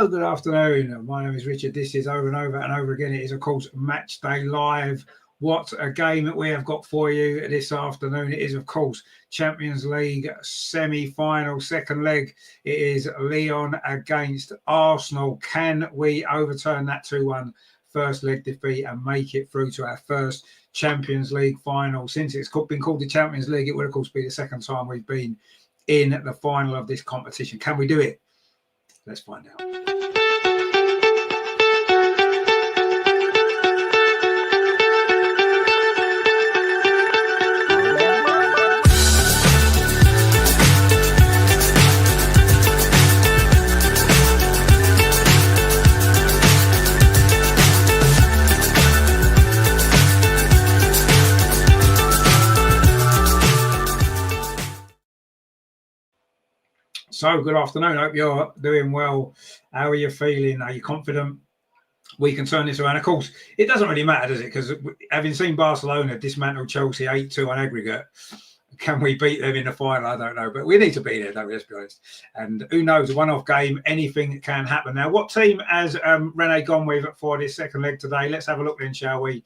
So, good afternoon. My name is Richard. This is Over and Over and Over Again. It is, of course, Matchday Live. What a game that we have got for you this afternoon. It is, of course, Champions League semi-final, second leg. It is Lyon against Arsenal. Can we overturn that 2-1 first leg defeat and make it through to our first Champions League final? Since it's been called the Champions League, it will, of course, be the second time we've been in the final of this competition. Can we do it? Let's find out. So, good afternoon. Hope you're doing well. How are you feeling? Are you confident we can turn this around? Of course, it doesn't really matter, does it? Because having seen Barcelona dismantle Chelsea 8-2 on aggregate, can we beat them in the final? I don't know. But we need to be there, don't we? Let's be honest. And who knows, a one-off game, anything can happen. Now, what team has Renee gone with for this second leg today? Let's have a look then, shall we?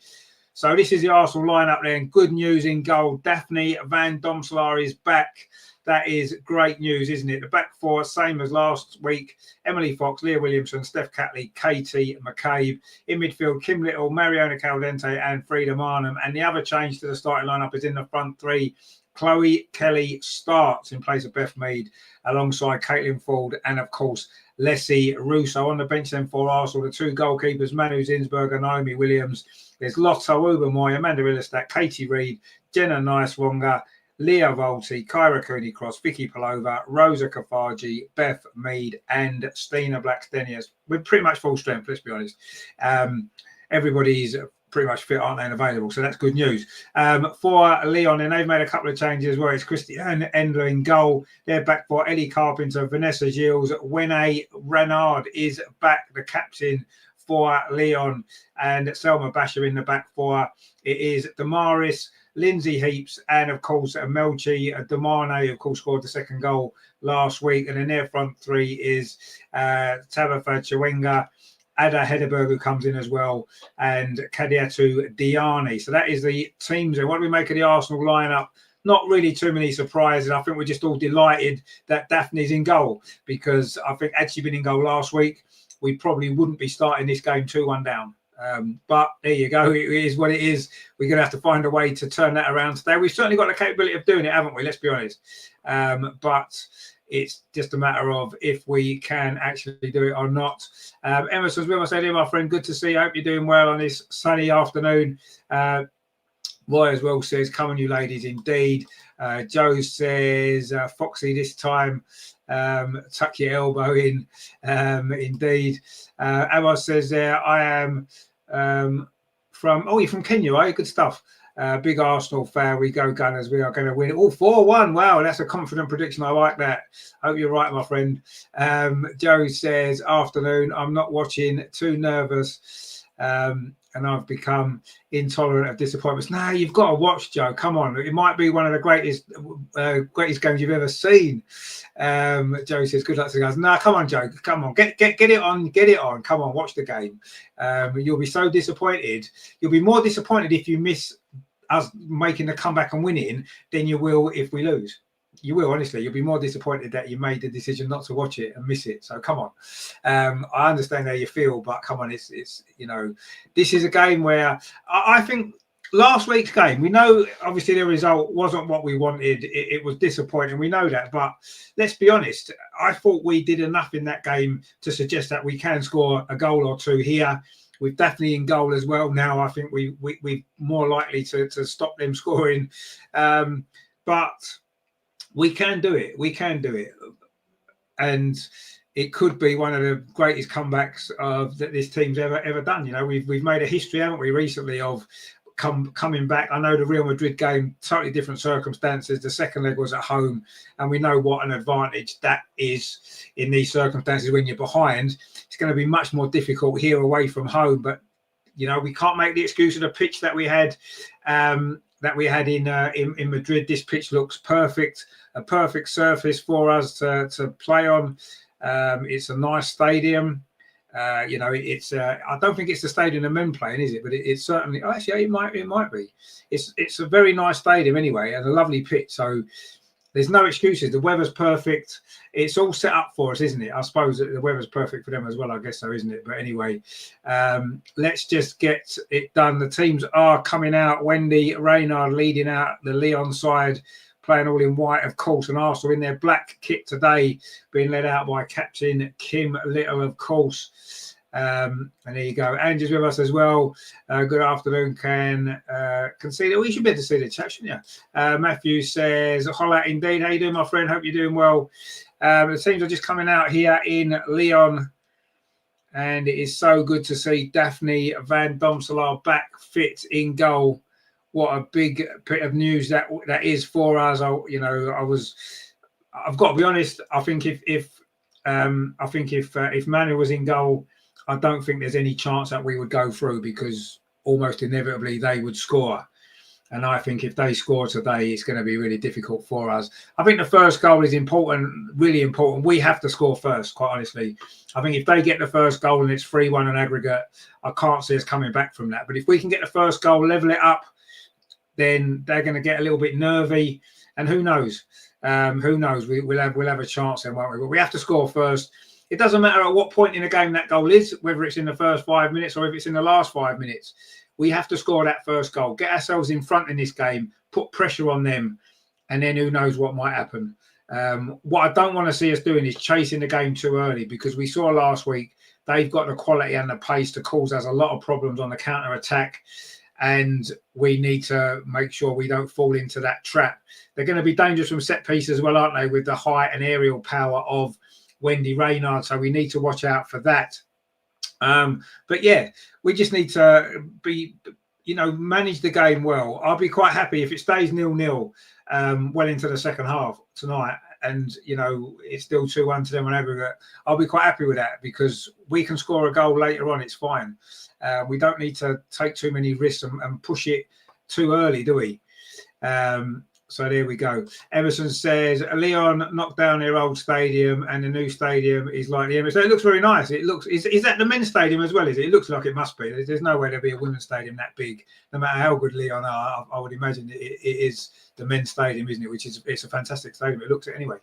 So this is the Arsenal lineup then. Good news in goal. Daphne Van Domselaar is back. That is great news, isn't it? The back four, same as last week. Emily Fox, Leah Williamson, Steph Catley, Katie McCabe. In midfield, Kim Little, Mariona Caldente and Frida Marnham. And the other change to the starting lineup is in the front three. Chloe Kelly starts in place of Beth Mead alongside Caitlin Ford and, of course, Leslie Russo. On the bench then for Arsenal, the two goalkeepers, Manu Zinsberger, Naomi Williams. There's Lotta Ubermoy, Amanda Illerstadt, Katie Reid, Jenna Nice-Wonga, Leah Volti, Kyra Cooney-Cross, Vicky Palova, Rosa Kafaji, Beth Mead, and Stina Blackstenius. We're pretty much full strength, let's be honest. Everybody's pretty much fit, aren't they, and available, so that's good news. For Lyon, and they've made a couple of changes where it's Christiane Endler in goal. They're back for Ellie Carpenter, Vanessa Gilles, Wene Renard is back, the captain for Lyon, and Selma Basher in the back four. It is Damaris, Lindsay Heaps, and of course Melchi Damane, of course, scored the second goal last week. And in their front three is Tabitha Chiwenga, Ada Hedeberg, who comes in as well, and Kadiatu Diani. So that is the teams. And what do we make of the Arsenal lineup? Not really too many surprises. I think we're just all delighted that Daphne's in goal, because I think had she been in goal last week, we probably wouldn't be starting this game 2-1 down. But there you go. It is what it is. We're going to have to find a way to turn that around today. We've certainly got the capability of doing it, haven't we? Let's be honest. But it's just a matter of if we can actually do it or not. Emerson's with us, dear my friend. Good to see you. I hope you're doing well on this sunny afternoon. Roy as well says, come on, you ladies, indeed. Joe says, Foxy this time. Tuck your elbow in, indeed. Amos says there, I am you're from Kenya, right? Good stuff. Big Arsenal fan. We go Gunners. We are going to win. 4-1. Wow, that's a confident prediction. I like that. Hope you're right, my friend. Joe says, afternoon. I'm not watching. Too nervous. And I've become intolerant of disappointments. No, you've got to watch, Joe. Come on. It might be one of the greatest games you've ever seen. Joe says, good luck to the guys. No, come on, Joe. Come on. Get it on. Get it on. Come on, watch the game. You'll be so disappointed. You'll be more disappointed if you miss us making the comeback and winning than you will if we lose. You will, honestly. You'll be more disappointed that you made the decision not to watch it and miss it. So come on. I understand how you feel, but come on, it's this is a game where I think last week's game, we know obviously the result wasn't what we wanted. It was disappointing. We know that, but let's be honest. I thought we did enough in that game to suggest that we can score a goal or two here. We're definitely in goal as well now. I think we're more likely to stop them scoring, but we can do it. We can do it. And it could be one of the greatest comebacks that this team's ever done. You know, we've made a history, haven't we, recently of coming back. I know the Real Madrid game, totally different circumstances. The second leg was at home, and we know what an advantage that is in these circumstances when you're behind. It's going to be much more difficult here away from home. But, you know, we can't make the excuse of the pitch that we had in Madrid. This pitch looks perfect, a perfect surface for us to play on. It's a nice stadium. You know, it's I don't think it's the stadium the men playing, is it? But it's certainly actually it might be. It's a very nice stadium anyway, and a lovely pitch. So there's no excuses. The weather's perfect. It's all set up for us, isn't it? I suppose that the weather's perfect for them as well. I guess so, isn't it? But anyway, let's just get it done. The teams are coming out. Wendy Reynard leading out the Lyon side, playing all in white, of course, and Arsenal in their black kit today, being led out by captain Kim Little, of course. And there you go. Angie's with us as well. Good afternoon. Can see that we should be able to see the chat, shouldn't you? Matthew says, holla indeed. How you doing, my friend? Hope you're doing well. The teams are just coming out here in Lyon, and it is so good to see Daphne Van Domselaar back fit in goal. What a big bit of news that is for us. I've got to be honest. I think if Manu was in goal, I don't think there's any chance that we would go through, because almost inevitably they would score. And I think if they score today, it's going to be really difficult for us. I think the first goal is important, really important. We have to score first, quite honestly. I think if they get the first goal and it's 3-1 on aggregate, I can't see us coming back from that. But if we can get the first goal, level it up, then they're going to get a little bit nervy. And who knows? Who knows? We'll have a chance then, won't we? But we have to score first. It doesn't matter at what point in the game that goal is, whether it's in the first 5 minutes or if it's in the last 5 minutes. We have to score that first goal, get ourselves in front in this game, put pressure on them, and then who knows what might happen. What I don't want to see us doing is chasing the game too early, because we saw last week they've got the quality and the pace to cause us a lot of problems on the counter-attack, and we need to make sure we don't fall into that trap. They're going to be dangerous from set pieces as well, aren't they, with the height and aerial power of Wendy Reynard, so we need to watch out for that. But yeah, we just need to manage the game well. I'll be quite happy if it stays 0-0 well into the second half tonight, and it's still 2-1 to them on aggregate. I'll be quite happy with that, because we can score a goal later on. It's fine. We don't need to take too many risks and push it too early, do we? So there we go. Emerson says, Lyon knocked down their old stadium and the new stadium is like the Emirates. So it looks very nice. It looks, is that the men's stadium as well? Is it? It looks like it must be. There's no way there'll be a women's stadium that big. No matter how good Lyon are, I would imagine it is the men's stadium, isn't it? It's a fantastic stadium. It looks it anyway.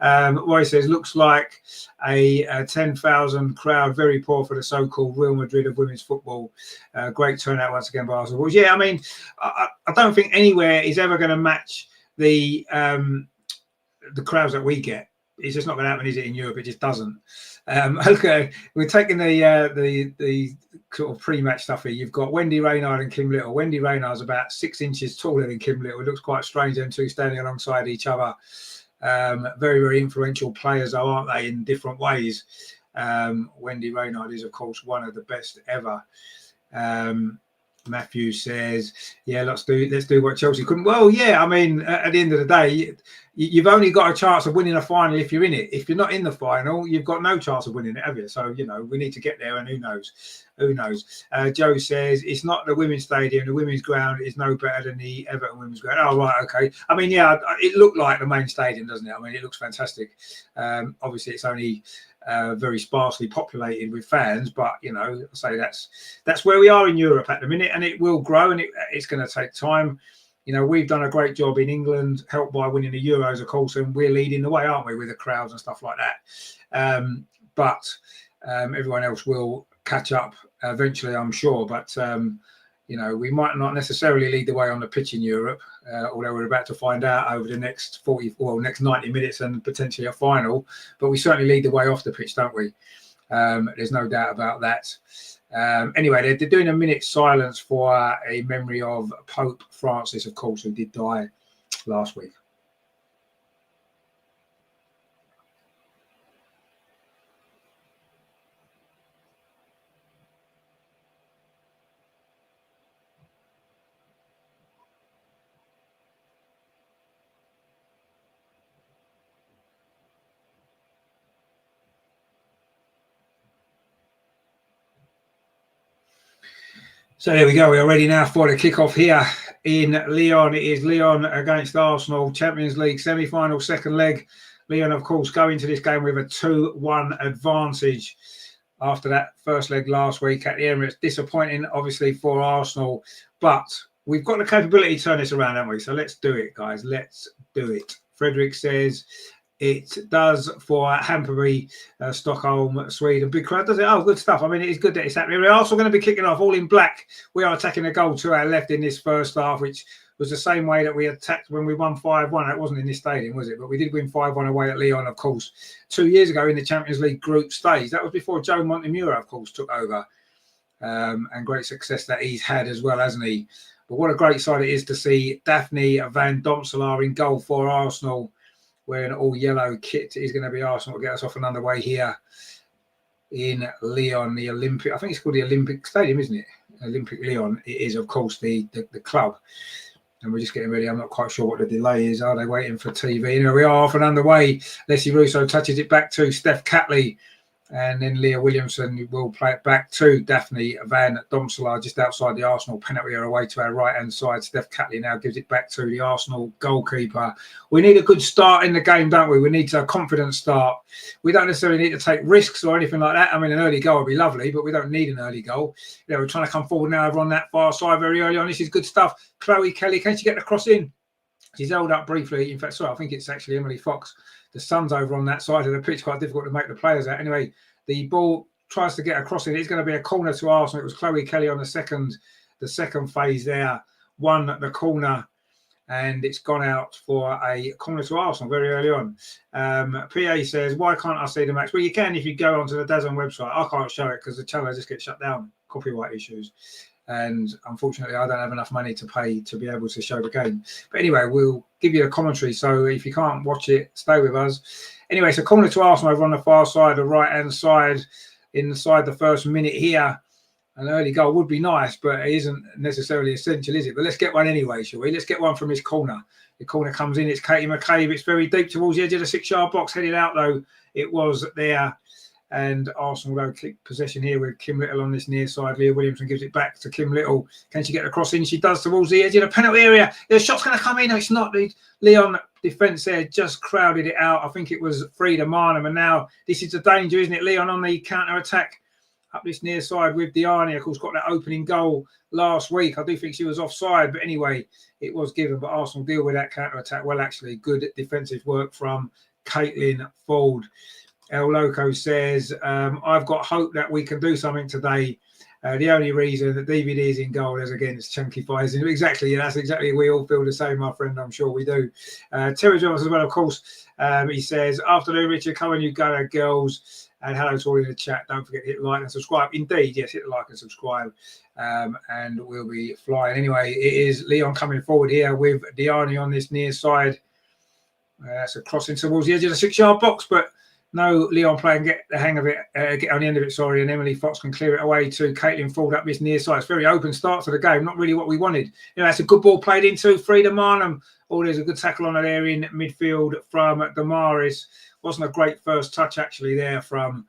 Roy says, looks like a 10,000 crowd, very poor for the so-called Real Madrid of women's football. Great turnout once again by Arsenal. Yeah, I mean, I don't think anywhere is ever going to match the crowds that we get. It's just not going to happen, is it? In Europe, it just doesn't. Okay, we're taking the sort of pre-match stuff here. You've got Wendy Reynard and Kim Little. Wendy Reynard's about 6 inches taller than Kim Little. It looks quite strange, them two standing alongside each other. Very, very influential players, though, aren't they, in different ways? Wendy Reynard is, of course, one of the best ever. Matthew says, yeah, let's do what Chelsea couldn't. Well, yeah, I mean, at the end of the day, you've only got a chance of winning a final if you're in it. If you're not in the final, you've got no chance of winning it, have you? So, we need to get there, and who knows? Joe says, it's not the women's stadium. The women's ground is no better than the Everton women's ground. Oh, right, okay. I mean, yeah, it looked like the main stadium, doesn't it? I mean, it looks fantastic. Obviously, it's only very sparsely populated with fans, but I say that's where we are in Europe at the minute, and it will grow, and it's going to take time. We've done a great job in England, helped by winning the Euros, of course, and we're leading the way, aren't we, with the crowds and stuff like that. But everyone else will catch up eventually, I'm sure. But we might not necessarily lead the way on the pitch in Europe, although we're about to find out over the next next 90 minutes and potentially a final. But we certainly lead the way off the pitch, don't we? There's no doubt about that. Anyway, they're doing a minute's silence for a memory of Pope Francis, of course, who did die last week. So there we go. We are ready now for the kickoff here in Lyon. It is Lyon against Arsenal, Champions League semi-final, second leg. Lyon, of course, go into this game with a 2-1 advantage. after that first leg last week at the Emirates. Disappointing, obviously, for Arsenal, but we've got the capability to turn this around, haven't we? So let's do it, guys. Let's do it. Frederick says it does for Hammarby, Stockholm, Sweden. Big crowd, does it? Oh, good stuff. I mean, it is good that it's happening. We're also going to be kicking off all in black. We are attacking a goal to our left in this first half, which was the same way that we attacked when we won 5-1. It wasn't in this stadium, was it? But we did win 5-1 away at Lyon, of course, 2 years ago in the Champions League group stage. That was before Joe Montemurro, of course, took over. And great success that he's had as well, hasn't he? But what a great sight it is to see Daphne Van Domselaar in goal for Arsenal, wearing an all yellow kit. Is going to be Arsenal to get us off and underway here in Lyon, the Olympique. I think it's called the Olympique Stadium, isn't it? Olympique Lyon. It is, of course, the club. And we're just getting ready. I'm not quite sure what the delay is. Are they waiting for TV? Anyway, we are off and underway. Leslie Russo touches it back to Steph Catley. And then Leah Williamson will play it back to Daphne Van Domselaar just outside the Arsenal penalty area away to our right-hand side. Steph Catley now gives it back to the Arsenal goalkeeper. We need a good start in the game, don't we? We need a confident start. We don't necessarily need to take risks or anything like that. I mean, an early goal would be lovely, but we don't need an early goal. You know, we're trying to come forward now over on that far side very early on. This is good stuff. Chloe Kelly, can she get the cross in? She's held up briefly. In fact, sorry, I think it's actually Emily Fox. The sun's over on that side of the pitch, quite difficult to make the players out. Anyway, the ball tries to get across it. It's going to be a corner to Arsenal. It was Chloe Kelly on the second phase there, won the corner, and it's gone out for a corner to Arsenal very early on. PA says, why can't I see the match? Well, you can if you go onto the DAZN website. I can't show it because the channel just gets shut down, copyright issues. And unfortunately, I don't have enough money to pay to be able to show the game. But anyway, we'll give you a commentary. So if you can't watch it, stay with us. Anyway, so corner to Arsenal over on the far side, the right-hand side, inside the first minute here. An early goal would be nice, but it isn't necessarily essential, is it? But let's get one anyway, shall we? Let's get one from this corner. The corner comes in. It's Katie McCabe. It's very deep towards the edge of the 6-yard box. Headed out, though. It was there. And Arsenal will keep possession here with Kim Little on this near side. Leah Williamson gives it back to Kim Little. Can she get the cross in? She does towards the edge of the penalty area. The shot's going to come in. No, it's not. The Lyon defence there just crowded it out. I think it was Frida Marnham. And now this is the danger, isn't it? Lyon on the counter-attack up this near side with Diani. Of course, got that opening goal last week. I do think she was offside. But anyway, it was given. But Arsenal deal with that counter-attack. Well, actually, good defensive work from Caitlin Ford. El Loco says, I've got hope that we can do something today. The only reason that DVD is in goal is against Chunky Fires. Exactly, yeah, that's exactly. We all feel the same, my friend. I'm sure we do. Terry Jones as well, of course. He says, afternoon, Richard. Come on, you go, girls. And hello to all in the chat. Don't forget to hit like and subscribe. Indeed, yes, hit like and subscribe. And we'll be flying. Anyway, it is Lyon coming forward here with Diani on this near side. That's a crossing towards the edge of the 6-yard box, but no Lyon player can get the hang of it, get on the end of it, sorry, and Emily Fox can clear it away to Caitlin Ford up this near side. It's very open start to the game, not really what we wanted. You know, that's a good ball played into Frida Marnham. Oh, there's a good tackle on that area in midfield from Damaris. Wasn't a great first touch, actually, there from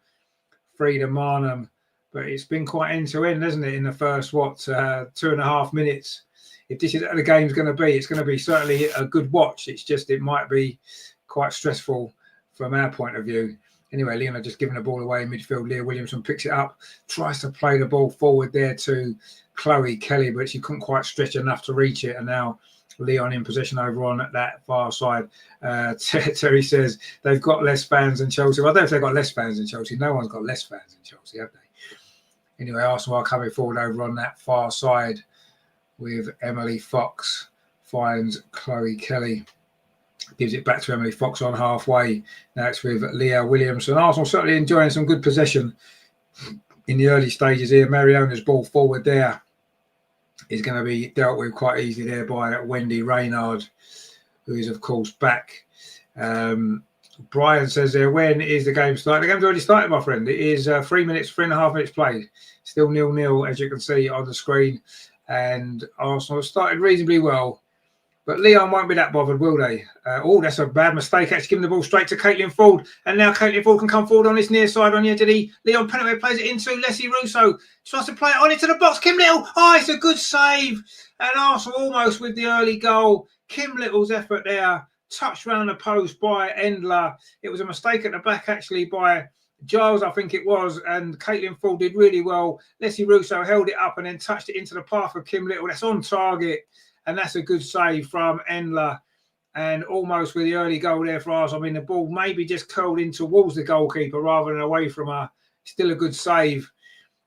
Frida Marnham, but it's been quite end-to-end, hasn't it, in the first, 2.5 minutes. If this is what the game's going to be, it's going to be certainly a good watch. It's just it might be quite stressful from our point of view. Anyway, Leon just giving the ball away in midfield. Leah Williamson picks it up, tries to play the ball forward there to Chloe Kelly, but she couldn't quite stretch enough to reach it. And now Leon in possession over on that far side. Terry says they've got less fans than Chelsea. Well, I don't know if they've got less fans than Chelsea. No one's got less fans than Chelsea, have they? Anyway, Arsenal are coming forward over on that far side with Emily Fox. Finds Chloe Kelly. Gives it back to Emily Fox on halfway. Now it's with Leah Williamson. Arsenal certainly enjoying some good possession in the early stages here. Mariona's ball forward there is going to be dealt with quite easily there by Wendy Reynard, who is, of course, back. Brian says there, when is the game starting? The game's already started, my friend. It is 3.5 minutes played. Still 0-0, as you can see on the screen. And Arsenal have started reasonably well. But Lyon won't be that bothered, will they? That's a bad mistake. Actually giving the ball straight to Caitlin Ford. And now Caitlin Ford can come forward on this near side on the edge of the Lyon penalty. Plays it into Leslie Russo. Tries to play it on into the box. Kim Little. Oh, it's a good save. And Arsenal almost with the early goal. Kim Little's effort there. Touched round the post by Endler. It was a mistake at the back, actually, by Giles, I think it was, and Caitlin Ford did really well. Leslie Russo held it up and then touched it into the path of Kim Little. That's on target, and that's a good save from Endler. And almost with the early goal there for us. I mean, the ball maybe just curled in towards the goalkeeper rather than away from her. Still a good save,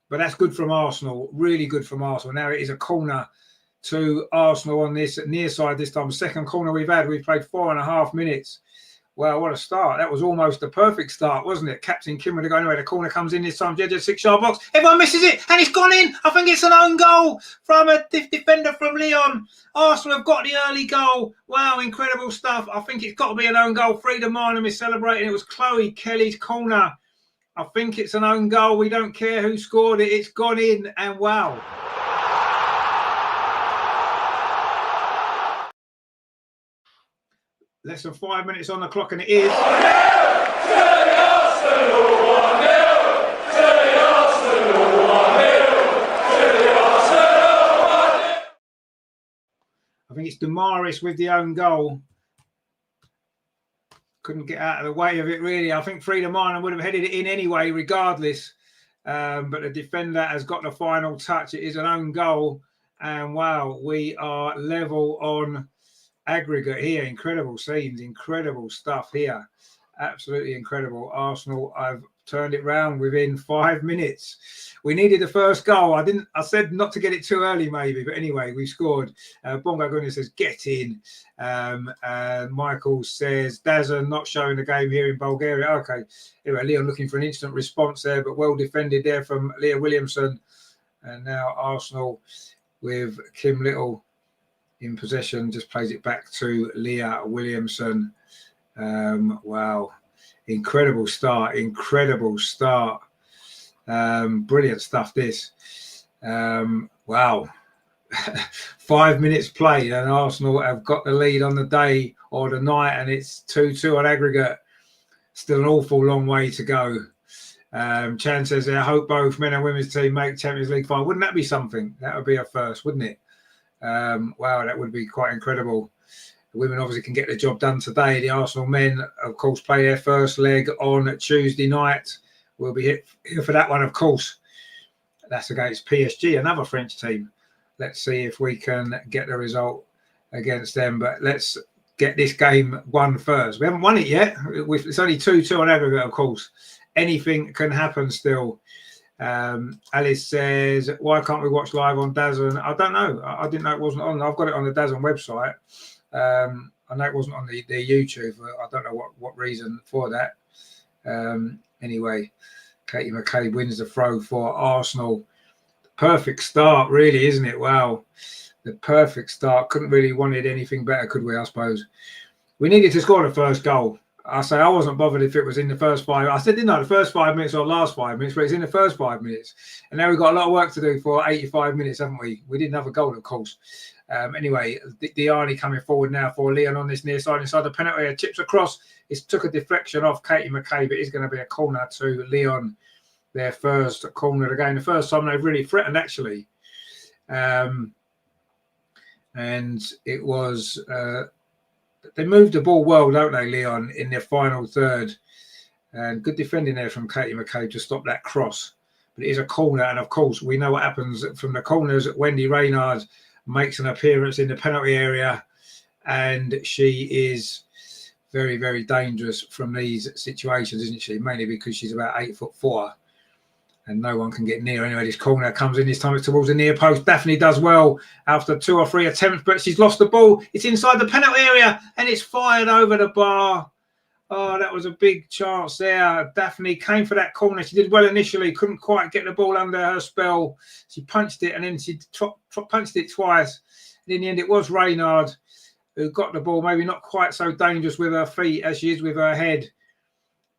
but that's good from Arsenal. Really good from Arsenal. Now it is a corner to Arsenal on this near side this time. Second corner we've had. We've played 4.5 minutes. Well, what a start. That was almost the perfect start, wasn't it? Captain Kim would have gone anyway. The corner comes in this time. Judge 6-yard box. Everyone misses it, and it's gone in. I think it's an own goal from a defender from Lyon. Arsenal have got the early goal. Wow, incredible stuff. I think it's got to be an own goal. Frida Marnham is celebrating. It was Chloe Kelly's corner. I think it's an own goal. We don't care who scored it. It's gone in, and wow. Less than 5 minutes on the clock, and it is. I think it's Damaris with the own goal. Couldn't get out of the way of it, really. I think Frida Marnham would have headed it in anyway, regardless. But the defender has got the final touch. It is an own goal. And wow, we are level on aggregate here. Incredible scenes, incredible stuff here. Absolutely incredible. Arsenal, I've turned it round within 5 minutes. We needed the first goal. I said not to get it too early, maybe, but anyway, we scored. Bongo Gunnar says, get in. And Michael says, Dazza not showing the game here in Bulgaria. Okay. Anyway, Leon looking for an instant response there, but well defended there from Leah Williamson. And now Arsenal with Kim Little in possession, just plays it back to Leah Williamson. Wow. Incredible start. Brilliant stuff, this. Wow. 5 minutes played, and Arsenal have got the lead on the day or the night, and it's 2-2 on aggregate. Still an awful long way to go. Chan says, I hope both men and women's team make Champions League final. Wouldn't that be something? That would be a first, wouldn't it? Wow, that would be quite incredible. The women obviously can get the job done today. The Arsenal men, of course, play their first leg on Tuesday night. We'll be here for that one, of course. That's against PSG, another French team. Let's see if we can get the result against them. But let's get this game won first. We haven't won it yet. It's only 2-2 on aggregate, of course. Anything can happen still. Alice says, why can't we watch live on DAZN? I don't know. I didn't know it wasn't on. I've got it on the DAZN website. I know it wasn't on the YouTube. I don't know what reason for that. Anyway, Katie McCabe wins the throw for Arsenal. Perfect start, really, isn't it? Wow. The perfect start. Couldn't really wanted anything better, could we, I suppose? We needed to score the first goal. I say I wasn't bothered if it was in the first 5. I said, didn't I, the first 5 minutes or last 5 minutes, but it's in the first 5 minutes. And now we've got a lot of work to do for 85 minutes, haven't we? We didn't have a goal, of course. Anyway, Diani coming forward now for Leon on this near side inside the penalty area. Chips across. It took a deflection off Katie McCabe. It is going to be a corner to Leon. Their first corner of the game. The first time they've really threatened, actually. And it was... they moved the ball well, don't they, Leon, in their final third. And good defending there from Katie McCabe to stop that cross. But it is a corner. And, of course, we know what happens from the corners. Wendy Reynard makes an appearance in the penalty area. And she is very, very dangerous from these situations, isn't she? Mainly because she's about 8'4". And no one can get near. Anyway, this corner comes in. This time it's towards the near post. Daphne does well after 2 or 3 attempts, but she's lost the ball. It's inside the penalty area, and it's fired over the bar. Oh, that was a big chance there. Daphne came for that corner. She did well initially. Couldn't quite get the ball under her spell. She punched it, and then she punched it twice. And in the end, it was Reynard who got the ball. Maybe not quite so dangerous with her feet as she is with her head.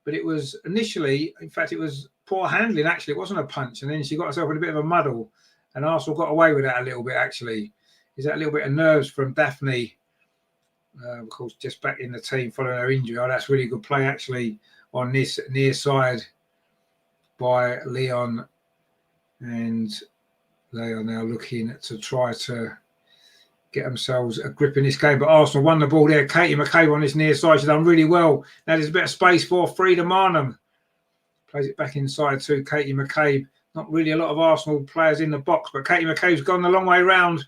But it was initially, in fact, it was poor handling, actually. It wasn't a punch. And then she got herself in a bit of a muddle. And Arsenal got away with that a little bit, actually. Is that a little bit of nerves from Daphne? Of course, just back in the team following her injury. Oh, that's really good play, actually, on this near side by Lyon. And they are now looking to try to get themselves a grip in this game. But Arsenal won the ball there. Katie McCabe on this near side. She's done really well. Now there's a bit of space for Frida Marnham. Plays it back inside to Katie McCabe. Not really a lot of Arsenal players in the box, but Katie McCabe's gone the long way round.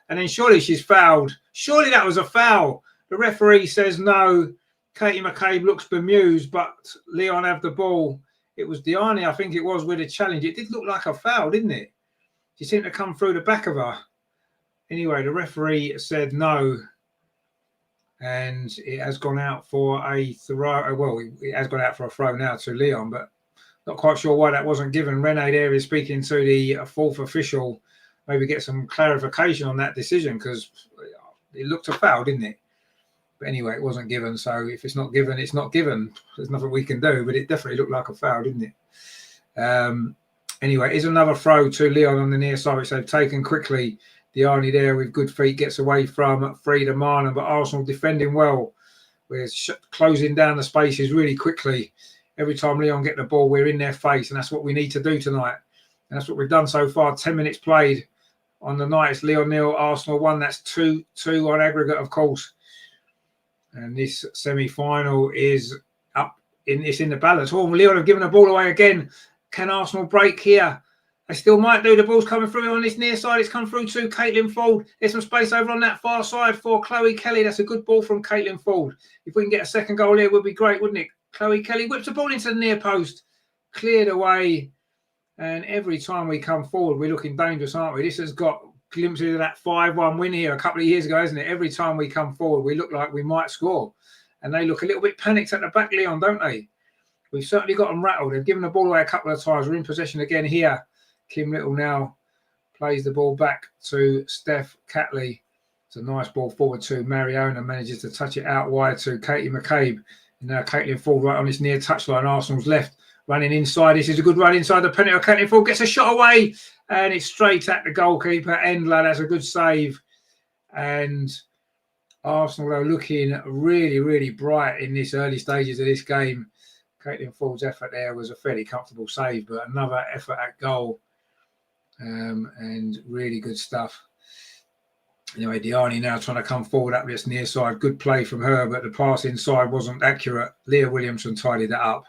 And then surely she's fouled. Surely that was a foul. The referee says no. Katie McCabe looks bemused, but Lyon have the ball. It was Diani, I think it was, with a challenge. It did look like a foul, didn't it? She seemed to come through the back of her. Anyway, the referee said no. And it has gone out for a throw. Well, it has gone out for a throw now to Lyon, but not quite sure why that wasn't given. Renee there is speaking to the fourth official. Maybe get some clarification on that decision, because it looked a foul, didn't it? But anyway, it wasn't given. So if it's not given, it's not given. There's nothing we can do, but it definitely looked like a foul, didn't it? Anyway, it's another throw to Lyon on the near side, which they've taken quickly. Diani there with good feet gets away from Frida Marlin, but Arsenal defending well. We're closing down the spaces really quickly. Every time Lyon get the ball, we're in their face, and that's what we need to do tonight. And that's what we've done so far. 10 minutes played on the night. It's Lyon 0, Arsenal 1. That's 2-2 on aggregate, of course. And this semi-final is up. It's in the balance. Oh, Lyon have given the ball away again. Can Arsenal break here? They still might do. The ball's coming through on this near side. It's come through to Caitlin Ford. There's some space over on that far side for Chloe Kelly. That's a good ball from Caitlin Ford. If we can get a second goal here, it would be great, wouldn't it? Chloe Kelly whips the ball into the near post. Cleared away. And every time we come forward, we're looking dangerous, aren't we? This has got glimpses of that 5-1 win here a couple of years ago, hasn't it? Every time we come forward, we look like we might score. And they look a little bit panicked at the back, Lyon, don't they? We've certainly got them rattled. They've given the ball away a couple of times. We're in possession again here. Kim Little now plays the ball back to Steph Catley. It's a nice ball forward to Mariona. Manages to touch it out wide to Katie McCabe. And now Caitlin Ford right on this near touchline. Arsenal's left. Running inside. This is a good run inside the penalty. Caitlin Ford gets a shot away. And it's straight at the goalkeeper. Endler, that's a good save. And Arsenal are looking really, really bright in this early stages of this game. Caitlin Ford's effort there was a fairly comfortable save, but another effort at goal. And really good stuff. Anyway, Diani now trying to come forward up this near side. Good play from her, but the pass inside wasn't accurate. Leah Williamson tidied that up.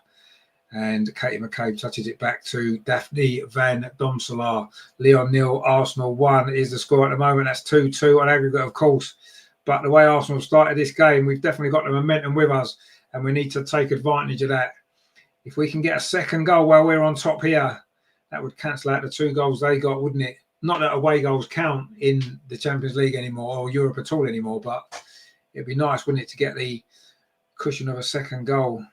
And Katie McCabe touches it back to Daphne Van Domselaar. Lyon 0, Arsenal 1 is the score at the moment. That's 2-2 on aggregate, of course. But the way Arsenal started this game, we've definitely got the momentum with us, and we need to take advantage of that. If we can get a second goal while we're on top here, that would cancel out the 2 goals they got, wouldn't it? Not that away goals count in the Champions League anymore, or Europe at all anymore, but it'd be nice, wouldn't it, to get the cushion of a second goal.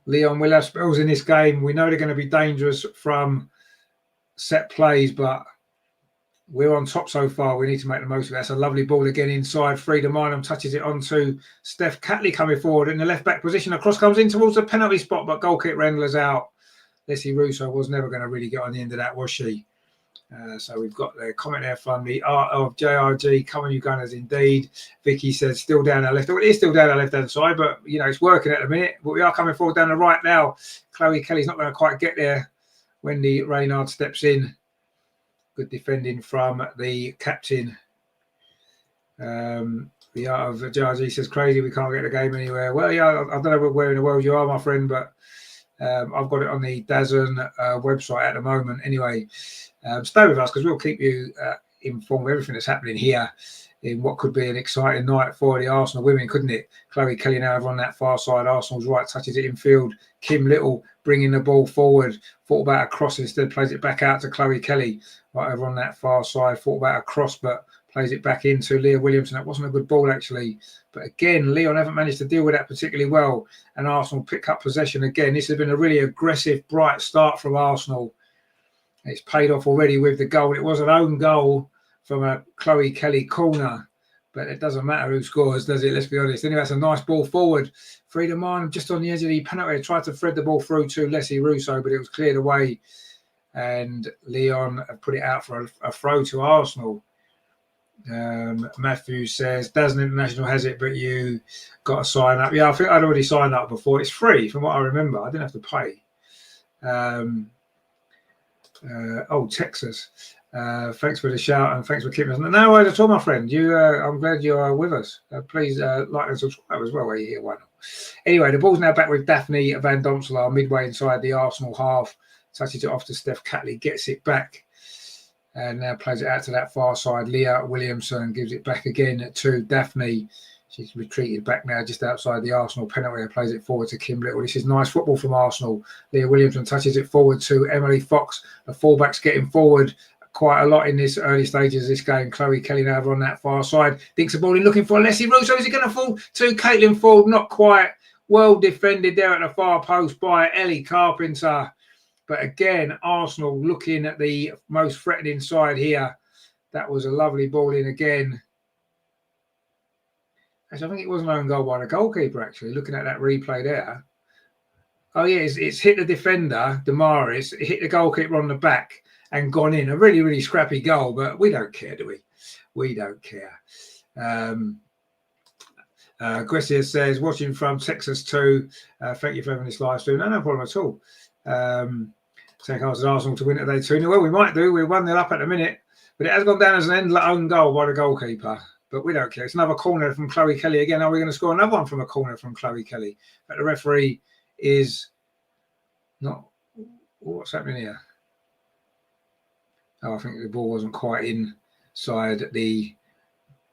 Lyon will have spells in this game. We know they're going to be dangerous from set plays, but we're on top so far. We need to make the most of it. That's a lovely ball again inside. Frida Marnham touches it onto Steph Catley coming forward in the left-back position. The cross comes in towards the penalty spot, but goal kick Rendler's out. Leslie Russo was never going to really get on the end of that, was she? So we've got the comment there from the art of JRG. Come on, you Gunners, indeed. Vicky says still down our left. Well, it is still down our left-hand side, but, you know, it's working at the minute. But we are coming forward down the right now. Chloe Kelly's not going to quite get there when the Reynard steps in. Good defending from the captain. The art of JRG says, crazy, we can't get the game anywhere. Well, yeah, I don't know where in the world you are, my friend, but I've got it on the DAZN website at the moment. Anyway, stay with us because we'll keep you informed of everything that's happening here in what could be an exciting night for the Arsenal women, couldn't it? Chloe Kelly now over on that far side. Arsenal's right, touches it in field. Kim Little bringing the ball forward. Thought about a cross, instead plays it back out to Chloe Kelly right over on that far side. Thought about a cross, but plays it back into Leah Williamson. That wasn't a good ball, actually. But again, Lyon haven't managed to deal with that particularly well. And Arsenal pick up possession again. This has been a really aggressive, bright start from Arsenal. It's paid off already with the goal. It was an own goal from a Chloe Kelly corner. But it doesn't matter who scores, does it? Let's be honest. Anyway, that's a nice ball forward. Frida Marnham just on the edge of the penalty. Tried to thread the ball through to Leslie Russo, but it was cleared away. And Lyon put it out for a throw to Arsenal. Matthew says, DAZN International has it, but you got to sign up. Yeah, I think I'd already signed up before. It's free from what I remember. I didn't have to pay. Texas. Thanks for the shout and thanks for keeping us. No worries at all, my friend. I'm glad you're with us. Please like and subscribe as well while you're here. Why not? Anyway, the ball's now back with Daphne Van Domselaar midway inside the Arsenal half. Touches it off to Steph Catley, gets it back, and now plays it out to that far side. Leah Williamson gives it back again to Daphne. She's retreated back now just outside the Arsenal penalty and plays it forward to Kim Little. This is nice football from Arsenal. Leah Williamson touches it forward to Emily Fox. The fullback's getting forward quite a lot in this early stages of this game. Chloe Kelly now over on that far side. Dinks the ball in looking for Leslie Russo. Is it going to fall to Caitlin Ford? Not quite. Well defended there at the far post by Ellie Carpenter. But again, Arsenal looking at the most threatening side here. That was a lovely ball in again. Actually, I think it was an own goal by the goalkeeper, actually, looking at that replay there. Oh, yeah, it's hit the defender, Damaris, it hit the goalkeeper on the back and gone in. A really, really scrappy goal, but we don't care, do we? We don't care. Grecia says, watching from Texas too. Thank you for having this live stream. No problem at all. Take Arsenal to win today 2-0. Well, we might do. We're 1-0 up at the minute, but it has gone down as an end own goal by the goalkeeper. But we don't care. It's another corner from Chloe Kelly again. Are we going to score another one from a corner from Chloe Kelly? But the referee is not. What's happening here? Oh, I think the ball wasn't quite inside the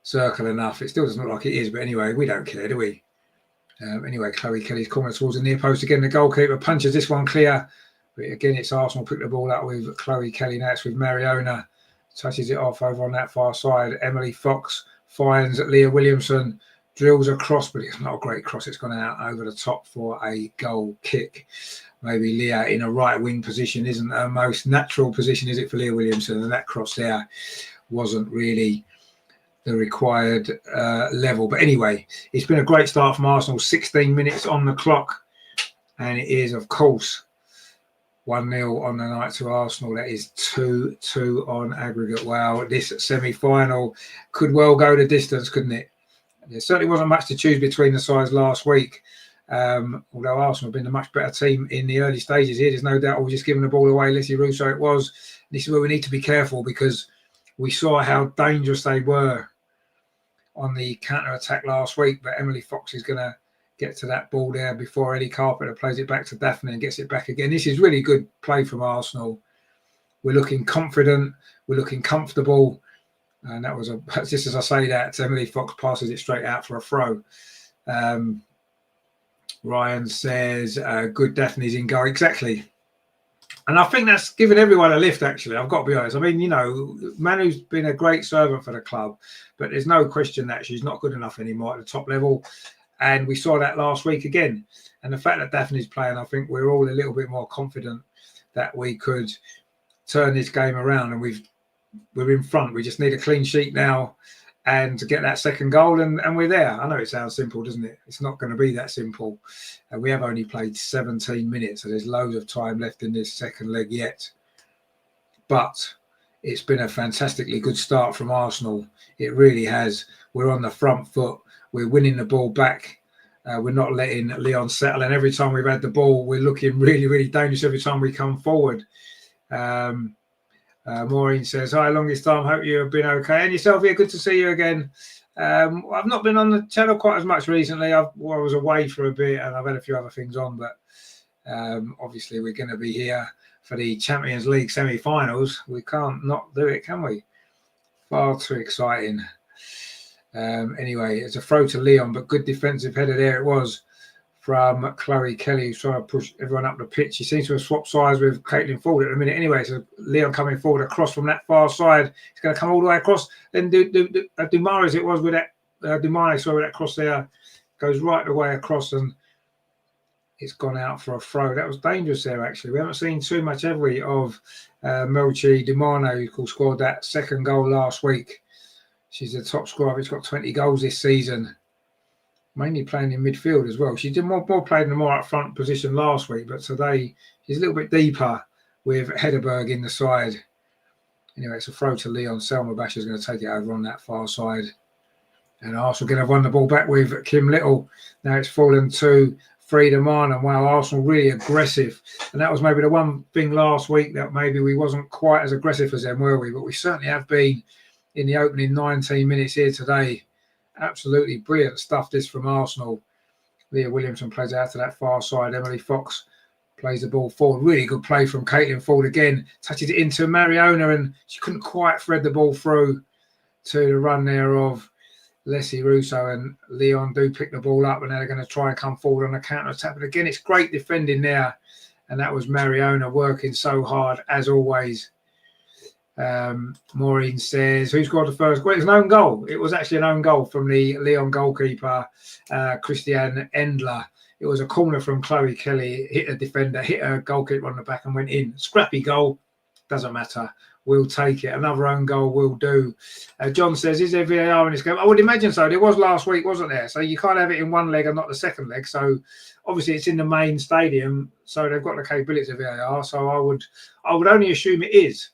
circle enough. It still doesn't look like it is. But anyway, we don't care, do we? Anyway, Chloe Kelly's corner towards the near post again. The goalkeeper punches this one clear. But again, it's Arsenal pick the ball up with Chloe Kelly. Now it's with Mariona. Touches it off over on that far side. Emily Fox finds Leah Williamson, drills across, but it's not a great cross. It's gone out over the top for a goal kick. Maybe Leah in a right wing position isn't her most natural position, is it, for Leah Williamson? And that cross there wasn't really the required level. But anyway, it's been a great start from Arsenal. 16 minutes on the clock. And it is, of course, 1-0 on the night to Arsenal. That is 2-2 on aggregate. Wow, this semi-final could well go the distance, couldn't it? There certainly wasn't much to choose between the sides last week. Although Arsenal have been a much better team in the early stages here. There's no doubt we're just giving the ball away. Leslie Russo it was. This is where we need to be careful because we saw how dangerous they were on the counter-attack last week. But Emily Fox is going to get to that ball there before Ellie Carpenter plays it back to Daphne and gets it back again. This is really good play from Arsenal. We're looking confident. We're looking comfortable. And that was just as I say that, Emily Fox passes it straight out for a throw. Ryan says, good Daphne's in goal. Exactly. And I think that's given everyone a lift, actually. I've got to be honest. I mean, you know, Manu's been a great servant for the club, but there's no question that she's not good enough anymore at the top level. And we saw that last week again. And the fact that Daphne's playing, I think we're all a little bit more confident that we could turn this game around. And we're in front. We just need a clean sheet now and to get that second goal. And we're there. I know it sounds simple, doesn't it? It's not going to be that simple. And we have only played 17 minutes. So there's loads of time left in this second leg yet. But it's been a fantastically good start from Arsenal. It really has. We're on the front foot. We're winning the ball back. We're not letting Lyon settle. And every time we've had the ball, we're looking really, really dangerous every time we come forward. Maureen says, hi, longest time. Hope you have been okay. And yourself, yeah, good to see you again. I've not been on the channel quite as much recently. I was away for a bit and I've had a few other things on. But obviously, we're going to be here for the Champions League semi-finals. We can't not do it, can we? Far too exciting. Anyway, it's a throw to Lyon, but good defensive header there it was from Chloe Kelly, who's trying to push everyone up the pitch. She seems to have swapped sides with Caitlin Ford at the minute. Anyway, so Lyon coming forward across from that far side. It's going to come all the way across. Then Dumares it was with that Dumare, sorry, with that cross there. Goes right the way across and it's gone out for a throw. That was dangerous there, actually. We haven't seen too much, have we, of Melchi Dumano, who scored that second goal last week. She's the top scorer. She's got 20 goals this season, mainly playing in midfield as well. She did more played in a more up front position last week, but today she's a little bit deeper with Hederberg in the side. Anyway, it's a throw to Lyon. Selma Basher's going to take it over on that far side. And Arsenal going to have won the ball back with Kim Little. Now it's fallen to Frida Mann. And wow, Arsenal really aggressive. And that was maybe the one thing last week that maybe we wasn't quite as aggressive as them, were we? But we certainly have been in the opening 19 minutes here today. Absolutely brilliant stuff, this from Arsenal. Leah Williamson plays out to that far side. Emily Fox plays the ball forward. Really good play from Caitlin Ford again. Touches it into Mariona, and she couldn't quite thread the ball through to the run there of Leslie Russo, and Lyon do pick the ball up, and they're going to try and come forward on a counter-attack. But again, it's great defending there, and that was Mariona working so hard, as always. Maureen says, who scored the first? Well, it was an own goal. It was actually an own goal from the Lyon goalkeeper, Christiane Endler. It was a corner from Chloe Kelly, hit a defender, hit a goalkeeper on the back and went in. Scrappy goal, doesn't matter. We'll take it. Another own goal will do. John says, is there VAR in this game? I would imagine so. There was last week, wasn't there? So you can't have it in one leg and not the second leg. So obviously it's in the main stadium, so they've got the capability of VAR. So I would only assume it is.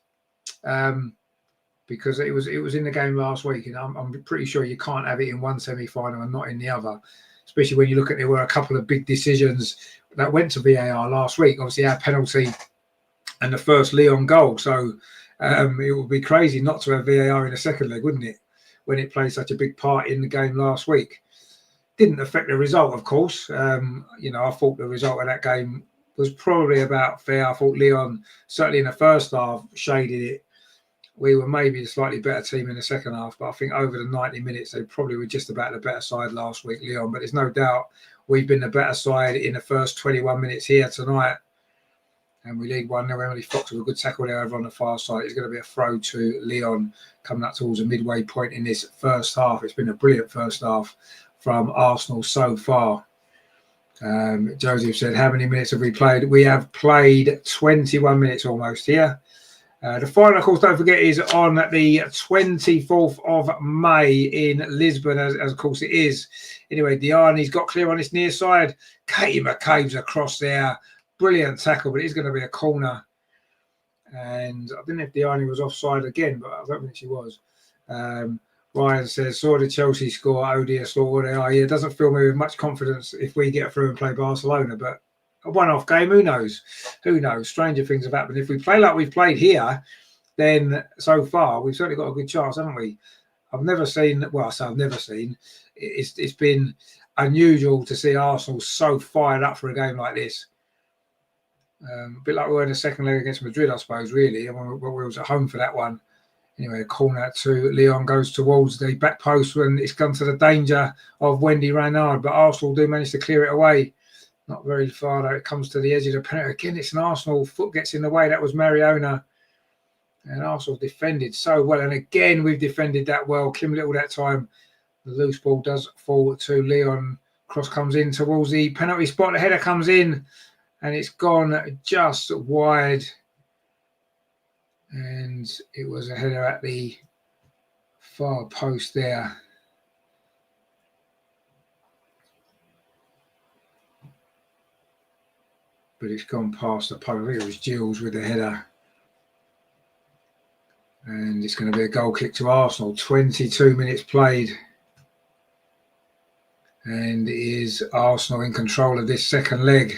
Because it was in the game last week, and I'm pretty sure you can't have it in one semi-final and not in the other, especially when you look at there were a couple of big decisions that went to VAR last week. Obviously our penalty and the first Lyon goal, so it would be crazy not to have VAR in the second leg, wouldn't it, when it played such a big part in the game last week. Didn't affect the result, of course. I thought the result of that game was probably about fair. I thought Lyon, certainly in the first half, shaded it. We were maybe a slightly better team in the second half, but I think over the 90 minutes, they probably were just about the better side last week, Lyon. But there's no doubt we've been the better side in the first 21 minutes here tonight. And we lead 1-0. Emily Fox with a good tackle there over on the far side. It's going to be a throw to Lyon coming up towards the midway point in this first half. It's been a brilliant first half from Arsenal so far. Joseph said, how many minutes have we played? We have played 21 minutes almost here. The final, of course, don't forget, is on the 24th of May in Lisbon, as of course it is. Anyway, Diani's got clear on his near side. Katie McCabe's across there. Brilliant tackle, but it's going to be a corner. And I don't know if Diani was offside again, but I don't think she was. Ryan says, saw the Chelsea score. Oh dear, Slaughter. They are. Yeah, it doesn't fill me with much confidence if we get through and play Barcelona, but a one-off game, who knows? Who knows? Stranger things have happened. If we play like we've played here, then so far we've certainly got a good chance, haven't we? I've never seen. Well, I say I've never seen. It's been unusual to see Arsenal so fired up for a game like this. A bit like we were in the second leg against Madrid, I suppose. Really, when we was at home for that one. Anyway, a corner to Lyon goes towards the back post when it's come to the danger of Wendy Renard, but Arsenal do manage to clear it away. Not very far though. It comes to the edge of the penalty. Again, it's an Arsenal foot gets in the way. That was Mariona. And Arsenal defended so well. And again, we've defended that well. Kim Little that time. The loose ball does fall to Lyon. Cross comes in towards the penalty spot. The header comes in and it's gone just wide. And it was a header at the far post there. But it's gone past the post. I think it was Gilles with the header. And it's going to be a goal kick to Arsenal. 22 minutes played. And it is Arsenal in control of this second leg.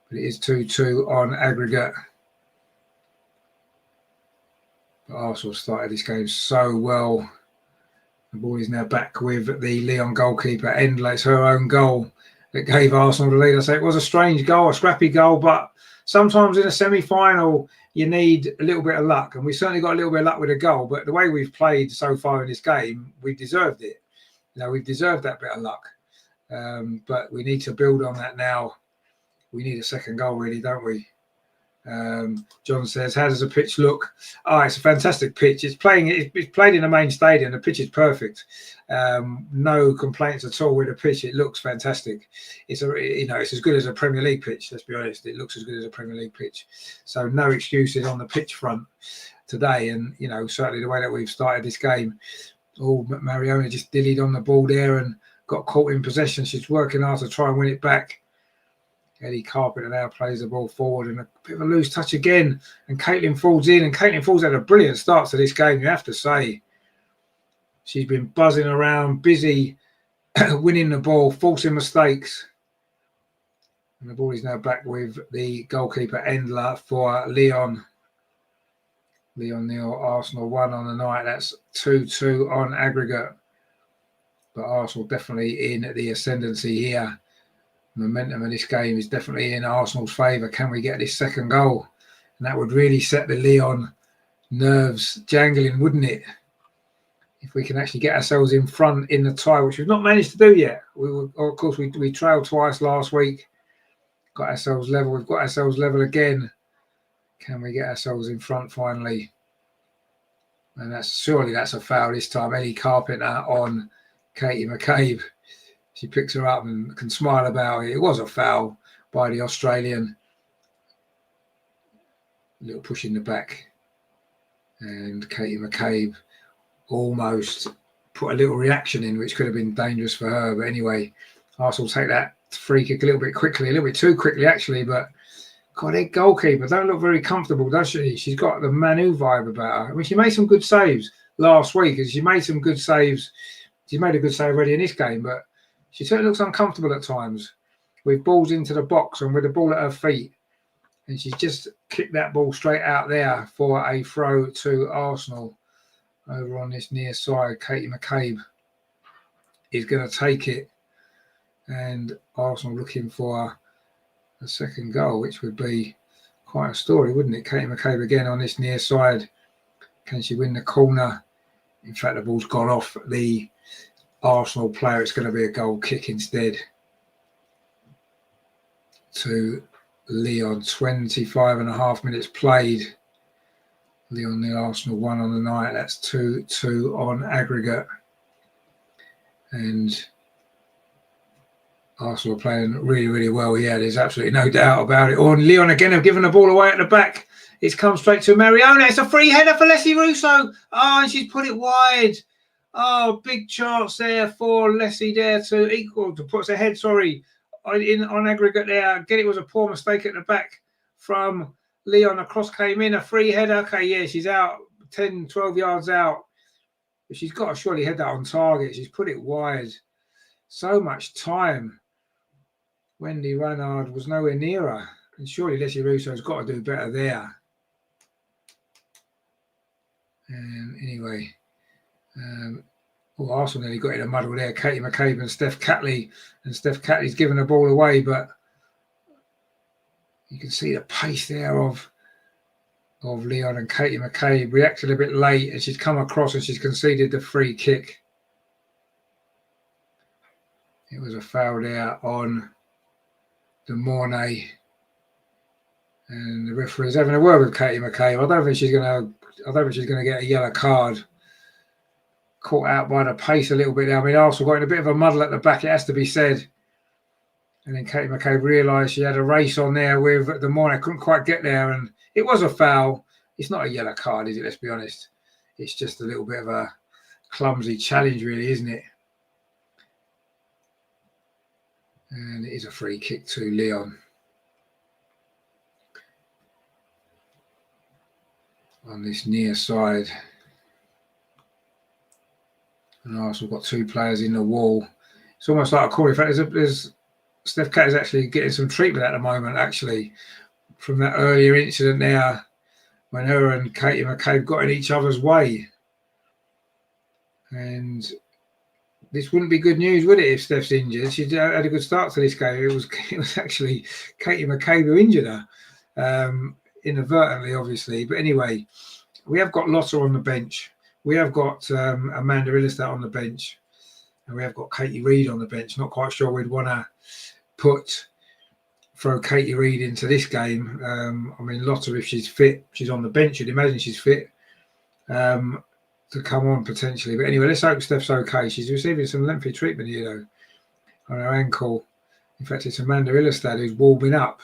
But it is 2-2 on aggregate. But Arsenal started this game so well. The ball is now back with the Lyon goalkeeper, Endler. It's her own goal that gave Arsenal the lead. I say it was a strange goal, a scrappy goal, but sometimes in a semi-final you need a little bit of luck, and we certainly got a little bit of luck with a goal. But the way we've played so far in this game, we've deserved it. We've deserved that bit of luck, but we need to build on that now. We need a second goal, really, don't we? John says, how does the pitch look? It's a fantastic pitch. It's played in the main stadium. The pitch is perfect. No complaints at all with the pitch. It looks fantastic. It's as good as a Premier League pitch. Let's be honest. It looks as good as a Premier League pitch. So no excuses on the pitch front today. And certainly the way that we've started this game. Mariona just dillied on the ball there and got caught in possession. She's working hard to try and win it back. Eddie Carpenter now plays the ball forward and a bit of a loose touch again. And Caitlin falls in. And Caitlin Ford's had a brilliant start to this game, you have to say. She's been buzzing around, busy, winning the ball, forcing mistakes. And the ball is now back with the goalkeeper, Endler, for Lyon. Lyon 0, Arsenal 1 on the night. That's 2-2 on aggregate. But Arsenal definitely in the ascendancy here. Momentum of this game is definitely in Arsenal's favour. Can we get this second goal? And that would really set the Lyon nerves jangling, wouldn't it? If we can actually get ourselves in front in the tie, which we've not managed to do yet. Of course, we trailed twice last week. Got ourselves level. We've got ourselves level again. Can we get ourselves in front finally? And surely that's a foul this time. Ellie Carpenter on Katie McCabe. She picks her up and can smile about it. It was a foul by the Australian. A little push in the back. And Katie McCabe almost put a little reaction in, which could have been dangerous for her. But anyway, Arsenal take that free kick a little bit quickly, a little bit too quickly actually. But God, their goalkeeper don't look very comfortable, does she? She's got the Manu vibe about her. I mean, she made some good saves last week, and she made some good saves. She made a good save already in this game, but she certainly looks uncomfortable at times with balls into the box and with the ball at her feet. And she's just kicked that ball straight out there for a throw to Arsenal. Over on this near side, Katie McCabe is going to take it. And Arsenal looking for a second goal, which would be quite a story, wouldn't it? Katie McCabe again on this near side. Can she win the corner? In fact, the ball's gone off the Arsenal player. It's going to be a goal kick instead to Lyon. 25.5 minutes played. Lyon nil, Arsenal 1 on the night. That's 2-2 on aggregate. And Arsenal are playing really, really well here. There's absolutely no doubt about it. And Lyon again have given the ball away at the back. It's come straight to Mariona. It's a free header for Leslie Russo. Oh, and she's put it wide. Oh, big chance there for Leslie there to equal, to put her head, on aggregate there. Again, it was a poor mistake at the back from Lyon. A cross came in, a free header. Okay, yeah, she's out 10, 12 yards out. But she's got to surely head that on target. She's put it wide. So much time. Wendy Ranard was nowhere near her. And surely Leslie Russo's got to do better there. And anyway, Arsenal nearly got in a muddle there. Katie McCabe and Steph Catley. And Steph Catley's given the ball away, but you can see the pace there of Lyon, and Katie McCabe reacted a bit late, and she's come across and she's conceded the free kick. It was a foul there on De Mornay, and the referee's having a word with Katie McCabe. I don't think she's going to get a yellow card. Caught out by the pace a little bit there. I mean, Arsenal got in a bit of a muddle at the back, it has to be said. And then Katie McCabe realised she had a race on there with De Mornay. Couldn't quite get there, and it was a foul. It's not a yellow card, is it? Let's be honest. It's just a little bit of a clumsy challenge, really, isn't it? And it is a free kick to Lyon. On this near side. And Arsenal got two players in the wall. It's almost like a corner. In fact, there's Steph Cat is actually getting some treatment at the moment, actually, from that earlier incident there when her and Katie McCabe got in each other's way. And this wouldn't be good news, would it, if Steph's injured? She had a good start to this game. It was actually Katie McCabe who injured her, inadvertently, obviously. But anyway, we have got Lotta on the bench. We have got Amanda Illister on the bench. And we have got Katie Reid on the bench. Not quite sure we'd want to throw Katie Reid into this game. I mean, Lotta, if she's fit, she's on the bench. You'd imagine she's fit to come on potentially. But anyway, let's hope Steph's okay. She's receiving some lengthy treatment here, though, on her ankle. In fact, it's Amanda Illister who's warming up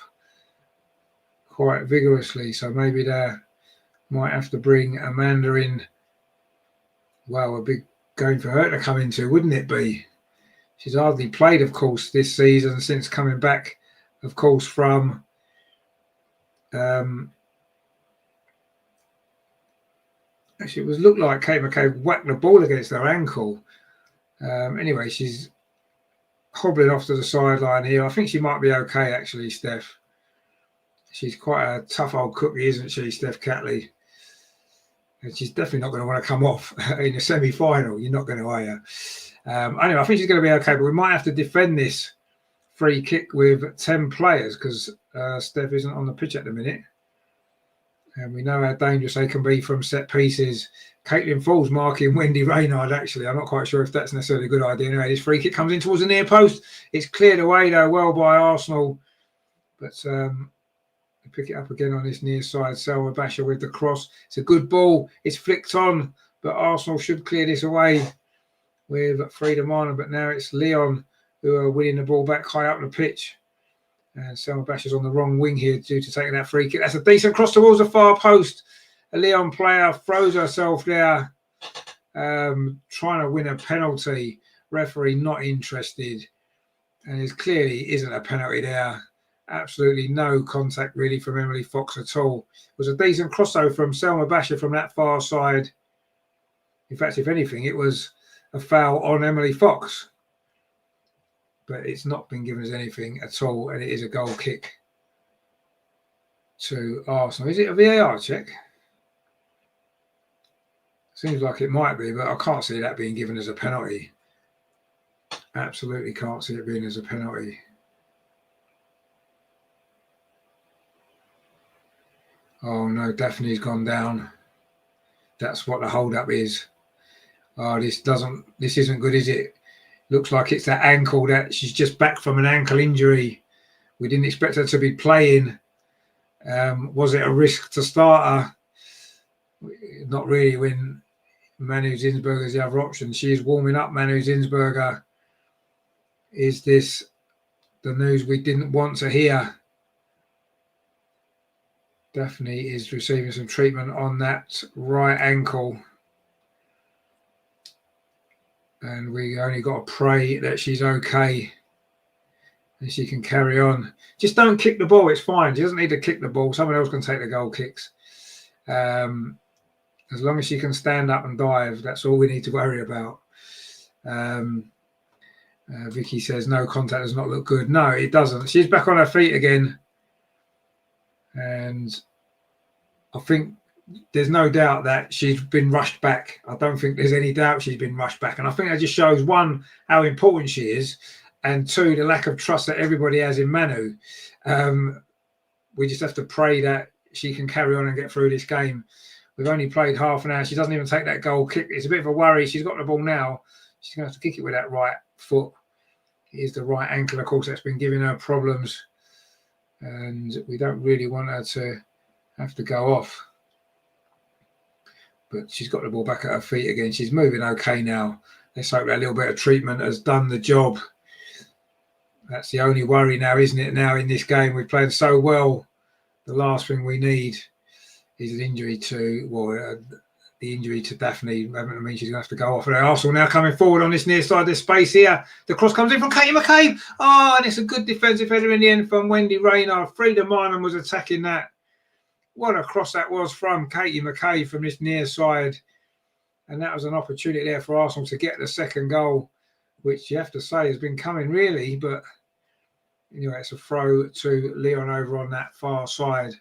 quite vigorously. So maybe they might have to bring Amanda in. Wow, a big game for her to come into, wouldn't it be? She's hardly played, of course, this season since coming back, of course, from actually, it looked like Kate McCabe whacked the ball against her ankle. Anyway, she's hobbling off to the sideline here. I think she might be okay, actually, Steph. She's quite a tough old cookie, isn't she, Steph Catley? And she's definitely not going to want to come off in a semi-final. You're not going to, are you? Anyway, I think she's going to be okay, but we might have to defend this free kick with 10 players because Steph isn't on the pitch at the minute. And we know how dangerous they can be from set pieces. Caitlin Falls marking Wendy Reynard, actually. I'm not quite sure if that's necessarily a good idea. Anyway, this free kick comes in towards the near post. It's cleared away, though, well by Arsenal. But they pick it up again on this near side. Selma Basher with the cross. It's a good ball. It's flicked on, but Arsenal should clear this away with Frida Mana. But now it's Lyon who are winning the ball back high up the pitch. And Selma Basher's on the wrong wing here due to taking that free kick. That's a decent cross towards the far post. A Lyon player throws herself there, trying to win a penalty. Referee not interested. And it clearly isn't a penalty there. Absolutely no contact really from Emily Fox at all. It was a decent cross though from Selma Basher from that far side. In fact, if anything, it was a foul on Emily Fox. But it's not been given as anything at all, and it is a goal kick to Arsenal. Is it a VAR check? Seems like it might be, but I can't see that being given as a penalty. Absolutely can't see it being as a penalty. Oh no, Daphne's gone down. That's what the hold-up is. Oh, this isn't good, is it? Looks like it's that ankle that she's just back from an ankle injury. We didn't expect her to be playing. Was it a risk to start her? Not really when Manu Zinsberger is the other option. She is warming up Manu Zinsberger. Is this the news we didn't want to hear? Daphne is receiving some treatment on that right ankle. And we only got to pray that she's okay and she can carry on. Just don't kick the ball. It's fine. She doesn't need to kick the ball. Someone else can take the goal kicks. As long as she can stand up and dive, that's all we need to worry about. Vicky says, no contact does not look good. No, it doesn't. She's back on her feet again. And I think there's no doubt that she's been rushed back. I don't think there's any doubt she's been rushed back. And I think that just shows, one, how important she is, and two, the lack of trust that everybody has in Manu. We just have to pray that she can carry on and get through this game. We've only played half an hour. She doesn't even take that goal kick. It's a bit of a worry. She's got the ball now. She's going to have to kick it with that right foot. It is the right ankle, of course, that's been giving her problems. And we don't really want her to have to go off. But she's got the ball back at her feet again. She's moving okay now. Let's hope that little bit of treatment has done the job. That's the only worry now, isn't it, now in this game? We've played so well. The last thing we need is an injury to, the injury to Daphne. I mean, she's going to have to go off. And Arsenal now coming forward on this near side, this space here. The cross comes in from Katie McCabe. Oh, and it's a good defensive header in the end from Wendy Reynard. Frida Minor was attacking that. What a cross that was from Katie McCabe from this near side. And that was an opportunity there for Arsenal to get the second goal, which you have to say has been coming really. But anyway, it's a throw to Lyon over on that far side.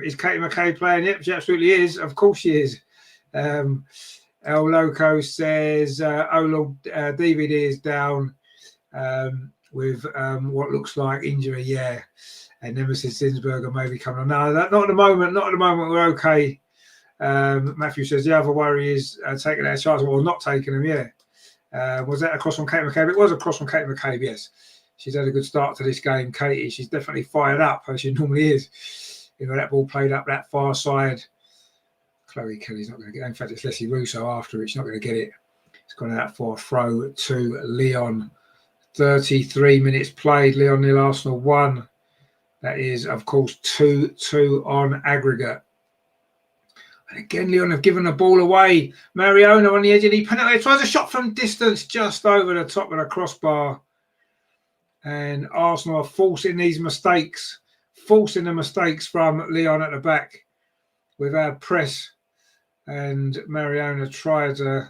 Is Katie McCabe playing? Yep, she absolutely is. Of course she is. El Loco says, DVD is down with what looks like injury, yeah. And Nemesis Zinsberger may be coming on. No, not at the moment. Not at the moment. We're okay. Matthew says the other worry is taking our shots. Well, not taking them, yeah. Was that a cross from Katie McCabe? It was a cross from Katie McCabe, yes. She's had a good start to this game, Katie. She's definitely fired up, as she normally is. You know, that ball played up that far side. Chloe Kelly's not going to get it. In fact, it's Leslie Russo after it. She's not going to get it. It's gone out for a throw to Lyon. 33 minutes played. Lyon nil, Arsenal 1. That is, of course, 2-2 on aggregate. And again, Lyon have given the ball away. Mariona on the edge of the penalty. Tries a shot from distance just over the top of the crossbar. And Arsenal are forcing these mistakes. Forcing the mistakes from Lyon at the back with our press. And Mariona tries a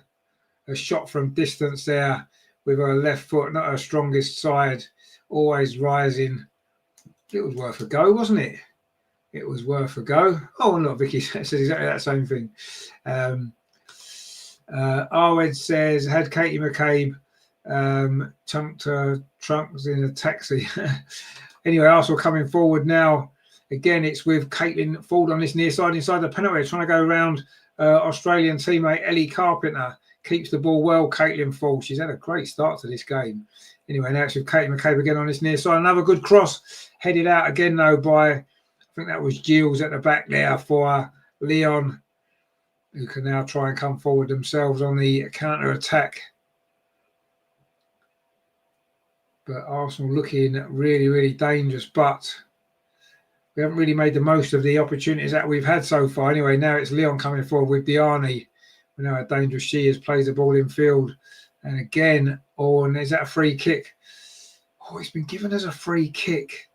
shot from distance there with her left foot, not her strongest side, always rising. It was worth a go, wasn't it? It was worth a go. Oh, look, Vicky says exactly that same thing. Arwed says, had Katie McCabe Trunks in a taxi. Anyway, Arsenal coming forward now. Again, it's with Caitlin Ford on this near side inside the penalty, trying to go around Australian teammate Ellie Carpenter. Keeps the ball well, Caitlin Ford. She's had a great start to this game. Anyway, now it's with Kate McCabe again on this near side. Another good cross. Headed out again, though, by, I think that was Gilles at the back there for Lyon, who can now try and come forward themselves on the counter-attack. But Arsenal looking really, really dangerous. But we haven't really made the most of the opportunities that we've had so far. Anyway, now it's Lyon coming forward with Diani. We know how dangerous she is, plays the ball in field. And again, and is that a free kick? Oh, it's been given as a free kick.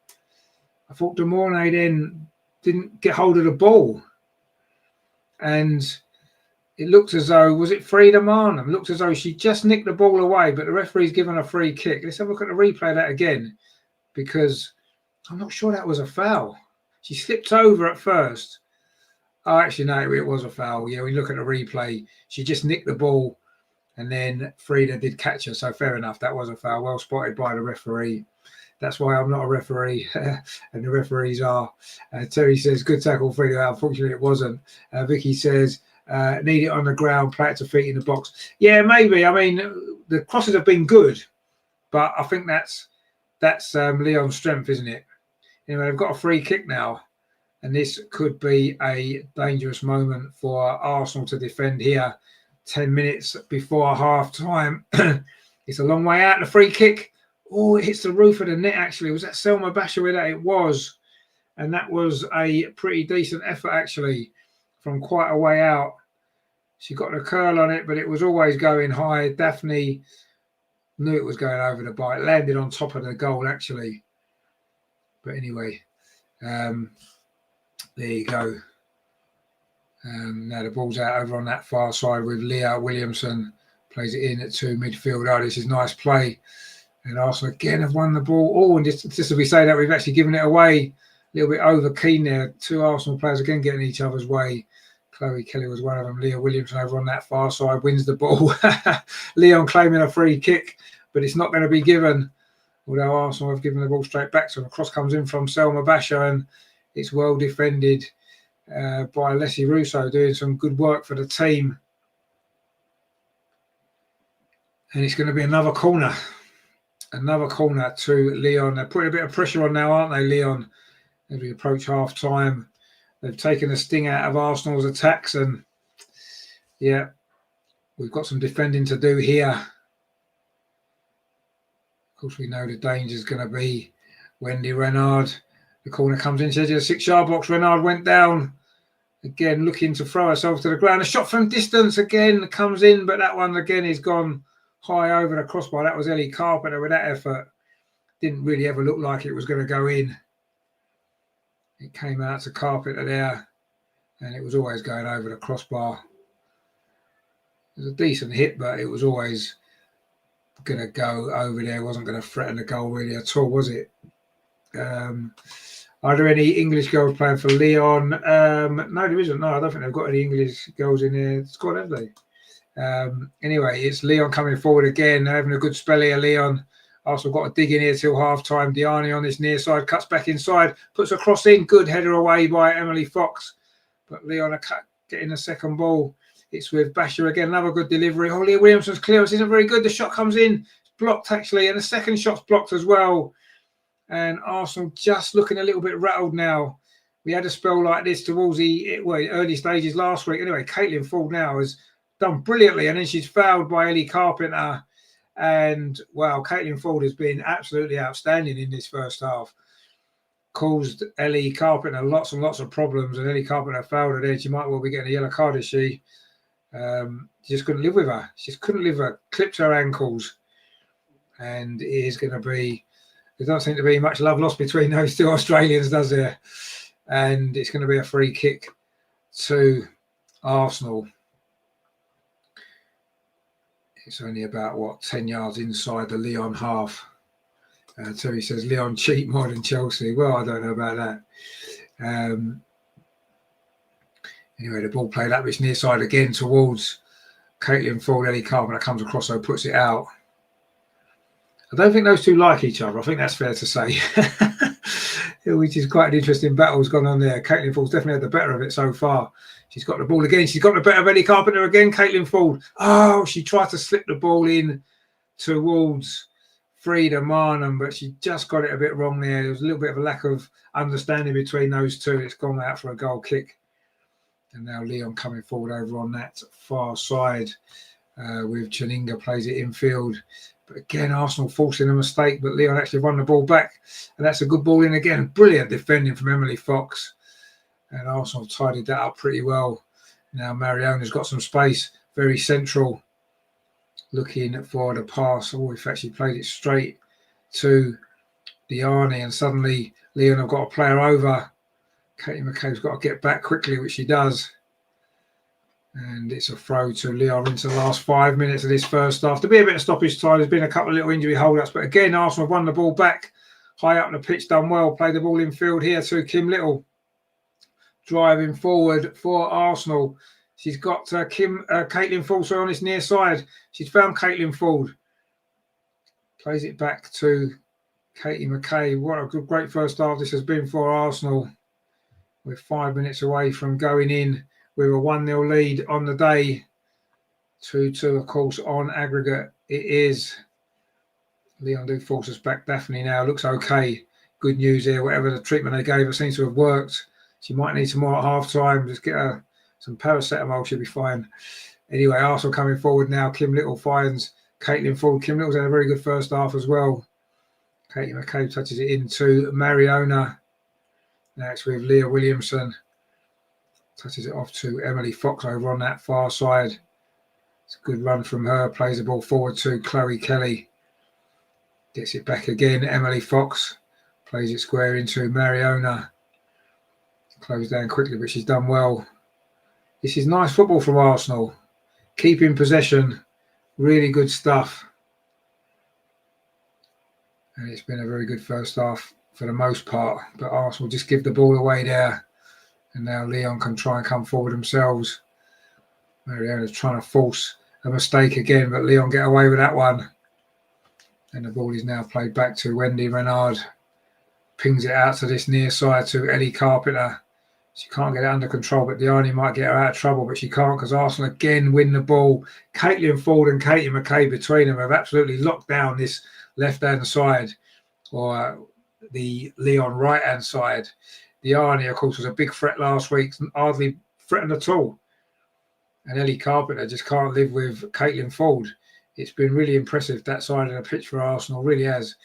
I thought De Mornay then didn't get hold of the ball. And it looked as though, was it Frida Marnham? It looked as though she just nicked the ball away, but the referee's given a free kick. Let's have a look at the replay of that again, because I'm not sure that was a foul. She slipped over at first. Oh, actually, no, it was a foul. Yeah, we look at the replay. She just nicked the ball, and then Frida did catch her. So fair enough, that was a foul. Well spotted by the referee. That's why I'm not a referee, and the referees are. Terry says, good tackle, Frida. Unfortunately, it wasn't. Vicky says, need it on the ground, play it to feet in the box. Yeah, maybe. I mean, the crosses have been good, but I think that's Lyon's strength, isn't it? Anyway, they've got a free kick now, and this could be a dangerous moment for Arsenal to defend here 10 minutes before half-time. It's a long way out, the free kick. Oh, it hits the roof of the net, actually. Was that Selma Bashawi that it was? And that was a pretty decent effort, actually, from quite a way out. She got the curl on it, but it was always going high. Daphne knew it was going over the bar. It landed on top of the goal, actually. But anyway, there you go. Now the ball's out over on that far side with Leah Williamson. Plays it in at 2 midfield. Oh, this is nice play. And Arsenal again have won the ball. Oh, and just as we say that, we've actually given it away. A little bit over keen there. 2 Arsenal players again getting each other's way. Chloe Kelly was one of them. Leah Williamson over on that far side wins the ball. Lyon claiming a free kick, but it's not going to be given. Although Arsenal have given the ball straight back to them. The cross comes in from Selma Basha, and it's well defended by Leslie Russo, doing some good work for the team. And it's going to be another corner. Another corner to Lyon. They're putting a bit of pressure on now, aren't they, Lyon? As we approach half-time. They've taken the sting out of Arsenal's attacks, and yeah, we've got some defending to do here. Of course, we know the danger is going to be Wendy Renard. The corner comes in, she's in a 6-yard box. Renard went down. Again, looking to throw herself to the ground. A shot from distance again comes in, but that one again is gone high over the crossbar. That was Ellie Carpenter with that effort. Didn't really ever look like it was going to go in. It came out to Carpenter there, and it was always going over the crossbar. It was a decent hit, but it was always going to go over there. It wasn't going to threaten the goal really at all, was it? Are there any English girls playing for Lyon? No, there isn't. No, I don't think they've got any English girls in their squad, have they? Anyway, it's Lyon coming forward again. They're having a good spell here, Lyon. Arsenal got to dig in here till half-time. Diani on this near side, cuts back inside, puts a cross in. Good header away by Emily Fox. But Lyon are getting the second ball. It's with Basher again. Another good delivery. Oh, Leah Williamson's clearance isn't very good. The shot comes in. It's blocked, actually. And the second shot's blocked as well. And Arsenal just looking a little bit rattled now. We had a spell like this towards the early stages last week. Anyway, Caitlin Ford now has done brilliantly. And then she's fouled by Ellie Carpenter. And, well, Caitlin Ford has been absolutely outstanding in this first half. Caused Ellie Carpenter lots and lots of problems. And Ellie Carpenter fouled her there. She might well be getting a yellow card, is she? She just couldn't live with her. She just couldn't live with her. Clipped her ankles. And it is going to be... There doesn't seem to be much love lost between those 2 Australians, does there? And it's going to be a free kick to Arsenal. It's only about, 10 yards inside the Lyon half. Terry says Lyon cheat more than Chelsea. Well, I don't know about that. Anyway, the ball played up its near side again towards Caitlin Ford. Ellie Carpenter comes across, so puts it out. I don't think those two like each other. I think that's fair to say. Which is quite an interesting battle has gone on there. Caitlin Ford's definitely had the better of it so far. She's got the ball again. She's got the better of Ellie Carpenter again. Caitlin Ford. Oh, she tried to slip the ball in towards Frida Marnham, but she just got it a bit wrong there. There was a little bit of a lack of understanding between those two. It's gone out for a goal kick. And now Lyon coming forward over on that far side with Chaninga plays it infield. But again, Arsenal forcing a mistake, but Lyon actually won the ball back. And that's a good ball in again. Brilliant defending from Emily Fox. And Arsenal tidied that up pretty well. Now Mariona's got some space, very central. Looking for the pass. Oh, in fact, she played it straight to Diani. And suddenly Lyon have got a player over. Katie McCabe's got to get back quickly, which she does. And it's a throw to Lyon into the last 5 minutes of this first half. To be a bit of stoppage time, there's been a couple of little injury hold-ups. But again, Arsenal have won the ball back. High up the pitch, done well. Played the ball in field here to Kim Little. Driving forward for Arsenal. She's got Caitlin Ford on this near side. She's found Caitlin Ford. Plays it back to Katie McCabe. What a great first half this has been for Arsenal. We're 5 minutes away from going in with a 1-0 lead on the day. 2-2, of course, on aggregate. It is. Lyon do force us back. Daphne now looks okay. Good news here. Whatever the treatment they gave her seems to have worked. She might need some more at half-time. Just get her some paracetamol. She'll be fine. Anyway, Arsenal coming forward now. Kim Little finds Caitlin Ford. Kim Little's had a very good first half as well. Katie McCabe touches it into Mariona. Now it's with Leah Williamson. Touches it off to Emily Fox over on that far side. It's a good run from her. Plays the ball forward to Chloe Kelly. Gets it back again. Emily Fox plays it square into Mariona. Closed down quickly, but she's done well. This is nice football from Arsenal. Keeping possession. Really good stuff. And it's been a very good first half for the most part. But Arsenal just give the ball away there. And now Lyon can try and come forward themselves. Mariona's trying to force a mistake again, but Lyon get away with that one. And the ball is now played back to Wendy Renard. Pings it out to this near side to Ellie Carpenter. She can't get it under control, but Diani might get her out of trouble, but she can't because Arsenal again win the ball. Caitlin Ford and Katie McCabe between them have absolutely locked down this left-hand side, or the Lyon right-hand side. Diani, of course, was a big threat last week, hardly threatened at all. And Ellie Carpenter just can't live with Caitlin Ford. It's been really impressive, that side of the pitch for Arsenal, really has.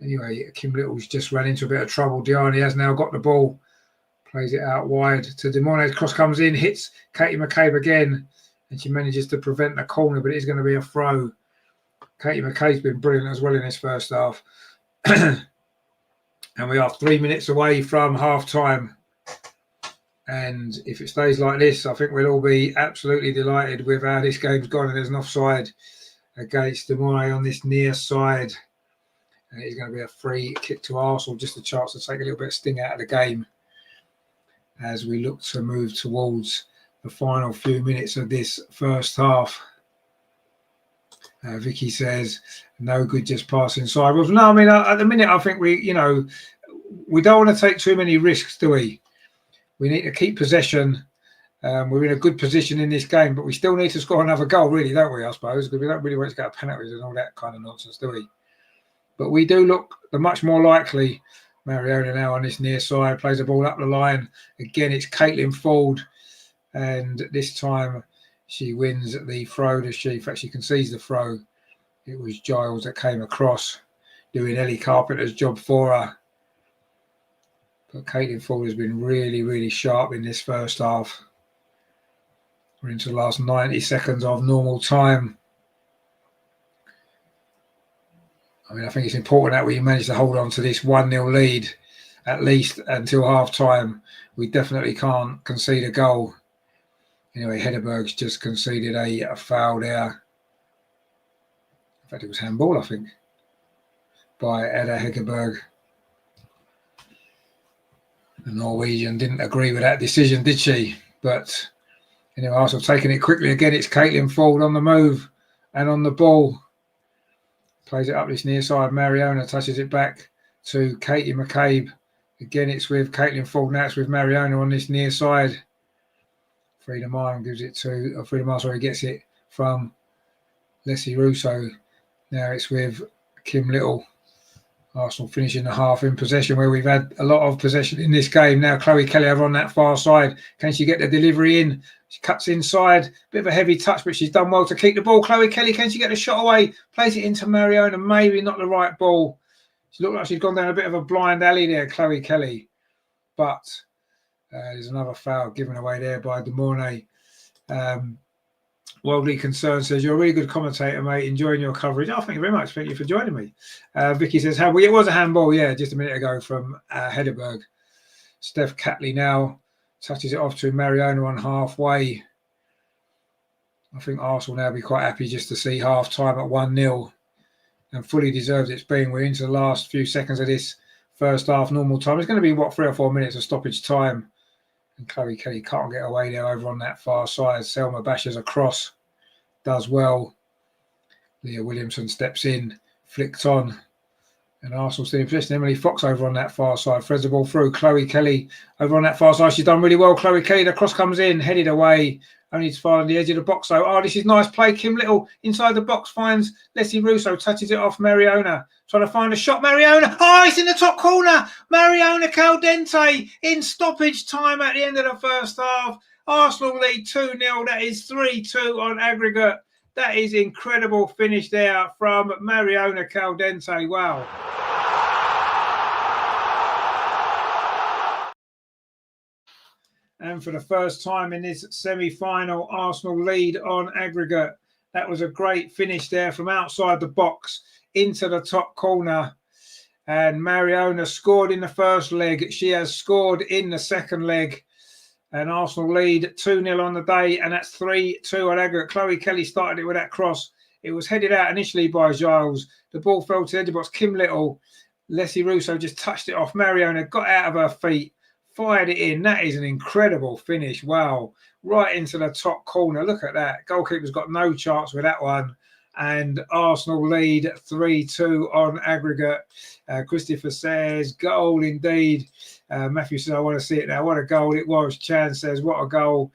Anyway, Kim Little's just ran into a bit of trouble. Diani has now got the ball. Plays it out wide to Demones. Cross comes in, hits Katie McCabe again. And she manages to prevent the corner, but it is going to be a throw. Katie McCabe's been brilliant as well in this first half. And we are 3 minutes away from half-time. And if it stays like this, I think we'll all be absolutely delighted with how this game's gone. And there's an offside against Demones on this near side. And it's going to be a free kick to Arsenal, just a chance to take a little bit of sting out of the game as we look to move towards the final few minutes of this first half. Vicky says, no good just passing sidewalls. No, I mean, at the minute, I think we don't want to take too many risks, do we? We need to keep possession. We're in a good position in this game, but we still need to score another goal, really, don't we, I suppose? Because we don't really want to get penalties and all that kind of nonsense, do we? But we do look the much more likely. Mariona now on this near side, plays the ball up the line. Again, it's Caitlin Ford. And this time she wins the throw. In fact, she concedes the throw. It was Giles that came across, doing Ellie Carpenter's job for her. But Caitlin Ford has been really, really sharp in this first half. We're into the last 90 seconds of normal time. I mean, I think it's important that we manage to hold on to this 1-0 lead, at least until half-time. We definitely can't concede a goal. Anyway, Hedderberg's just conceded a foul there. In fact, it was handball, I think, by Edda Hegerberg. The Norwegian didn't agree with that decision, did she? But anyway, Arsenal taking it quickly again. It's Caitlin Ford on the move and on the ball. Plays it up this near side. Mariona touches it back to Katie McCabe. Again, it's with Caitlin Ford. Now it's with Mariona on this near side. Frida Martin gives it to Frida Martin. He gets it from Leslie Russo. Now it's with Kim Little. Arsenal finishing the half in possession, where we've had a lot of possession in this game. Now Chloe Kelly over on that far side. Can she get the delivery in? She cuts inside. Bit of a heavy touch, but she's done well to keep the ball. Chloe Kelly, can she get the shot away? Plays it into Mariona. Maybe not the right ball. She looked like she's gone down a bit of a blind alley there, Chloe Kelly. But there's another foul given away there by De Mornay. Worldly Concern says, you're a really good commentator, mate. Enjoying your coverage. Oh, thank you very much. Thank you for joining me. Vicky says, it was a handball, yeah, just a minute ago from Hedderberg. Steph Catley now touches it off to Mariona on halfway. I think Arsenal now be quite happy just to see half time at 1-0 and fully deserved it's been. We're into the last few seconds of this first half normal time. It's going to be, 3 or 4 minutes of stoppage time. And Chloe Kelly can't get away there over on that far side. Selma bashes across, does well. Leah Williamson steps in, flicked on. And Arsenal still in possession. Emily Fox over on that far side. Threads the ball through. Chloe Kelly over on that far side. She's done really well. Chloe Kelly, the cross comes in, headed away. Only to find the edge of the box. So, this is nice play. Kim Little inside the box finds Leslie Russo, touches it off Mariona. Trying to find a shot. Mariona. It's in the top corner. Mariona Caldente in stoppage time at the end of the first half. Arsenal lead 2-0. That is 3-2 on aggregate. That is incredible finish there from Mariona Caldente. Wow. And for the first time in this semi-final, Arsenal lead on aggregate. That was a great finish there from outside the box into the top corner. And Mariona scored in the first leg. She has scored in the second leg. And Arsenal lead 2-0 on the day. And that's 3-2 on aggregate. Chloe Kelly started it with that cross. It was headed out initially by Giles. The ball fell to the edge of the box. Kim Little. Leslie Russo just touched it off. Mariona got out of her feet. Fired it in. That is an incredible finish. Wow. Right into the top corner. Look at that. Goalkeeper's got no chance with that one. And Arsenal lead 3-2 on aggregate. Christopher says, goal indeed. Matthew says, I want to see it now. What a goal it was. Chan says, what a goal.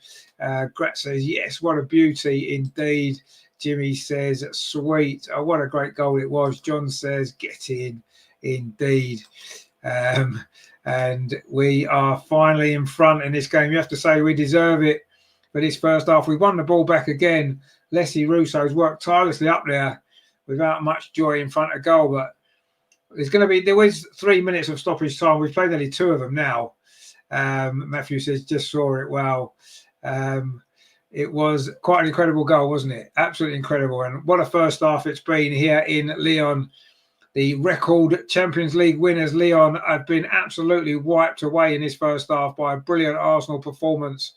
Grat says, yes, what a beauty indeed. Jimmy says, sweet. Oh, what a great goal it was. John says, get in indeed. And we are finally in front in this game. You have to say we deserve it for this first half. We won the ball back again. Leslie Russo's worked tirelessly up there without much joy in front of goal. But there was 3 minutes of stoppage time. We've played nearly 2 of them now. Matthew says, just saw it. Wow. It was quite an incredible goal, wasn't it? Absolutely incredible. And what a first half it's been here in Lyon. The record Champions League winners, Lyon, have been absolutely wiped away in this first half by a brilliant Arsenal performance.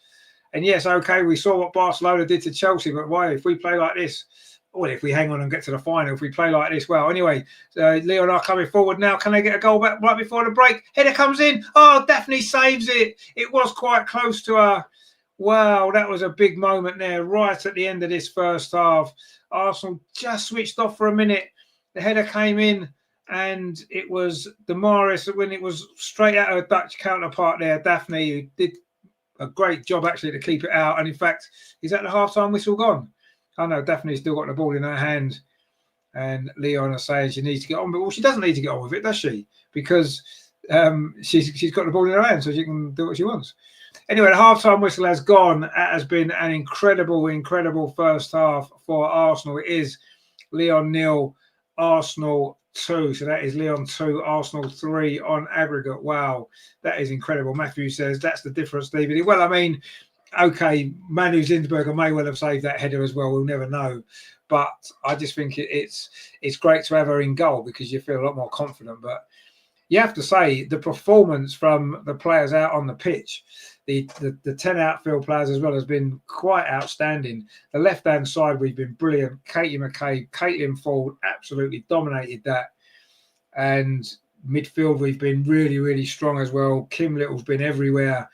And yes, okay, we saw what Barcelona did to Chelsea, but why, if we play like this, or if we hang on and get to the final, if we play like this, well, anyway, Lyon are coming forward now. Can they get a goal back right before the break? Header comes in. Daphne saves it. It was quite close to her. Wow, that was a big moment there, right at the end of this first half. Arsenal just switched off for a minute. The header came in, and it was Damaris when it was straight at her Dutch counterpart there, Daphne, who did a great job actually to keep it out. And in fact, is that the half-time whistle gone? Oh no, Daphne's still got the ball in her hand, and Lyon are saying she needs to get on. But she doesn't need to get on with it, does she? Because she's got the ball in her hand, so she can do what she wants. Anyway, the half-time whistle has gone. It has been an incredible first half for Arsenal. It is Lyon 0, Arsenal 2. So that is Lyon 2, Arsenal 3 on aggregate. Wow, that is incredible. Matthew says that's the difference, David. Well, I mean, okay, Manu Zinsberger may well have saved that header as well. We'll never know. But I just think it's great to have her in goal because you feel a lot more confident. But you have to say the performance from the players out on the pitch, the 10 outfield players as well, has been quite outstanding. The left-hand side, we've been brilliant. Katie McCabe, Caitlin Ford absolutely dominated that. And midfield, we've been really strong as well. Kim Little's been everywhere.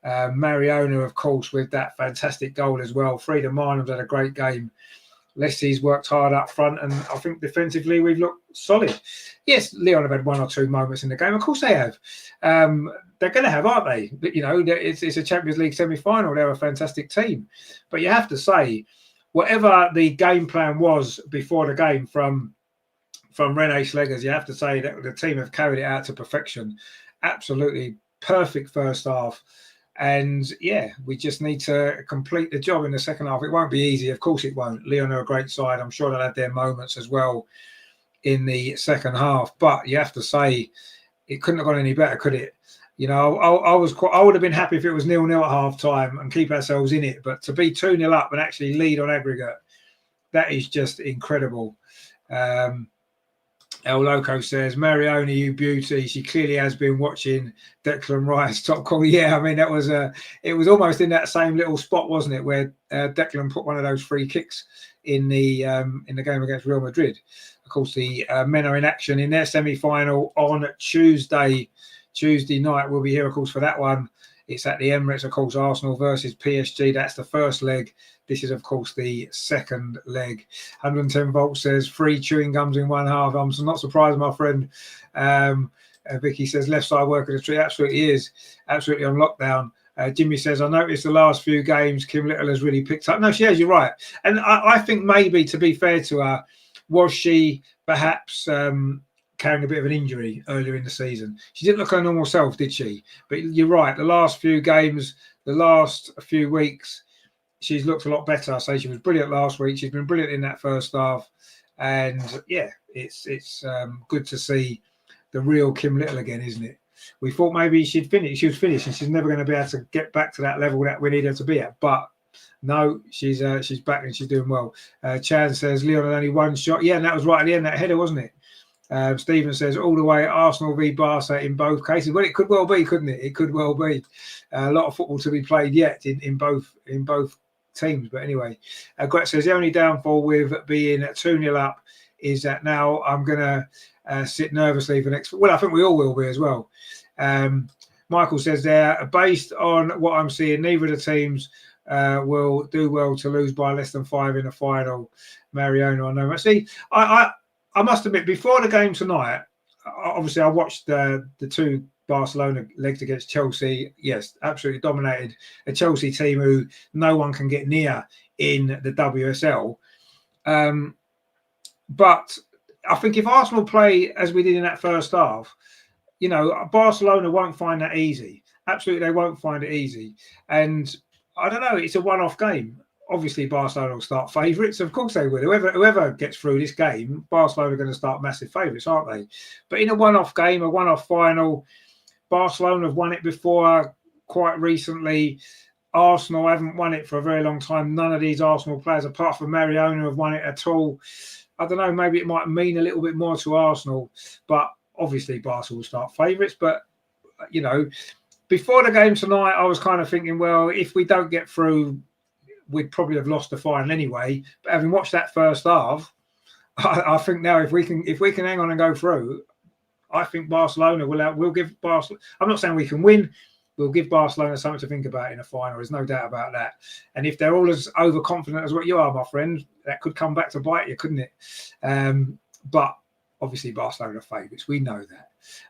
Mariona, of course, with that fantastic goal as well. Frida Marnham's had a great game. Leslie's worked hard up front, and I think defensively we've looked solid. Yes, Lyon have had 1 or 2 moments in the game. Of course they have. They're going to have, aren't they? But, you know, it's a Champions League semi-final. They're a fantastic team. But you have to say, whatever the game plan was before the game from Renee Slegers, you have to say that the team have carried it out to perfection. Absolutely perfect first half. And yeah, we just need to complete the job in the second half. It won't be easy. Of course it won't. Lyon are a great side. I'm sure they'll have their moments as well in the second half. But you have to say, it couldn't have gone any better, could it? You know, I would have been happy if it was 0-0 at half time and keep ourselves in it. But to be 2-0 up and actually lead on aggregate, that is just incredible. El Loco says, Mariona, you beauty. She clearly has been watching Declan Rice top call. Yeah, I mean, it was almost in that same little spot, wasn't it, where Declan put one of those free kicks in the game against Real Madrid. Of course, the men are in action in their semi-final on Tuesday night. We'll be here, of course, for that one. It's at the Emirates, of course, Arsenal versus PSG. That's the first leg. This is, of course, the second leg. 110 volts says 3 chewing gums in 1 half. I'm not surprised, my friend. Vicky says left side work of the tree. Absolutely is. Absolutely on lockdown. Jimmy says, I noticed the last few games Kim Little has really picked up. No, she has, you're right. And I think maybe, to be fair to her, was she perhaps carrying a bit of an injury earlier in the season? She didn't look her normal self, did she? But you're right. The last few games, the last few weeks, she's looked a lot better. I say she was brilliant last week. She's been brilliant in that first half. And yeah, it's good to see the real Kim Little again, isn't it? We thought maybe she'd finish. She was finished and she's never going to be able to get back to that level that we need her to be at. But no, she's back and she's doing well. Chan says Lyon had only 1 shot. Yeah, and that was right at the end, that header, wasn't it? Stephen says all the way Arsenal v Barca in both cases. Well, it could well be, couldn't it? It could well be. A lot of football to be played yet in both teams. But anyway, Gret says the only downfall with being 2-0 up is that now I'm going to sit nervously for next. Well, I think we all will be as well. Michael says there, based on what I'm seeing, neither of the teams will do well to lose by less than 5 in the final. Mariona, I know. See, I must admit, before the game tonight, obviously I watched the 2 Barcelona legs against Chelsea. Yes, absolutely dominated a Chelsea team who no one can get near in the WSL. But I think if Arsenal play as we did in that first half, you know, Barcelona won't find that easy. Absolutely, they won't find it easy. And I don't know, it's a one-off game. Obviously, Barcelona will start favourites. Of course they will. Whoever gets through this game, Barcelona are going to start massive favourites, aren't they? But in a one-off game, a one-off final, Barcelona have won it before quite recently. Arsenal haven't won it for a very long time. None of these Arsenal players, apart from Mariona, have won it at all. I don't know, maybe it might mean a little bit more to Arsenal. But obviously, Barcelona will start favourites. But, you know, before the game tonight, I was kind of thinking, well, if we don't get through, we'd probably have lost the final anyway. But having watched that first half, I think now if we can hang on and go through, I think Barcelona will give Barcelona. I'm not saying we can win. We'll give Barcelona something to think about in a final. There's no doubt about that. And if they're all as overconfident as what you are, my friend, that could come back to bite you, couldn't it? But obviously, Barcelona are favourites. We know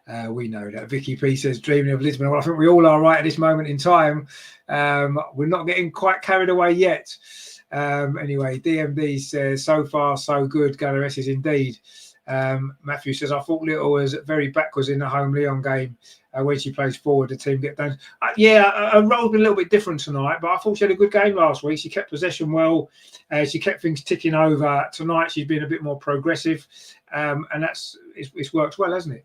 that. We know that. Vicky P says, dreaming of Lisbon. Well, I think we all are right at this moment in time. We're not getting quite carried away yet. Anyway, DMD says, so far, so good. Galares is indeed. Matthew says, I thought Little was very backwards in the home Lyon game. When she plays forward, the team get down. Her role's been a little bit different tonight, but I thought she had a good game last week. She kept possession well. She kept things ticking over. Tonight, she's been a bit more progressive, and it's worked well, hasn't it?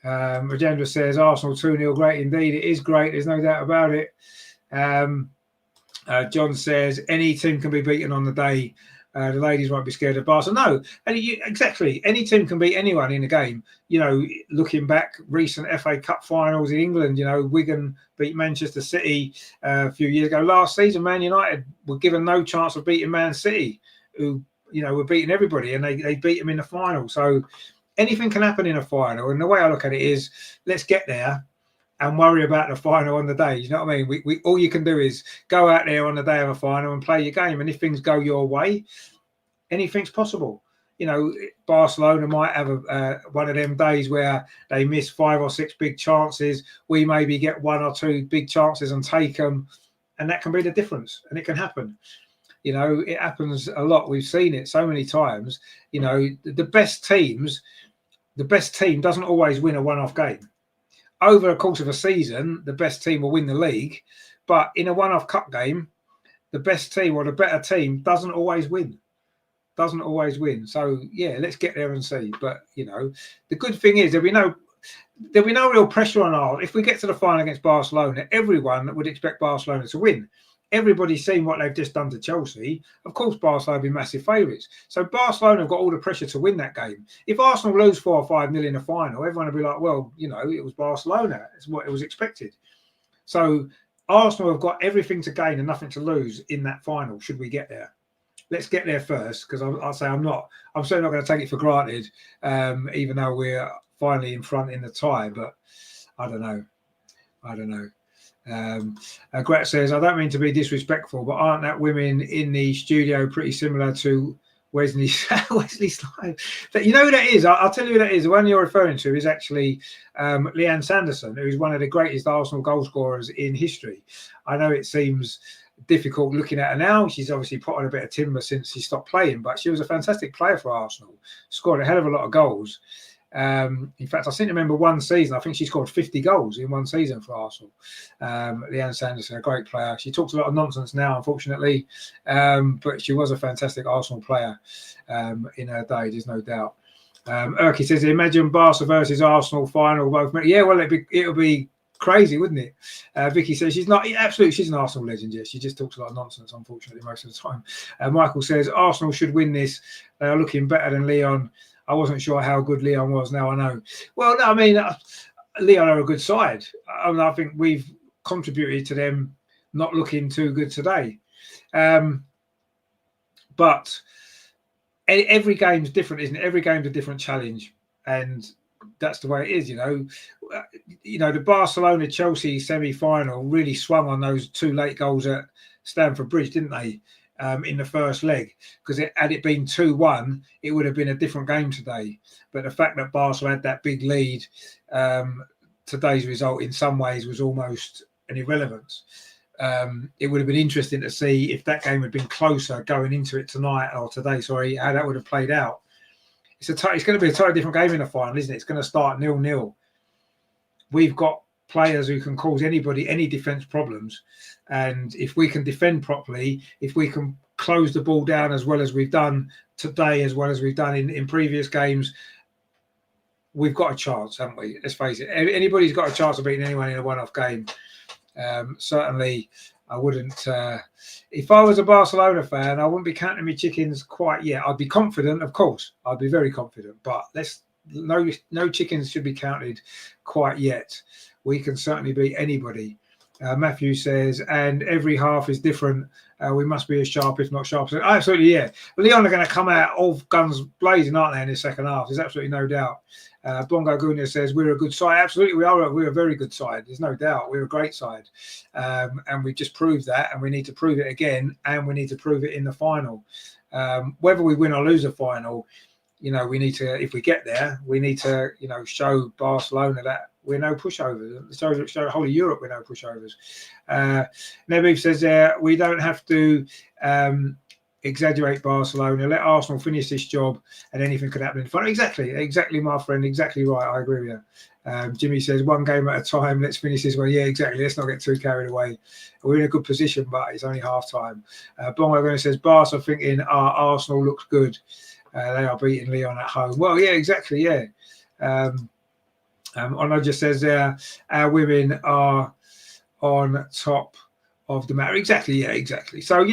Rajendra says, Arsenal 2-0, great indeed. It is great. There's no doubt about it. John says, any team can be beaten on the day. The ladies won't be scared of Barca. No, and exactly. Any team can beat anyone in a game. You know, looking back, recent FA Cup finals in England, you know, Wigan beat Manchester City a few years ago. Last season, Man United were given no chance of beating Man City, who, you know, were beating everybody, and they beat them in the final. So anything can happen in a final. And the way I look at it is, let's get there and worry about the final on the day. You know what I mean? We all you can do is go out there on the day of a final and play your game. And if things go your way, anything's possible. You know, Barcelona might have one of them days where they miss 5 or 6 big chances. We maybe get 1 or 2 big chances and take them, and that can be the difference. And it can happen. You know, it happens a lot. We've seen it so many times. You know, the best team doesn't always win a one-off game. Over the course of a season, the best team will win the league, but in a one-off cup game, the best team or the better team doesn't always win. So yeah, let's get there and see. But you know, the good thing is there'll be no real pressure on us. If we get to the final against Barcelona, everyone would expect Barcelona to win. Everybody's seen what they've just done to Chelsea. Of course, Barcelona will be massive favourites. So Barcelona have got all the pressure to win that game. If Arsenal lose 4 or 5 nil in the final, everyone will be like, well, you know, it was Barcelona. It's what it was expected. So Arsenal have got everything to gain and nothing to lose in that final, should we get there. Let's get there first, because I'll say I'm certainly not going to take it for granted, even though we're finally in front in the tie. But I don't know. Gret says, I don't mean to be disrespectful, but aren't that women in the studio pretty similar to Wesley Slegers? But you know who that is? I'll tell you who that is. The one you're referring to is actually Lyon Sanderson, who is one of the greatest Arsenal goal scorers in history. I know it seems difficult looking at her now. She's obviously put on a bit of timber since she stopped playing, but she was a fantastic player for Arsenal, scored a hell of a lot of goals. In fact, I seem to remember one season, I think she scored 50 goals in one season for Arsenal. Lyon Sanderson, a great player. She talks a lot of nonsense now, unfortunately, but she was a fantastic Arsenal player in her day, there's no doubt. Erky says, imagine Barca versus Arsenal final. Both. Yeah, well, it'll be crazy, wouldn't it? Vicky says she's not absolutely. She's an Arsenal legend. Yes, she just talks a lot of nonsense, unfortunately, most of the time. Michael says Arsenal should win this. They are looking better than Lyon. I wasn't sure how good Lyon was. Now I know. Well, no, I mean, Lyon are a good side. I think we've contributed to them not looking too good today. But every game's different, isn't it? Every game's a different challenge, and that's the way it is. You know, the Barcelona-Chelsea semi-final really swung on those 2 late goals at Stamford Bridge, didn't they? In the first leg, because had it been 2-1, it would have been a different game today. But the fact that Barcelona had that big lead, today's result in some ways was almost an irrelevance. It would have been interesting to see if that game had been closer going into it tonight or today. Sorry, how that would have played out. It's going to be a totally different game in the final, isn't it? It's going to start 0-0. We've got players who can cause anybody any defence problems. And if we can defend properly, if we can close the ball down as well as we've done today, as well as we've done in previous games, we've got a chance, haven't we? Let's face it. Anybody's got a chance of beating anyone in a one-off game. Certainly, I wouldn't. If I was a Barcelona fan, I wouldn't be counting my chickens quite yet. I'd be confident, of course. I'd be very confident. But no chickens should be counted quite yet. We can certainly beat anybody. Matthew says, and every half is different. We must be as sharp, if not sharper. Absolutely, yeah. Lyon are going to come out all guns blazing, aren't they, in the second half? There's absolutely no doubt. Bongo Guna says, we're a good side. Absolutely, we are. We're a very good side. There's no doubt. We're a great side. And we just proved that, and we need to prove it again, and we need to prove it in the final. Whether we win or lose a final, we need to, if we get there, we need to, show Barcelona that we're no pushovers. Show the whole of Europe we're no pushovers. Nebib says, we don't have to exaggerate Barcelona. Let Arsenal finish this job and anything could happen in front. Exactly, my friend. Exactly right. I agree with you. Jimmy says, one game at a time. Let's finish this way. Yeah, exactly. Let's not get too carried away. We're in a good position, but it's only half time. Bongo says, Barca thinking Arsenal looks good. They are beating Lyon at home. Well, yeah, exactly. Yeah. Ono just says our women are on top of the matter. Exactly. Yeah, exactly. So,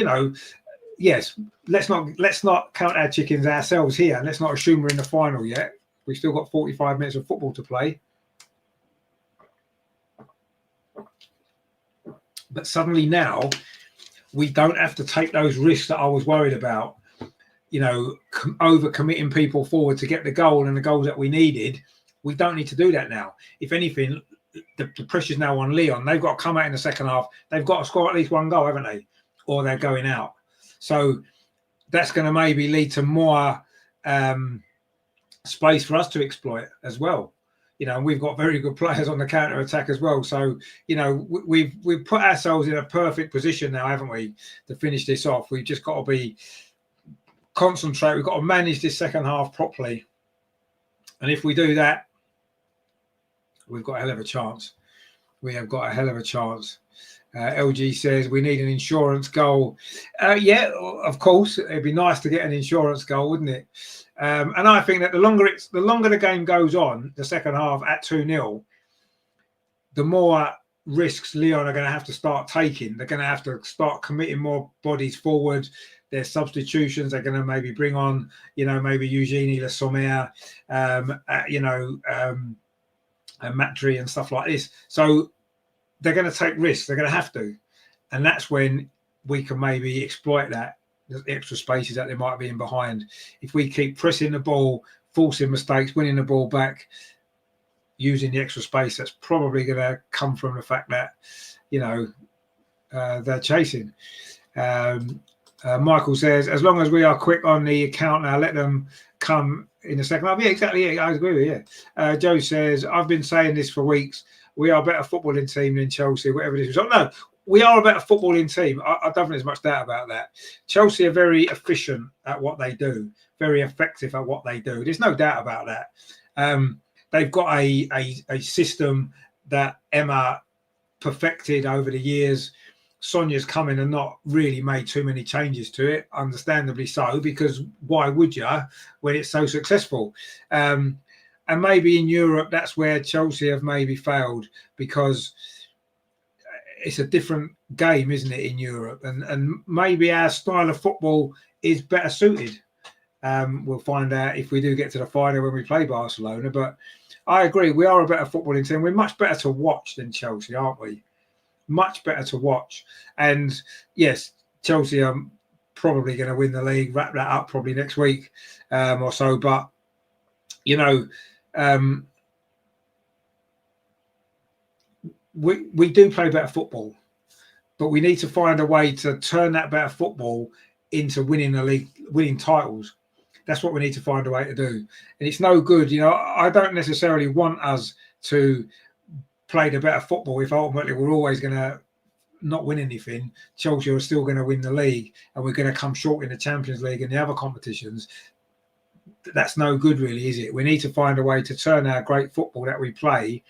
yes, let's not count our chickens ourselves here. Let's not assume we're in the final yet. We've still got 45 minutes of football to play. But suddenly now we don't have to take those risks that I was worried about. Over-committing people forward to get the goal and the goals that we needed. We don't need to do that now. If anything, the pressure's now on Lyon. They've got to come out in the second half. They've got to score at least one goal, haven't they? Or they're going out. So that's going to maybe lead to more space for us to exploit as well. And we've got very good players on the counter attack as well. So, we've put ourselves in a perfect position now, haven't we, to finish this off. We've just got to concentrate. We've got to manage this second half properly. And if we do that, we've got a hell of a chance. We have got a hell of a chance. LG says we need an insurance goal. Yeah, of course, it'd be nice to get an insurance goal, wouldn't it? And I think that the longer the game goes on, the second half at 2-0, the more risks Lyon are going to have to start taking. They're going to have to start committing more bodies forward. Their substitutions are going to maybe bring on, maybe Eugenie Le Sommer, Matchday and stuff like this. So they're going to take risks. They're going to have to. And that's when we can maybe exploit that, the extra spaces that they might be in behind. If we keep pressing the ball, forcing mistakes, winning the ball back, using the extra space, that's probably going to come from the fact that, they're chasing. Michael says, as long as we are quick on the account now, let them come in the second half. Yeah, exactly. Yeah, I agree with you. Joe says, I've been saying this for weeks. We are a better footballing team than Chelsea, whatever it is. No, we are a better footballing team. I don't think there's much doubt about that. Chelsea are very efficient at what they do, very effective at what they do. There's no doubt about that. They've got a system that Emma perfected over the years. Sonia's come in and not really made too many changes to it, understandably so, because why would you when it's so successful? And maybe in Europe, that's where Chelsea have maybe failed, because it's a different game, isn't it, in Europe? And maybe our style of football is better suited. We'll find out if we do get to the final when we play Barcelona. But I agree, we are a better footballing team. We're much better to watch than Chelsea, aren't we? Much better to watch. And yes, Chelsea are probably going to win the league, wrap that up probably next week or so. But, we do play better football, but we need to find a way to turn that better football into winning the league, winning titles. That's what we need to find a way to do. And it's no good, I don't necessarily want us to play the better football if ultimately we're always going to not win anything. Chelsea are still going to win the league, and we're going to come short in the Champions League and the other competitions. That's no good, really, is it? We need to find a way to turn our great football that we play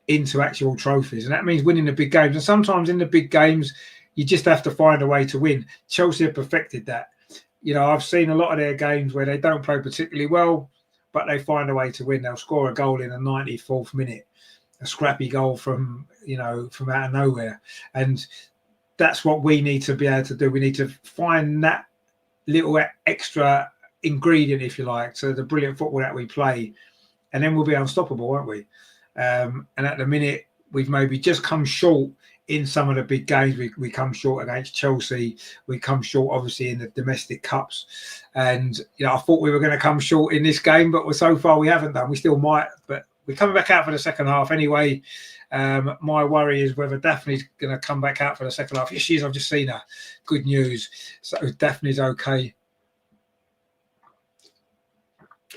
into actual trophies, and that means winning the big games. And sometimes in the big games, you just have to find a way to win. Chelsea have perfected that. I've seen a lot of their games where they don't play particularly well, but they find a way to win. They'll score a goal in the 94th minute, a scrappy goal from out of nowhere, and that's what we need to be able to do. We need to find that little extra ingredient, if you like, to the brilliant football that we play, and then we'll be unstoppable, won't we? And at the minute, we've maybe just come short in some of the big games. We come short against Chelsea. We come short, obviously, in the domestic cups. And, I thought we were going to come short in this game, but so far we haven't done. We still might, but we're coming back out for the second half anyway. My worry is whether Daphne's going to come back out for the second half. Yes, she is. I've just seen her. Good news. So Daphne's okay.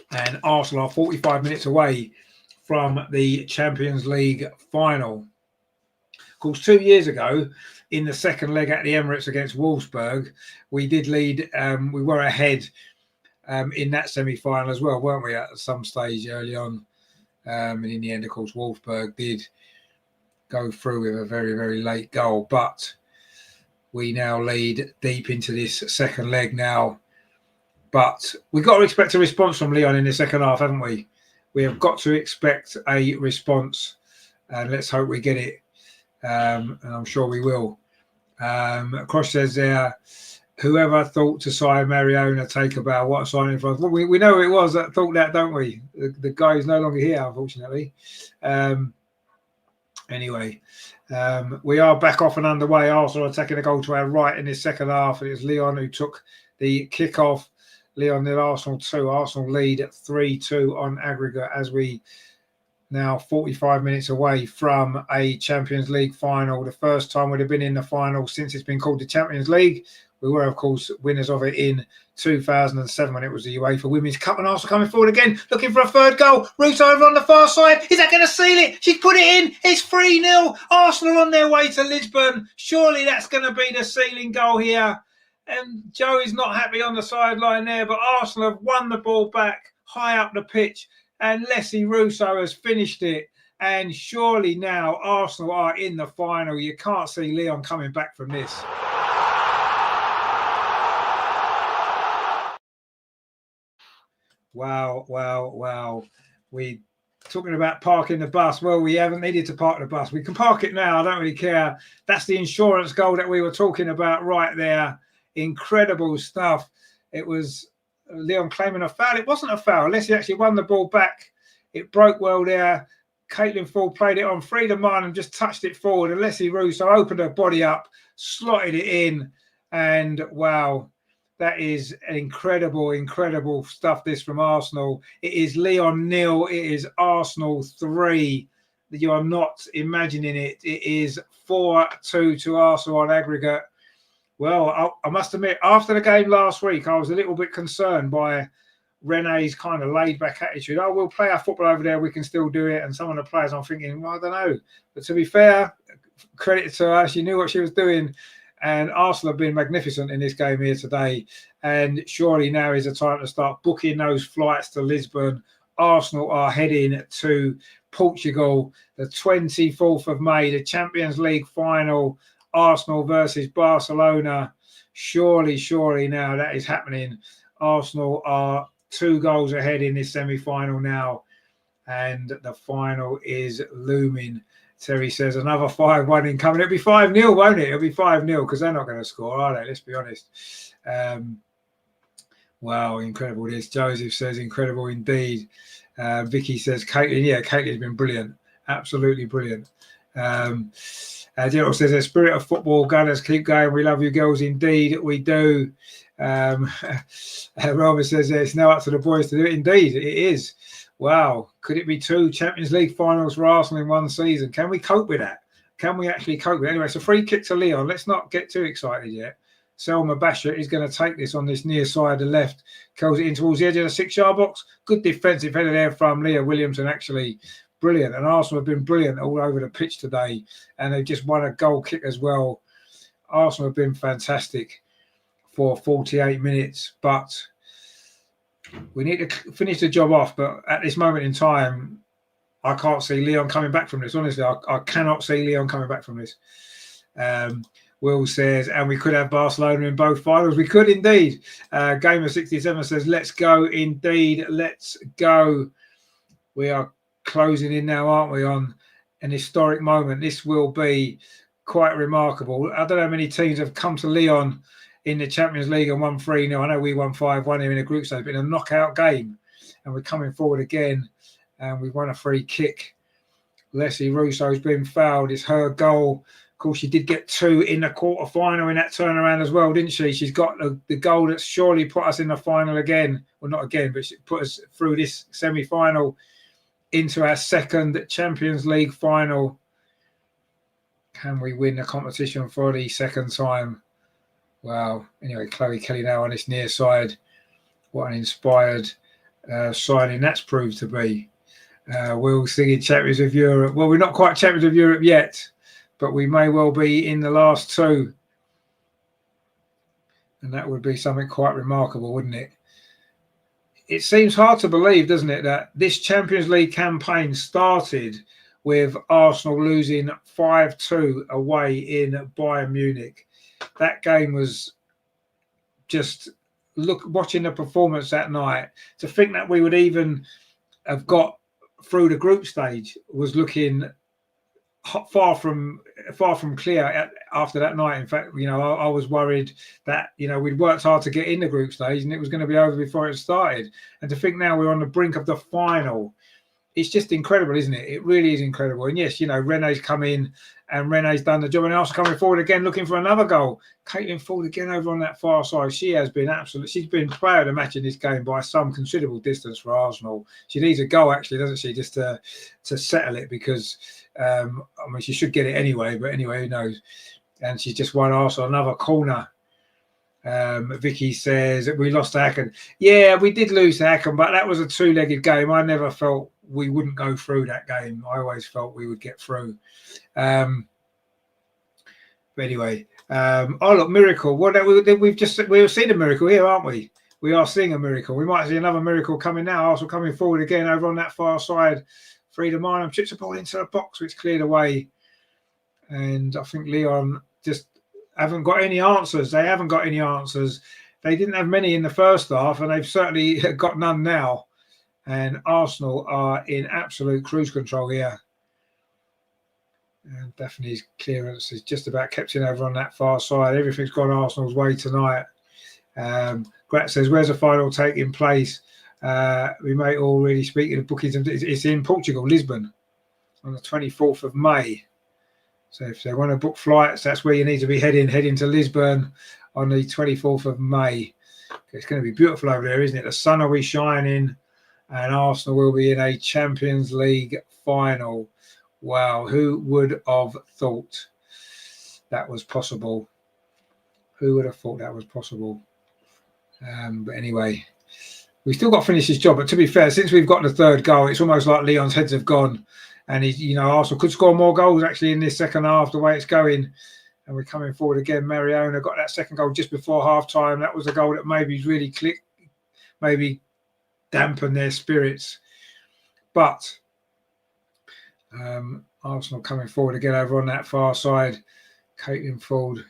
And Arsenal are 45 minutes away from the Champions League final. Of course, 2 years ago, in the second leg at the Emirates against Wolfsburg, we did lead. We were ahead in that semi-final as well, weren't we, at some stage early on? And in the end, of course, Wolfsburg did go through with a very, very late goal. But we now lead deep into this second leg now. But we've got to expect a response from Lyon in the second half, haven't we? We have got to expect a response, and let's hope we get it. And I'm sure we will. Cross says there, whoever thought to sign Mariona, take a bow. What a signing for us. Well, we know who it was that thought that, don't we? The guy is no longer here, unfortunately. Anyway, we are back off and underway. Arsenal attacking a goal to our right in this second half. It is Lyon who took the kickoff. Lyon nil, Arsenal 2. Arsenal lead at 3-2 on aggregate as we now 45 minutes away from a Champions League final. The first time we'd have been in the final since it's been called the Champions League. We were, of course, winners of it in 2007 when it was the UEFA Women's Cup. And Arsenal coming forward again, looking for a third goal. Russo over on the far side. Is that going to seal it? She's put it in. It's 3-0. Arsenal on their way to Lisbon. Surely that's going to be the sealing goal here. And Joey's not happy on the sideline there, but Arsenal have won the ball back high up the pitch. And Leslie Russo has finished it. And surely now Arsenal are in the final. You can't see Lyon coming back from this. Wow, wow, wow. We talking about parking the bus. Well, we haven't needed to park the bus. We can park it now. I don't really care. That's the insurance goal that we were talking about right there. Incredible stuff. It was Lyon claiming a foul. It wasn't a foul. Leslie actually won the ball back. It broke well there. Caitlin Ford played it on. Frida Marnham just touched it forward. And Leslie Russo opened her body up, slotted it in. And wow, that is incredible, incredible stuff, this from Arsenal. It is Lyon 0. It is Arsenal 3. You are not imagining it. It is 4-2 to Arsenal on aggregate. Well, I must admit, after the game last week, I was a little bit concerned by Renee's kind of laid-back attitude. Oh, we'll play our football over there. We can still do it. And some of the players, I'm thinking, well, I don't know. But to be fair, credit to her. She knew what she was doing. And Arsenal have been magnificent in this game here today. And surely now is the time to start booking those flights to Lisbon. Arsenal are heading to Portugal the 24th of May, the Champions League final. Arsenal versus Barcelona. Surely now that is happening. Arsenal are 2 goals ahead in this semi-final now. And the final is looming. Terry says another 5-1 incoming. It'll be 5-0, won't it? It'll be 5-0 because they're not going to score, are they? Let's be honest. Wow, incredible this. Joseph says incredible indeed. Vicky says Caitlin. Yeah, Caitlin's been brilliant. Absolutely brilliant. Gerald says, the spirit of football, Gunners, keep going. We love you girls indeed. We do. Robert says, it's now up to the boys to do it. Indeed, it is. Wow. Could it be 2 Champions League finals for Arsenal in one season? Can we cope with that? Can we actually cope with it? Anyway, it's a free kick to Lyon. Let's not get too excited yet. Selma Basher is going to take this on this near side, the left. Curls it in towards the edge of the 6-yard box. Good defensive header there from Leah Williamson, actually. Brilliant. And Arsenal have been brilliant all over the pitch today. And they've just won a goal kick as well. Arsenal have been fantastic for 48 minutes. But we need to finish the job off. But at this moment in time, I can't see Lyon coming back from this. Honestly, I cannot see Lyon coming back from this. Will says, and we could have Barcelona in both finals. We could indeed. Gamer67 says, let's go indeed. Let's go. We are closing in now, aren't we, on an historic moment. This will be quite remarkable. I don't know how many teams have come to Lyon in the Champions League and won 3-0. I know we won 5-1 here in a group stage, but in a knockout game. And we're coming forward again. And we've won a free kick. Leslie Russo's been fouled. It's her goal. Of course, she did get 2 in the quarter-final in that turnaround as well, didn't she? She's got the goal that surely put us in the final again. Well, not again, but she put us through this semi-final into our second Champions League final. Can we win the competition for the second time? Wow. Anyway, Chloe Kelly now on this near side. What an inspired signing that's proved to be. Will singing Champions of Europe. Well, we're not quite Champions of Europe yet, but we may well be in the last 2. And that would be something quite remarkable, wouldn't it? It seems hard to believe, doesn't it, that this Champions League campaign started with Arsenal losing 5-2 away in Bayern Munich. That game was just watching the performance that night. To think that we would even have got through the group stage was looking far from clear after that night. In fact, I was worried that we'd worked hard to get in the group stage and it was going to be over before it started. And to think now we're on the brink of the final it's just incredible, isn't it? It really is incredible. And yes, you know, Renee's come in and Renee's done the job, and also coming forward again, looking for another goal. Caitlin Ford again over on that far side. She has been she's been player of the match in this game by some considerable distance for Arsenal. She needs a goal, actually, doesn't she, just to settle it, because I mean, she should get it anyway, but anyway, who knows? And she's just won Arsenal another corner. Vicky says that we lost to Hacken. Yeah, we did lose to Hacken, but that was a two-legged game. I never felt we wouldn't go through that game. I always felt we would get through. But anyway, oh look, miracle. We've seen a miracle here, aren't we? We are seeing a miracle. We might see another miracle coming now. Arsenal coming forward again over on that far side. Freedom Arnhem chips a ball into the box, which cleared away. And I think Lyon just haven't got any answers. They haven't got any answers. They didn't have many in the first half, and they've certainly got none now. And Arsenal are in absolute cruise control here. And Daphne's clearance is just about kept in over on that far side. Everything's gone Arsenal's way tonight. Grat says, where's the final taking place? We may already speak of bookings. It's in Portugal, Lisbon, on the 24th of May. So if they want to book flights, that's where you need to be heading to Lisbon on the 24th of May. It's going to be beautiful over there, isn't it? The sun will be shining, and Arsenal will be in a Champions League final. Wow, who would have thought that was possible? Who would have thought that was possible? But anyway, we've still got to finish this job. But to be fair, since we've got the third goal, it's almost like Lyon's heads have gone. And, Arsenal could score more goals, actually, in this second half, the way it's going. And we're coming forward again. Mariona got that second goal just before half-time. That was a goal that maybe really clicked, maybe dampened their spirits. But Arsenal coming forward again over on that far side. Caitlin Ford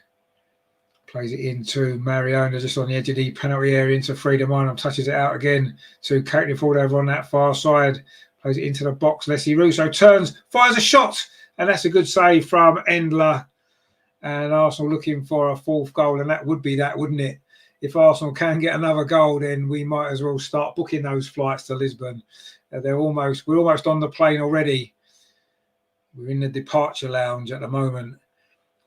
plays it into Mariona just on the edge of the penalty area into Freedom Arnhem. Touches it out again to Caitlin Ford over on that far side. Plays it into the box. Leslie Russo turns, fires a shot, and that's a good save from Endler. And Arsenal looking for a fourth goal, and that would be that, wouldn't it? If Arsenal can get another goal, then we might as well start booking those flights to Lisbon. We're almost on the plane already. We're in the departure lounge at the moment.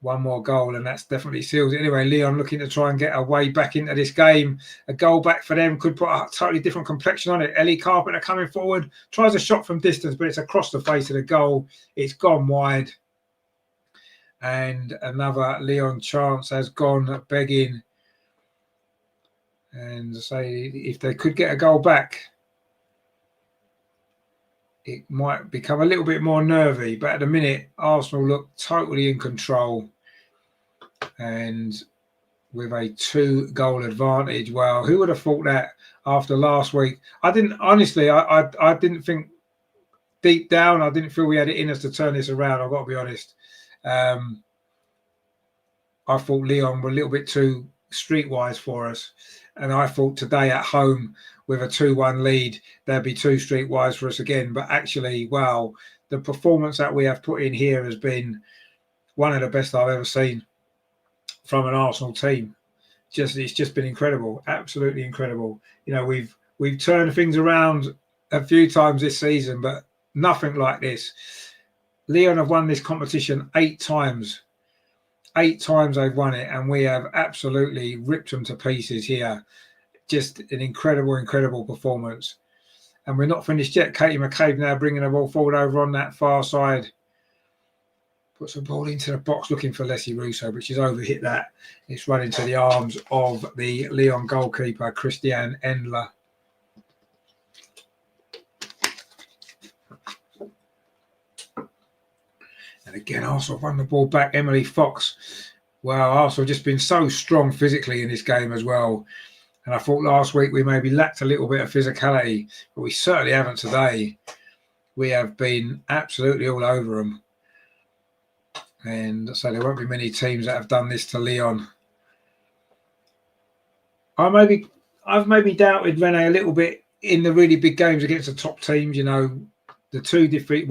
One more goal, and that's definitely seals it. Anyway, Lyon looking to try and get a way back into this game. A goal back for them could put a totally different complexion on it. Ellie Carpenter coming forward, tries a shot from distance, but it's across the face of the goal. It's gone wide. And another Lyon chance has gone begging. And say if they could get a goal back, it might become a little bit more nervy. But at the minute, Arsenal look totally in control. And with a 2-goal advantage. Well, who would have thought that after last week? I didn't think deep down, I didn't feel we had it in us to turn this around. I've got to be honest. I thought Lyon were a little bit too streetwise for us. And I thought today at home with a 2-1 lead, there'd be too streetwise for us again. But actually, wow, the performance that we have put in here has been one of the best I've ever seen from an Arsenal team. It's just been incredible, absolutely incredible. We've turned things around a few times this season, but nothing like this. Lyon have won this competition 8 times. 8 times they've won it, and we have absolutely ripped them to pieces here. Just an incredible, incredible performance. And we're not finished yet. Katie McCabe now bringing the ball forward over on that far side. Puts the ball into the box looking for Leslie Russo, but she's overhit that. It's run into the arms of the Lyon goalkeeper, Christiane Endler. And again, Arsenal won the ball back. Emily Fox. Well, Arsenal just been so strong physically in this game as well. And I thought last week we maybe lacked a little bit of physicality, but we certainly haven't today. We have been absolutely all over them. And so there won't be many teams that have done this to Lyon. I've maybe doubted Renee a little bit in the really big games against the top teams. The 2 defeat,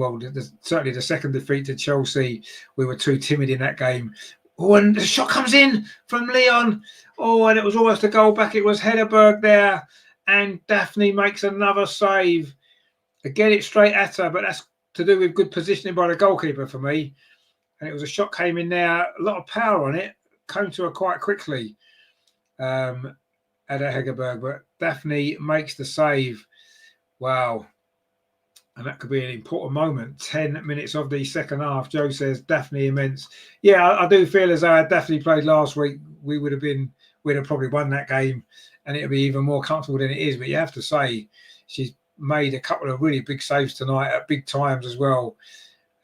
certainly the second defeat to Chelsea, we were too timid in that game. Oh, and the shot comes in from Lyon. Oh, and it was almost a goal back. It was Hederberg there, and Daphne makes another save. Again, it's straight at her, but that's to do with good positioning by the goalkeeper for me. And it was a shot came in there, a lot of power on it, came to her quite quickly. Ada Hegerberg, but Daphne makes the save. Wow. And that could be an important moment. 10 minutes of the second half. Joe says Daphne immense. Yeah, I do feel as though had Daphne played last week, we'd have probably won that game, and it'll be even more comfortable than it is. But you have to say she's made a couple of really big saves tonight at big times as well.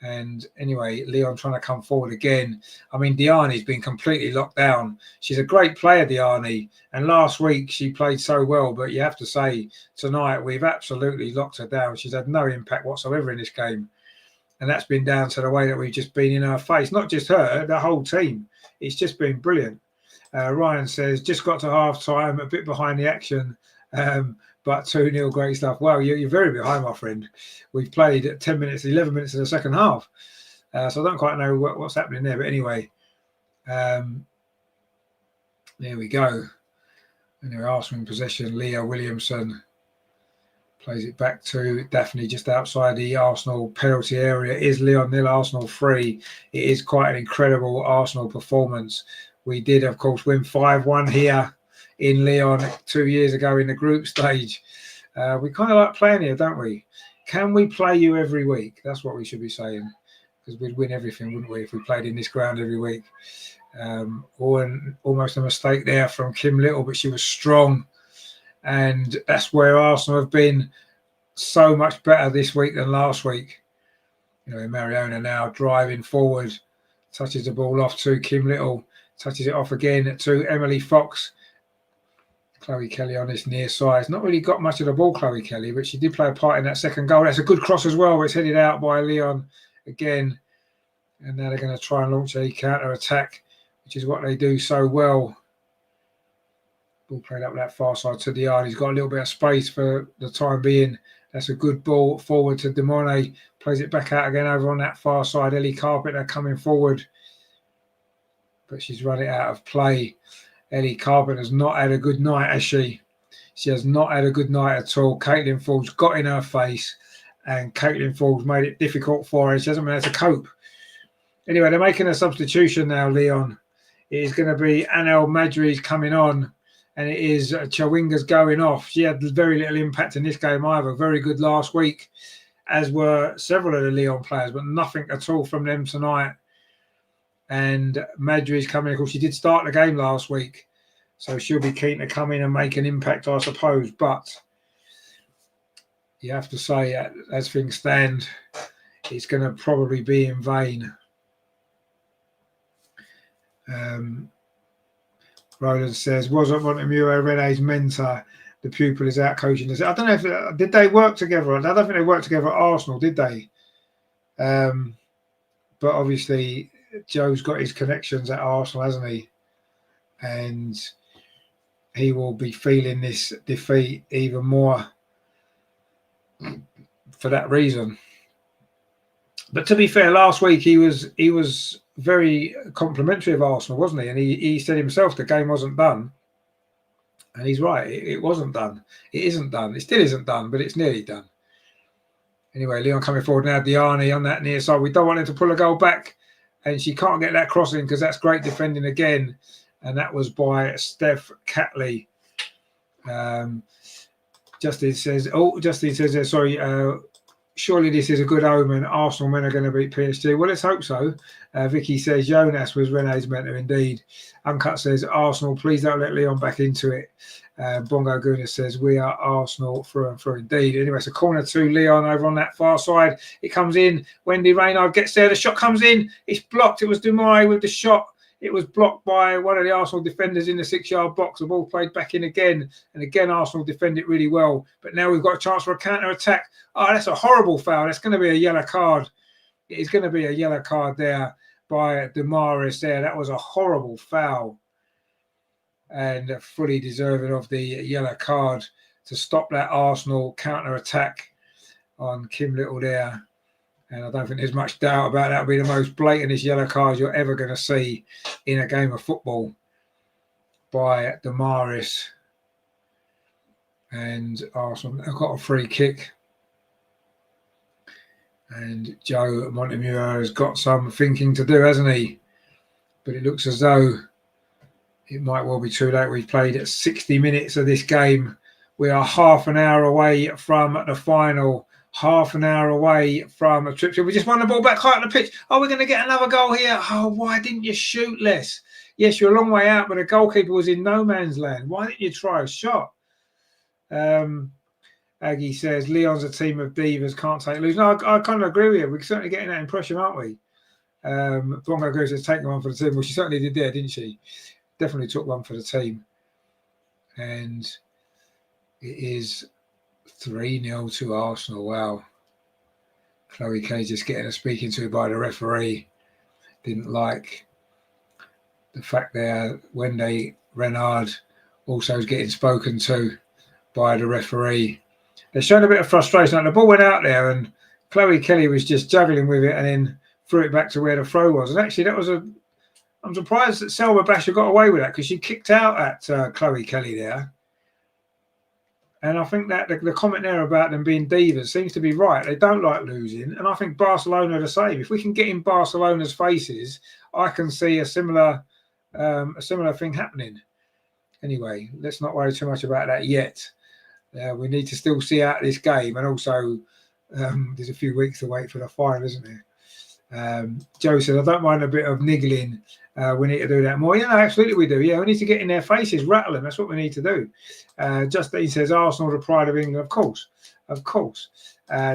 And anyway, Lyon trying to come forward again. I mean, Diane's been completely locked down. She's a great player, Diane. And last week she played so well. But you have to say, tonight we've absolutely locked her down. She's had no impact whatsoever in this game. And that's been down to the way that we've just been in her face. Not just her, the whole team. It's just been brilliant. Ryan says, just got to half time, a bit behind the action. But 2-0, great stuff. Well, you're very behind, my friend. We've played 10 minutes, 11 minutes of the second half. So I don't quite know what's happening there. But anyway, there we go. Anyway, Arsenal in possession. Leah Williamson plays it back to Daphne just outside the Arsenal penalty area. It is Lyon 0, Arsenal 3. It is quite an incredible Arsenal performance. We did, of course, win 5-1 here in Lyon 2 years ago in the group stage. We kind of like playing here, don't we? Can we play you every week? That's what we should be saying, because we'd win everything, wouldn't we, if we played in this ground every week? Almost a mistake there from Kim Little, but she was strong. And that's where Arsenal have been so much better this week than last week. You know, Mariona now driving forward, touches the ball off to Kim Little, touches it off again to Emily Fox. Chloe Kelly on this near side. Not really got much of the ball, Chloe Kelly, but she did play a part in that second goal. That's a good cross as well. It's headed out by Lyon again. And now they're going to try and launch a counter-attack, which is what they do so well. Ball played up that far side to Diane. He's got a little bit of space for the time being. That's a good ball forward to Demone. Plays it back out again over on that far side. Ellie Carpenter coming forward. But she's run it out of play. Ellie Carpenter's not had a good night, has she? She has not had a good night at all. Caitlin Ford's got in her face, and Caitlin Ford's made it difficult for her. She hasn't been able to cope. Anyway, they're making a substitution now, Lyon. It is going to be Anel Madri's coming on, and it is Chawinga's going off. She had very little impact in this game either. Very good last week, as were several of the Lyon players, but nothing at all from them tonight. And Madri's coming. Of course, she did start the game last week, so she'll be keen to come in and make an impact, I suppose. But you have to say, as things stand, it's going to probably be in vain. Roland says, wasn't Montemuro Renee's mentor? The pupil is out coaching. I don't know if did they work together. I don't think they worked together at Arsenal, did they? But obviously, Joe's got his connections at Arsenal, hasn't he? And he will be feeling this defeat even more for that reason. But to be fair, last week he was very complimentary of Arsenal, wasn't he? And he said himself the game wasn't done. And he's right, it wasn't done. It isn't done. It still isn't done, but it's nearly done. Anyway, Lyon coming forward now. Diane on that near side. We don't want him to pull a goal back. And she can't get that crossing because that's great defending again. And that was by Steph Catley. Justin says, sorry, surely this is a good omen. Arsenal men are going to beat PSG. Well, let's hope so. Vicky says, Jonas was Renee's mentor indeed. Uncut says, Arsenal, please don't let Lyon back into it. Bongo Guna says, we are Arsenal through and through indeed. Anyway, it's a corner to Lyon over on that far side. It comes in. Wendy Reynard gets there. The shot comes in. It's blocked. It was Dumais with the shot. It was blocked by one of the Arsenal defenders in the 6-yard box. The ball played back in again. And again, Arsenal defend it really well. But now we've got a chance for a counter-attack. Oh, that's a horrible foul. That's going to be a yellow card. It is going to be a yellow card there by Damaris there. That was a horrible foul. And fully deserving of the yellow card to stop that Arsenal counter-attack on Kim Little there. And I don't think there's much doubt about that. It'll be the most blatantest yellow card you're ever going to see in a game of football by Damaris. And Arsenal have got a free kick. And Joe Montemurro has got some thinking to do, hasn't he? But it looks as though it might well be too late. We've played 60 minutes of this game. We are half an hour away from the final. Half an hour away from a trip. We just won the ball back high on the pitch. Oh, we're going to get another goal here. Oh, why didn't you shoot less? Yes, you're a long way out, but the goalkeeper was in no man's land. Why didn't you try a shot? Aggie says, Lyon's a team of divas, can't take lose. No, I kind of agree with you. We're certainly getting that impression, aren't we? Bongo Goose has taken one for the team. Well, she certainly did there, didn't she? Definitely took one for the team. And it is 3-0 to Arsenal. Wow. Chloe K just getting a speaking to by the referee. Didn't like the fact there Wendy Renard also is getting spoken to by the referee. They're showing a bit of frustration. Like the ball went out there and Chloe Kelly was just juggling with it and then threw it back to where the throw was. And actually that was I'm surprised that Selma Basher got away with that because she kicked out at Chloe Kelly there. And I think that the comment there about them being divas seems to be right. They don't like losing. And I think Barcelona are the same. If we can get in Barcelona's faces, I can see a similar thing happening. Anyway, let's not worry too much about that yet. We need to still see out this game. And also, there's a few weeks to wait for the final, isn't there? Joe said, I don't mind a bit of niggling. We need to do that more. Yeah, absolutely we do. Yeah, we need to get in their faces, rattle them. That's what we need to do. Justine says, Arsenal, the pride of England. Of course.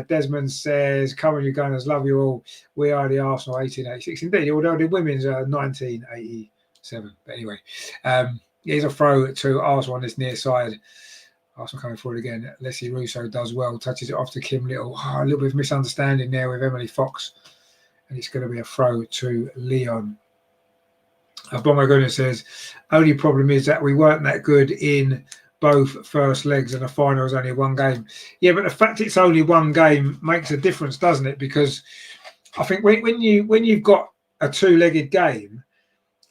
Desmond says, come on, you Gunners, love you all. We are the Arsenal 1886. Indeed, although the women's are 1987. But anyway, here's a throw to Arsenal on this near side. Arsenal coming forward again. Leslie Russo does well, touches it off to Kim Little. A little bit of misunderstanding there with Emily Fox. And it's going to be a throw to Lyon. Bongo Goodness says, only problem is that we weren't that good in both first legs and the final was only one game. Yeah, but the fact it's only one game makes a difference, doesn't it? Because I think when you've got a two-legged game,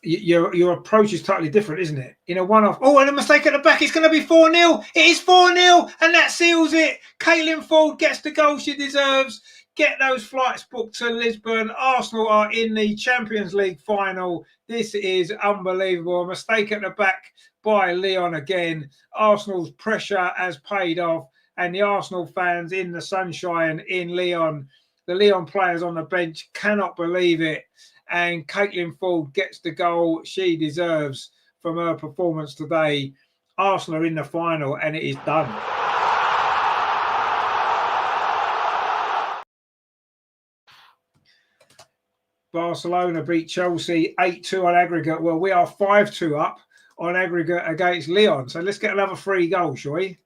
your approach is totally different, isn't it? In a one-off, and a mistake at the back, it's going to be 4-0. It is 4-0, and that seals it. Caitlin Ford gets the goal she deserves. Get those flights booked to Lisbon. Arsenal are in the Champions League final. This is unbelievable. A mistake at the back by Lyon again. Arsenal's pressure has paid off, and the Arsenal fans in the sunshine in Lyon, the Lyon players on the bench cannot believe it. And Caitlin Ford gets the goal she deserves from her performance today. Arsenal are in the final, and it is done. Barcelona beat Chelsea 8-2 on aggregate. Well, we are 5-2 up on aggregate against Lyon. So let's get another 3 goals, shall we?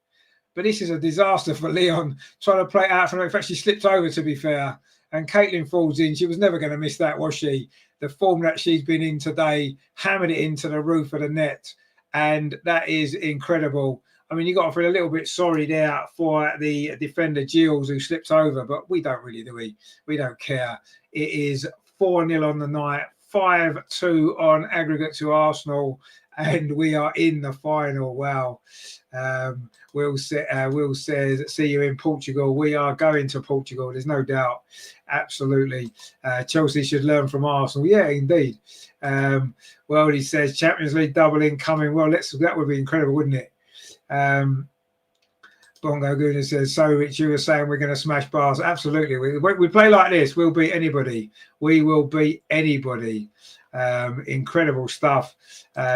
But this is a disaster for Lyon. Trying to play it out from it. In fact, she slipped over, to be fair. And Caitlin Ford's in. She was never going to miss that, was she? The form that she's been in today, hammered it into the roof of the net. And that is incredible. I mean, you got to feel a little bit sorry there for the defender, Gilles, who slipped over. But we don't really, do we? We don't care. It is 4-0 on the night, 5-2 on aggregate to Arsenal, and we are in the final. Wow. Will says, see you in Portugal. We are going to Portugal. There's no doubt. Absolutely. Chelsea should learn from Arsenal. Yeah, indeed. Well, he says Champions League double incoming. Well, that would be incredible, wouldn't it? Bongo Guna says, so Rich, you were saying we're going to smash Bars. Absolutely. We play like this, we'll beat anybody. We will beat anybody. Incredible stuff.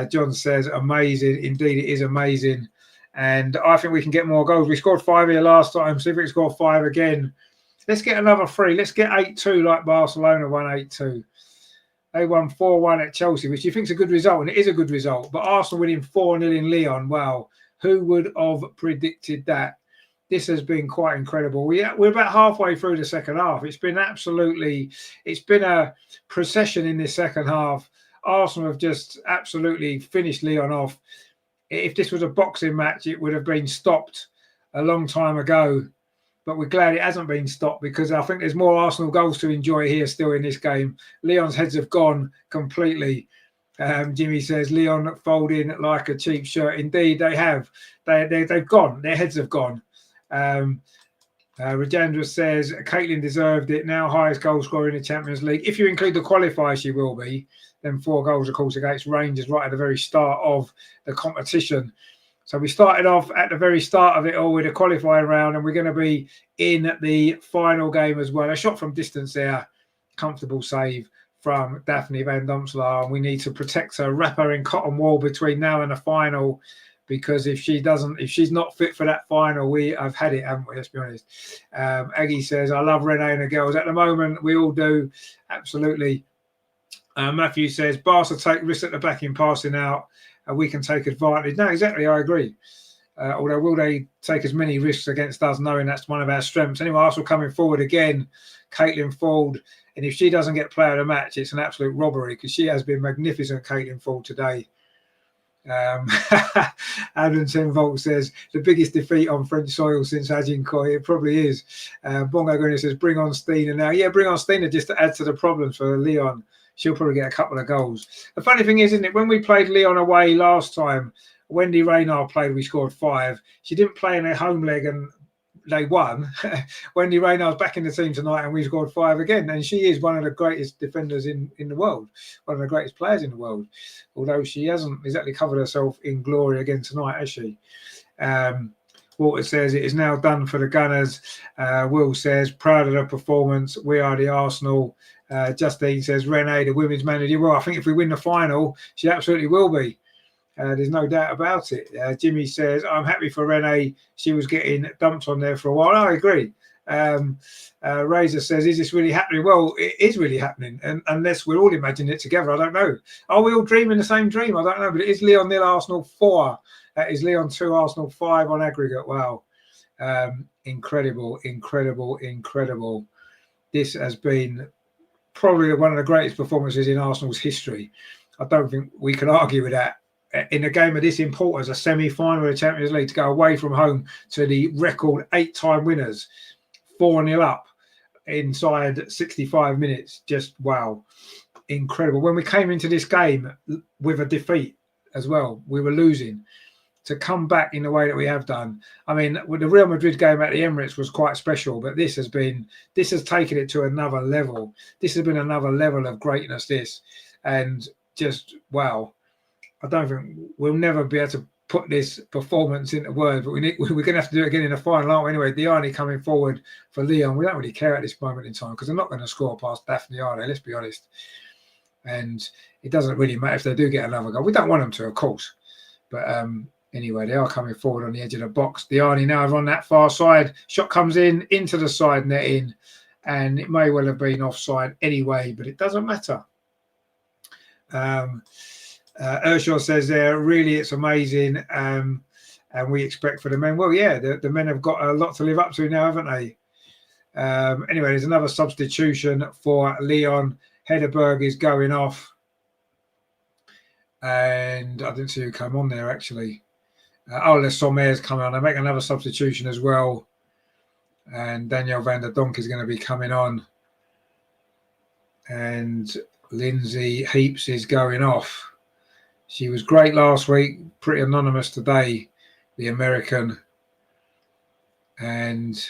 John says, amazing. Indeed, it is amazing. And I think we can get more goals. We scored 5 here last time. See if we can score 5 again. Let's get another 3. Let's get 8-2 like Barcelona won 8-2. They won 4-1 at Chelsea, which you think is a good result, and it is a good result. But Arsenal winning 4-0 in Lyon, wow. Who would have predicted that? This has been quite incredible. We're about halfway through the second half. It's been a procession in this second half. Arsenal have just absolutely finished Lyon off. If this was a boxing match, it would have been stopped a long time ago. But we're glad it hasn't been stopped because I think there's more Arsenal goals to enjoy here still in this game. Lyon's heads have gone completely. Jimmy says, Lyon folding like a cheap shirt. Indeed, they have. They've gone. Their heads have gone. Rajendra says Caitlin deserved it. Now highest goal scorer in the Champions League. If you include the qualifier, she will be. Then 4 goals, of course, against Rangers right at the very start of the competition. So we started off at the very start of it all with a qualifying round, and we're going to be in the final game as well. A shot from distance there, comfortable save from Daphne Van Domselaar, and we need to protect her, wrap her in cotton wool between now and the final, because if she's not fit for that final, we have had it, haven't we? Let's be honest. Aggie says, I love Renee and the girls. At the moment, we all do, absolutely. Matthew says, Barca take risks at the back in passing out, and we can take advantage. No, exactly, I agree. Although will they take as many risks against us, knowing that's one of our strengths? Anyway, Arsenal coming forward again, Caitlin Ford, and if she doesn't get player of the match, it's an absolute robbery, because she has been magnificent, Caitlin Ford, today. Adam 10 Volt says, the biggest defeat on French soil since Agincourt. It probably is. Bongo Green says, bring on Stina now. Yeah, bring on Stina just to add to the problems for Lyon. She'll probably get a couple of goals. The funny thing is, isn't it, when we played Lyon away last time, Wendy Reynard played, we scored 5. She didn't play in her home leg and they won. Wendy Reynard's back in the team tonight and we scored 5 again. And she is one of the greatest defenders in the world, one of the greatest players in the world, although she hasn't exactly covered herself in glory again tonight, has she? Walter says, it is now done for the Gunners. Will says, proud of the performance. We are the Arsenal. Justine says, Renee, the women's manager. Well, I think if we win the final, she absolutely will be. There's no doubt about it. Jimmy says, I'm happy for Renee. She was getting dumped on there for a while. I agree. Razor says, is this really happening? Well, it is really happening. And unless we're all imagining it together, I don't know. Are we all dreaming the same dream? I don't know. But it is Lyon 0, Arsenal 4. That is Lyon 2, Arsenal 5 on aggregate. Wow. Incredible, incredible, incredible. This has been probably one of the greatest performances in Arsenal's history. I don't think we can argue with that. In a game of this importance, a semi-final of the Champions League, to go away from home to the record 8-time winners, 4-0 up inside 65 minutes. Just wow. Incredible. When we came into this game with a defeat as well, we were losing. To come back in the way that we have done. I mean, with the Real Madrid game at the Emirates was quite special, but this has taken it to another level. This has been another level of greatness, this. And just, wow. I don't think we'll never be able to put this performance into words, but we're going to have to do it again in the final, aren't we? Anyway, Diani coming forward for Lyon. We don't really care at this moment in time because they're not going to score past Daphne, are they? Let's be honest. And it doesn't really matter if they do get another goal. We don't want them to, of course. But anyway, they are coming forward on the edge of the box. Diani now are on that far side. Shot comes into the side netting, and it may well have been offside anyway, but it doesn't matter. Ursula says there, really, it's amazing, and we expect for the men. Well, yeah, the men have got a lot to live up to now, haven't they? Anyway, there's another substitution for Lyon. Hederberg is going off, and I didn't see who came on there actually. Les Sommer's coming on. They make another substitution as well, and Danielle van der Donk is going to be coming on, and Lindsay Heaps is going off. She was great last week, pretty anonymous today, the American. And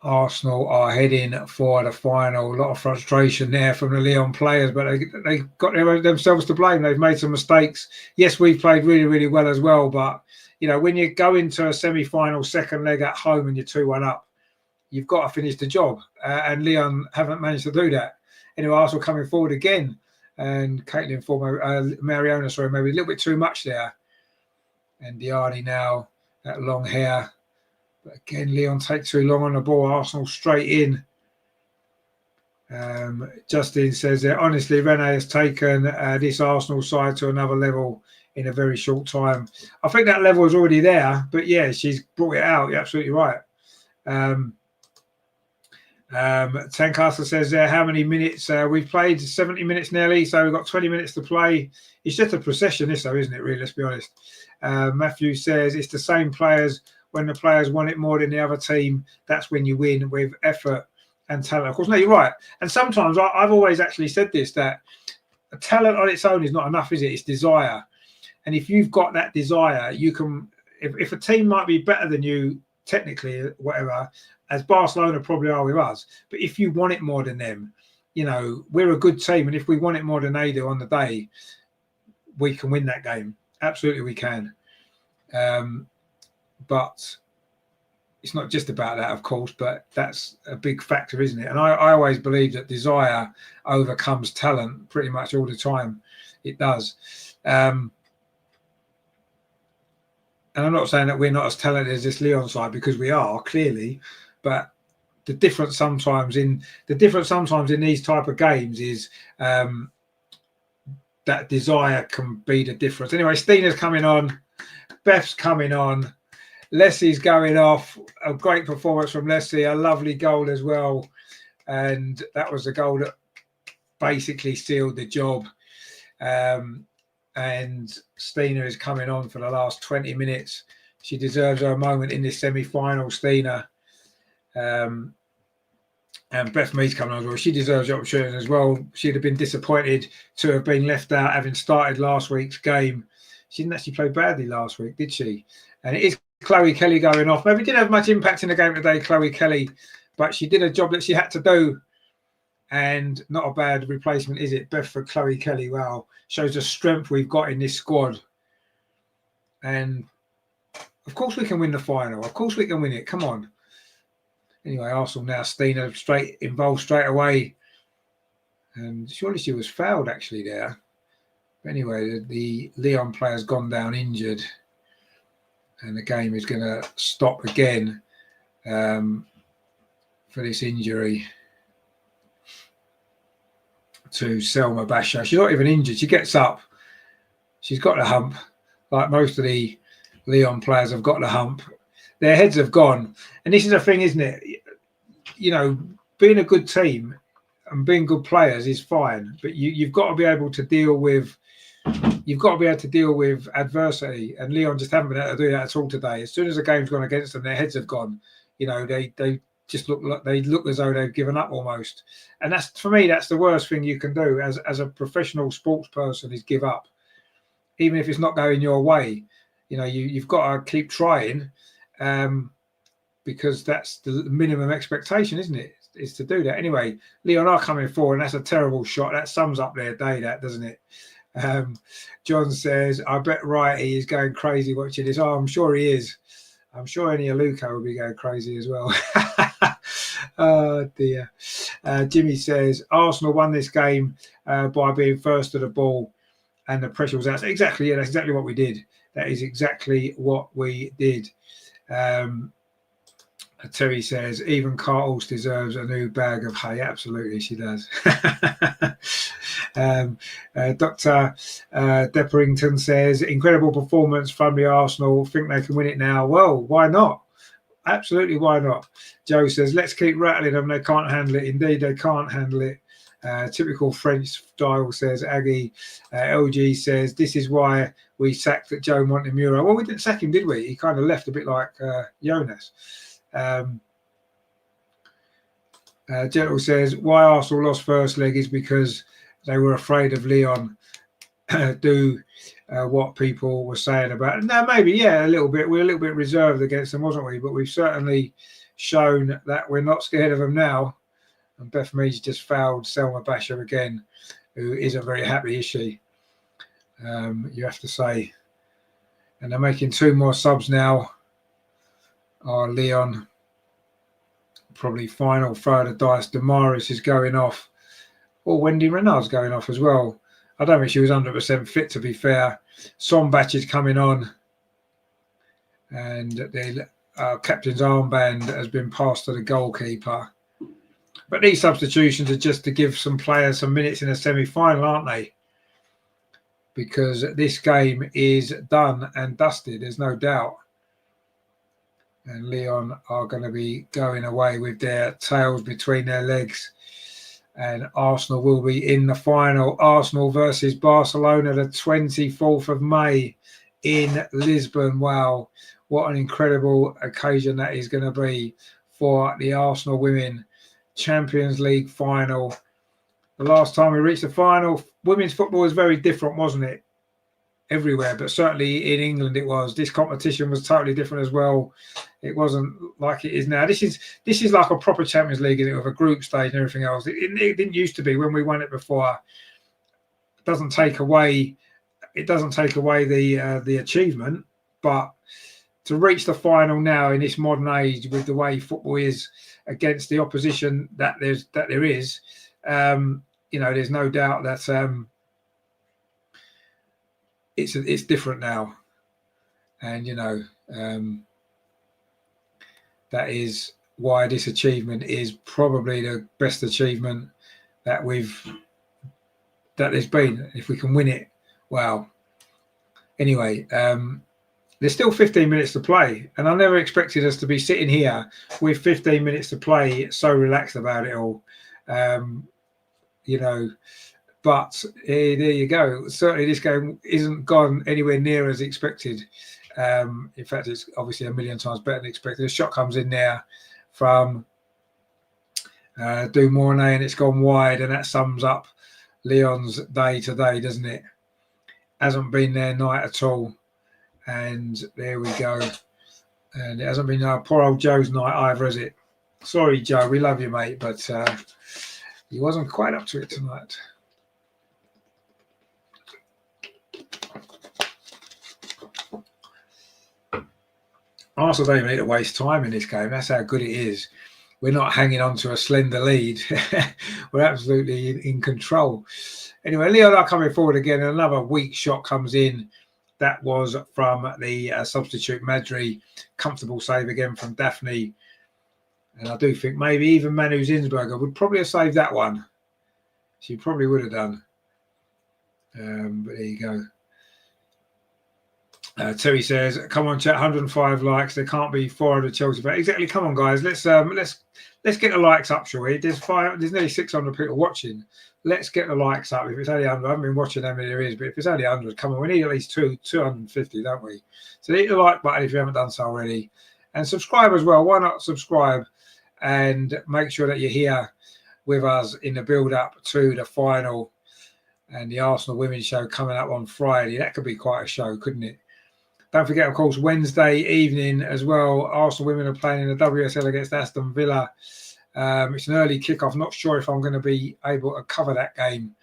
Arsenal are heading for the final. A lot of frustration there from the Lyon players, but they got themselves to blame. They've made some mistakes. Yes, we've played really, really well as well, but you know, when you go into a semi-final second leg at home and you're 2-1 up, you've got to finish the job. And Lyon haven't managed to do that. Anyway, Arsenal coming forward again. And Caitlin Mariona, maybe a little bit too much there. And Diani now, that long hair. But again, Lyon take too long on the ball. Arsenal straight in. Justin says that honestly, Renee has taken this Arsenal side to another level in a very short time. I think that level is already there, but yeah, she's brought it out. You're absolutely right. Tancaster says there, how many minutes? We've played 70 minutes nearly, so we've got 20 minutes to play. It's just a procession, this though, isn't it, really? Let's be honest. Matthew says it's the same players. When the players want it more than the other team, that's when you win with effort and talent. Of course, no, you're right. And sometimes I've always actually said this, that talent on its own is not enough, is it? It's desire. And if you've got that desire, you can, if a team might be better than you technically, whatever, as Barcelona probably are with us. But if you want it more than them, you know, we're a good team. And if we want it more than they do on the day, we can win that game. Absolutely, we can. But it's not just about that, of course, but that's a big factor, isn't it? And I always believe that desire overcomes talent pretty much all the time. It does. And I'm not saying that we're not as talented as this Lyon side, because we are, clearly. But the difference sometimes in these type of games is that desire can be the difference. Anyway, Stina's coming on. Beth's coming on. Leslie's going off. A great performance from Leslie. A lovely goal as well. And that was the goal that basically sealed the job. And Stina is coming on for the last 20 minutes. She deserves her moment in this semi-final, Stina. And Beth Mead's coming on as well. She deserves the opportunity as well. She'd have been disappointed to have been left out, having started last week's game. She didn't actually play badly last week, did she? And it is Chloe Kelly going off. Maybe didn't have much impact in the game today, Chloe Kelly, but she did a job that she had to do. And not a bad replacement, is it? Beth for Chloe Kelly. Wow. Shows the strength we've got in this squad. And of course we can win the final. Of course we can win it. Come on. Anyway, Arsenal now, Stina involved straight away. And surely she was fouled actually there. But anyway, the Lyon player's gone down injured. And the game is going to stop again for this injury to Selma Basha. She's not even injured. She gets up. She's got the hump. Like most of the Lyon players have got the hump. Their heads have gone. And this is a thing, isn't it? You know, being a good team and being good players is fine. But you've got to be able to deal with adversity, and Lyon just haven't been able to do that at all today. As soon as the game's gone against them, their heads have gone. You know, they just look as though they've given up almost. And that's, for me, that's the worst thing you can do as a professional sports person, is give up, even if it's not going your way. You know, you've got to keep trying, because that's the minimum expectation, isn't it? Is to do that. Anyway, Lyon are coming forward, and that's a terrible shot. That sums up their day, that, doesn't it? John says, I bet Righty is going crazy watching this. Oh, I'm sure he is. I'm sure any Aluka will be going crazy as well. Oh dear. Jimmy says, Arsenal won this game by being first to the ball, and the pressure was out. Exactly, yeah, that's exactly what we did. That is exactly what we did. Terry says, even Cartles deserves a new bag of hay. Absolutely, she does. Dr. Depperington says, incredible performance from the Arsenal. Think they can win it now? Well, why not? Absolutely, why not? Joe says, let's keep rattling them. They can't handle it. Indeed, they can't handle it. Typical French style, says Aggie. LG says, this is why we sacked Joe Montemuro. Well, we didn't sack him, did we? He kind of left a bit like Jonas. Gentle says, why Arsenal lost first leg is because they were afraid of Lyon do what people were saying about it. Now, maybe, yeah, a little bit. We're a little bit reserved against them, wasn't we? But we've certainly shown that we're not scared of them now. And Beth Mead's just fouled Selma Basha again, who isn't very happy, is she? You have to say. And they're making two more subs now. Lyon, probably final throw of the dice. Damaris is going off. Or Wendy Renard's going off as well. I don't think she was 100% fit, to be fair. Sombach is coming on. And the captain's armband has been passed to the goalkeeper. But these substitutions are just to give some players some minutes in a semi-final, aren't they? Because this game is done and dusted, there's no doubt. And Lyon are going to be going away with their tails between their legs. And Arsenal will be in the final. Arsenal versus Barcelona, the 24th of May in Lisbon. Wow, what an incredible occasion that is going to be for the Arsenal women. Champions League final. The last time we reached the final, women's football was very different, wasn't it? everywhere, but certainly in England it was. This competition was totally different as well. It wasn't like it is now. This is like a proper Champions League, isn't it, with a group stage and everything else. It didn't used to be when we won it before. It doesn't take away the achievement, but to reach the final now in this modern age with the way football is against the opposition that there is, there's no doubt that it's different now, and that is why this achievement is probably the best achievement that there's been. If we can win it, wow. Anyway, there's still 15 minutes to play, and I never expected us to be sitting here with 15 minutes to play, so relaxed about it all. But there you go. Certainly this game isn't gone anywhere near as expected. In fact, it's obviously a million times better than expected. A shot comes in there from Dumornay, and it's gone wide, and that sums up Lyon's day today, doesn't it? Hasn't been their night at all. And there we go. And it hasn't been poor old Joe's night either, has it? Sorry, Joe, we love you, mate, but he wasn't quite up to it tonight. Arsenal don't even need to waste time in this game. That's how good it is. We're not hanging on to a slender lead. We're absolutely in control. Anyway, Lyon are coming forward again. Another weak shot comes in. That was from the substitute Matchday. Comfortable save again from Daphne. And I do think maybe even Manu Zinsberger would probably have saved that one. She probably would have done. But there you go. Terry says, "Come on, chat, 105 likes. There can't be 400 Chelsea fans." Exactly. Come on, guys. Let's get the likes up, shall we? There's nearly 600 people watching. Let's get the likes up. If it's only 100, I haven't been watching how many there is, but if it's only 100, come on, we need at least 250, don't we? So hit the like button if you haven't done so already, and subscribe as well. Why not subscribe and make sure that you're here with us in the build-up to the final and the Arsenal Women's Show coming up on Friday. That could be quite a show, couldn't it? Don't forget, of course, Wednesday evening as well, Arsenal women are playing in the WSL against Aston Villa. It's an early kickoff. Not sure if I'm going to be able to cover that game.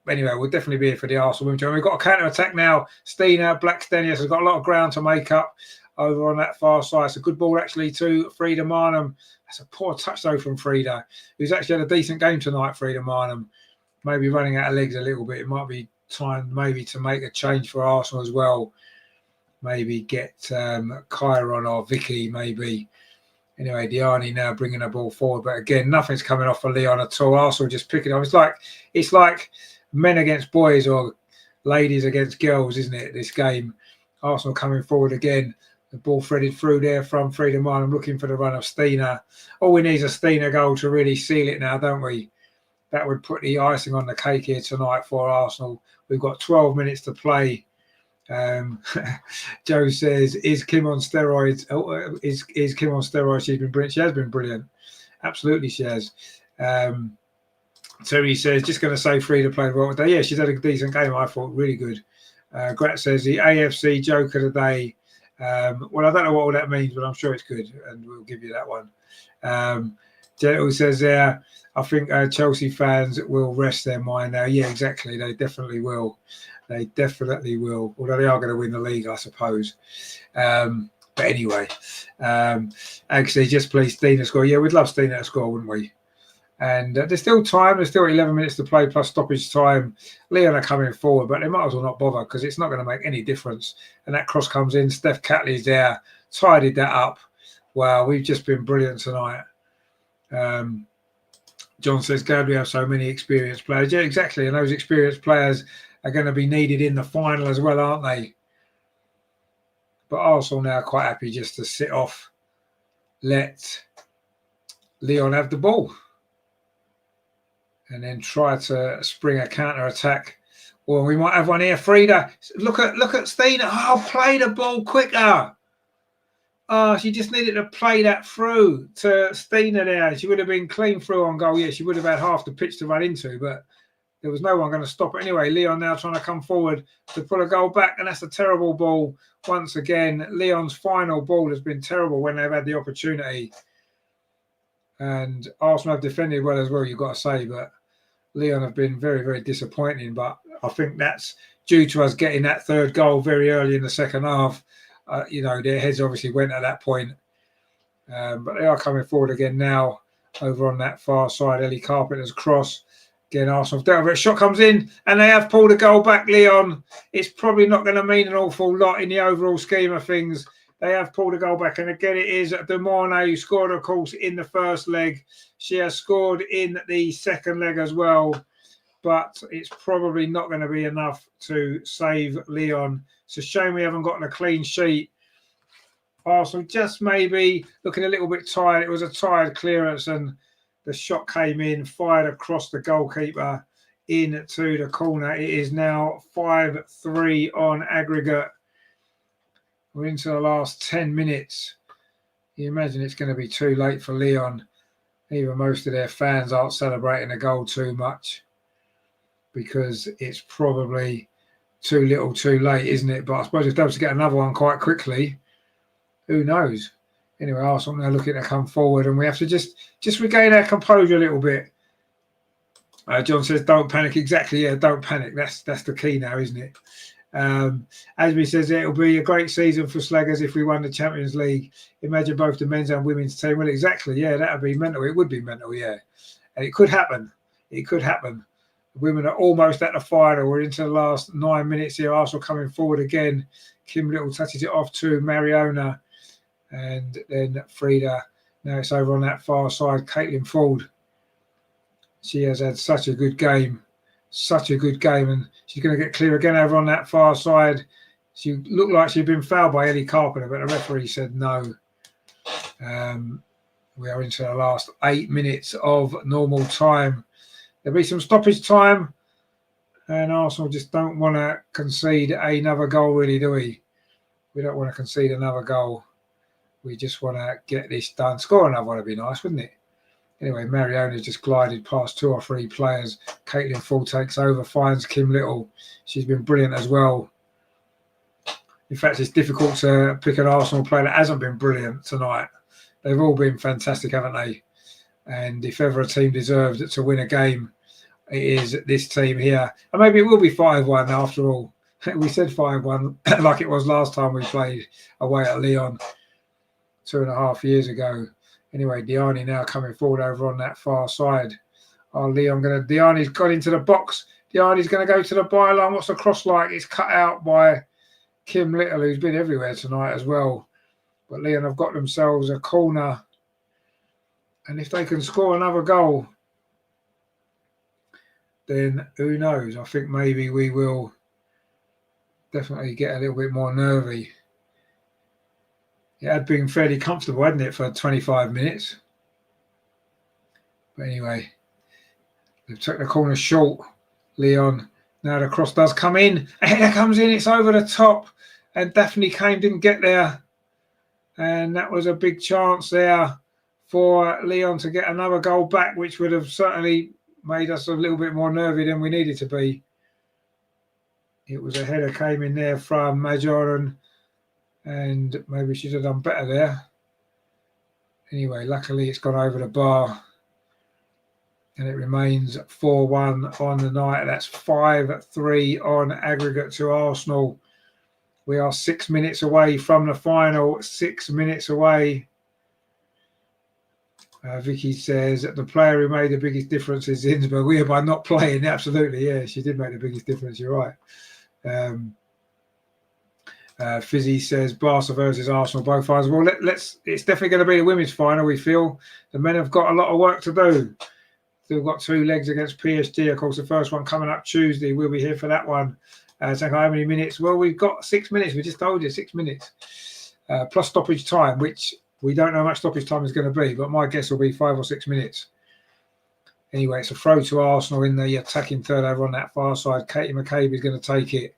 Anyway, we'll definitely be here for the Arsenal women. We've got a counter-attack now. Stina Blackstenius has got a lot of ground to make up over on that far side. It's a good ball, actually, to Frida Marnham. That's a poor touch, though, from Frida, who's actually had a decent game tonight, Frida Marnham. Maybe running out of legs a little bit. It might be time maybe to make a change for Arsenal as well. Maybe get Chiron or Vicky, maybe. Anyway, Diani now bringing the ball forward. But again, nothing's coming off for Lyon at all. Arsenal just picking up. It's like men against boys or ladies against girls, isn't it, this game? Arsenal coming forward again. The ball threaded through there from Frida Marnham, looking for the run of Stina. All we need is a Stina goal to really seal it now, don't we? That would put the icing on the cake here tonight for Arsenal. We've got 12 minutes to play. Joe says, "Is Kim on steroids?" Is Kim on steroids? She's been brilliant. She has been brilliant. Absolutely, she has. Terry says, "Just going to say Frida played well today." Yeah, she's had a decent game. I thought really good. Grat says, "The AFC joke of the day." Well, I don't know what all that means, but I'm sure it's good, and we'll give you that one. Gentle says, "I think Chelsea fans will rest their mind now." Yeah, exactly. They definitely will. They definitely will. Although they are going to win the league, I suppose. But anyway, actually, just please Stina score. Yeah, we'd love Stina to score, wouldn't we? And there's still time. There's still 11 minutes to play plus stoppage time. Lyon are coming forward, but they might as well not bother because it's not going to make any difference. And that cross comes in. Steph Catley's there. Tidied that up. Wow, we've just been brilliant tonight. John says, "Glad we have so many experienced players." Yeah, exactly. And those experienced players are going to be needed in the final as well, aren't they? But Arsenal now quite happy just to sit off. Let Lyon have the ball. And then try to spring a counter-attack. Well, we might have one here. Frida, look at Stina. Oh, play the ball quicker. Oh, she just needed to play that through to Stina there. She would have been clean through on goal. Yeah, she would have had half the pitch to run into, but There was no one going to stop it anyway. Lyon now trying to come forward to put a goal back, and that's a terrible ball once again. Lyon's final ball has been terrible when they've had the opportunity. And Arsenal have defended well as well, you've got to say, but Lyon have been very, very disappointing. But I think that's due to us getting that third goal very early in the second half. Their heads obviously went at that point. But they are coming forward again now over on that far side. Ellie Carpenter's cross. Again, Arsenal dealt with it. Shot comes in, and they have pulled a goal back, Lyon. It's probably not going to mean an awful lot in the overall scheme of things. They have pulled a goal back, and again, it is De Mornay who scored, of course, in the first leg. She has scored in the second leg as well, but it's probably not going to be enough to save Lyon. It's a shame we haven't gotten a clean sheet. Arsenal just maybe looking a little bit tired. It was a tired clearance, and the shot came in, fired across the goalkeeper into the corner. It is now 5-3 on aggregate. We're into the last 10 minutes. You imagine it's going to be too late for Lyon. Even most of their fans aren't celebrating the goal too much because it's probably too little too late, isn't it? But I suppose if they were to get another one quite quickly, who knows? Anyway, Arsenal now looking to come forward, and we have to just regain our composure a little bit. John says, don't panic. Exactly, yeah, don't panic. That's the key now, isn't it? Asby says it'll be a great season for Slegers if we won the Champions League. Imagine both the men's and women's team. Well, exactly, yeah, that would be mental. It would be mental, yeah. And it could happen. It could happen. The women are almost at the final. We're into the last 9 minutes here. Arsenal coming forward again. Kim Little touches it off to Mariona. And then Frida. Now it's over on that far side. Caitlin Ford. She has had such a good game. Such a good game, and she's going to get clear again over on that far side. She looked like she'd been fouled by Ellie Carpenter, but the referee said no. We are into the last 8 minutes of normal time. There'll be some stoppage time, and Arsenal just don't want to concede another goal, really, do we? We don't want to concede another goal. We just want to get this done. Score another one would be nice, wouldn't it? Anyway, Mariona's just glided past 2 or 3 players. Caitlin Full takes over, finds Kim Little. She's been brilliant as well. In fact, it's difficult to pick an Arsenal player that hasn't been brilliant tonight. They've all been fantastic, haven't they? And if ever a team deserved to win a game, it is this team here. And maybe it will be 5-1 after all. We said 5-1 like it was last time we played away at Lyon 2.5 years ago. Anyway, Diani now coming forward over on that far side. Diani's got into the box. Diani's going to go to the byline. What's the cross like? It's cut out by Kim Little, who's been everywhere tonight as well. But Lyon have got themselves a corner. And if they can score another goal, then who knows? I think maybe we will definitely get a little bit more nervy. It had been fairly comfortable, hadn't it, for 25 minutes? But anyway, they've took the corner short. Lyon. Now the cross does come in. And it comes in. It's over the top. And Daphne Kane didn't get there. And that was a big chance there for Lyon to get another goal back, which would have certainly made us a little bit more nervy than we needed to be. It was a header came in there from Majoran. And maybe she'd have done better there. Anyway, luckily it's gone over the bar. And it remains 4-1 on the night. That's 5-3 on aggregate to Arsenal. We are 6 minutes away from the final. 6 minutes away. Vicky says that the player who made the biggest difference is Zinsberg. We are by not playing. Absolutely, yeah. She did make the biggest difference. You're right. Fizzy says Barca versus Arsenal, both finals. Well, it's definitely going to be the women's final, we feel. The men have got a lot of work to do. Still got 2 legs against PSG. Of course, the first one coming up Tuesday. We'll be here for that one. So how many minutes? Well, we've got 6 minutes. We just told you 6 minutes. Plus stoppage time, which we don't know how much stoppage time is going to be, but my guess will be 5 or 6 minutes. Anyway, it's a throw to Arsenal in the attacking third over on that far side. Katie McCabe is going to take it.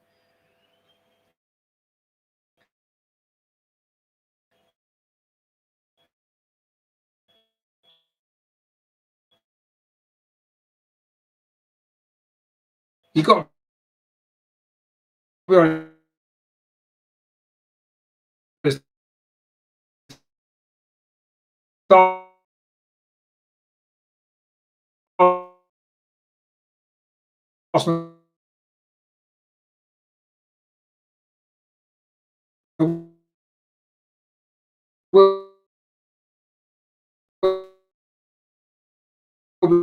You got to be honest. Arsenal will be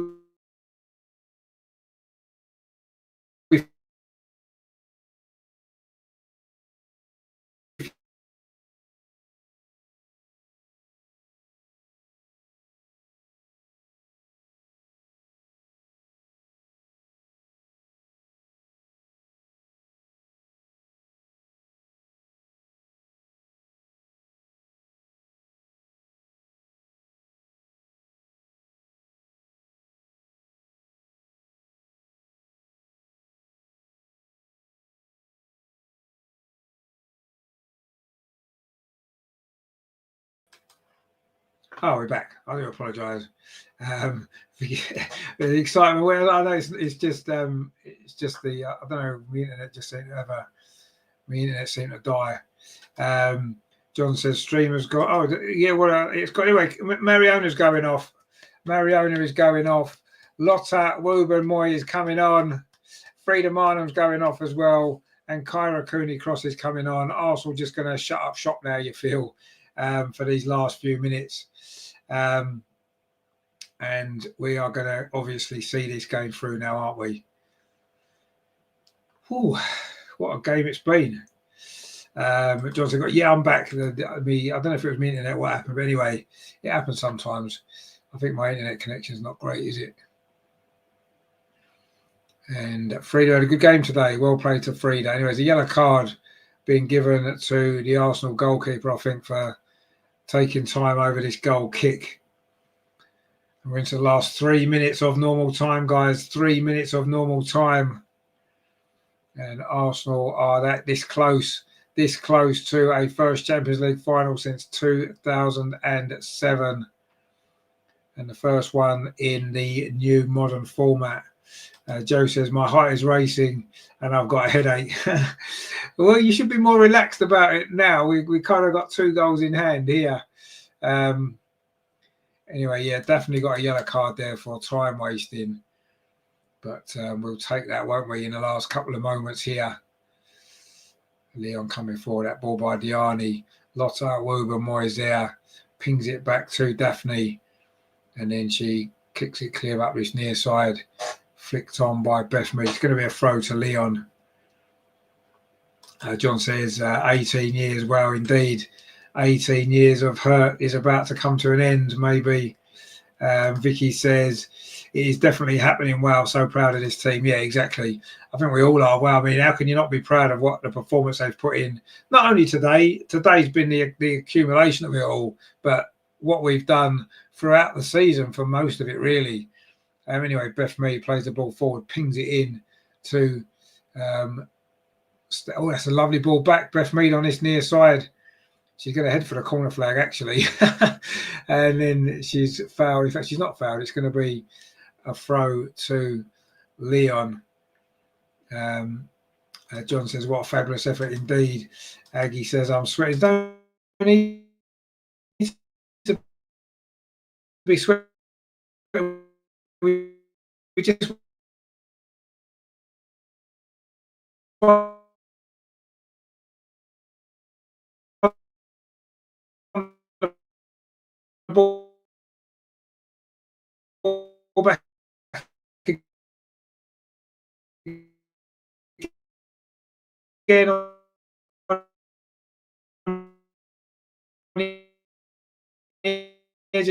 Oh, we're back. I do apologise. The excitement. Well, I know it's just the I don't know. The internet just seemed to have a. The internet seemed to die. John says streamers got. Oh yeah, well it's got anyway. Mariona's going off. Mariona is going off. Lotta Woburn Moy is coming on. Frida Marnham's going off as well, and Kyra Cooney Cross is coming on. Arsenal just going to shut up shop now. You feel for these last few minutes. And we are going to obviously see this going through now, aren't we? Ooh, what a game it's been. Johnson got, yeah, I'm back. I don't know if it was my internet, what happened, but anyway, it happens sometimes. I think my internet connection is not great, is it? And Frida had a good game today. Well played to Frida. Anyways, a yellow card being given to the Arsenal goalkeeper, I think, for taking time over this goal kick. We're into the last 3 minutes of normal time, guys. 3 minutes of normal time. And Arsenal are this close to a first Champions League final since 2007. And the first one in the new modern format. Joe says, my heart is racing and I've got a headache. Well, you should be more relaxed about it now. We kind of got 2 goals in hand here. Anyway, yeah, definitely got a yellow card there for time wasting. But we'll take that, won't we, in the last couple of moments here. Lyon coming forward, that ball by Diani. Lotta Woburn Moyes there. Pings it back to Daphne. And then she kicks it clear up this near side. Flicked on by Bethmead. It's going to be a throw to Lyon. John says 18 years. Well, indeed. 18 years of hurt is about to come to an end, maybe. Vicky says it is definitely happening well. So proud of this team. Yeah, exactly. I think we all are. Well, I mean, how can you not be proud of what the performance they've put in? Not only today. Today's been the accumulation of it all, but what we've done throughout the season for most of it, really. Anyway, Beth Mead plays the ball forward, pings it in to. That's a lovely ball back. Beth Mead on this near side. She's going to head for the corner flag, actually. And then she's fouled. In fact, she's not fouled. It's going to be a throw to Lyon. John says, what a fabulous effort indeed. Aggie says, I'm sweating. Don't need to be sweating. We just want the ball back again on the edge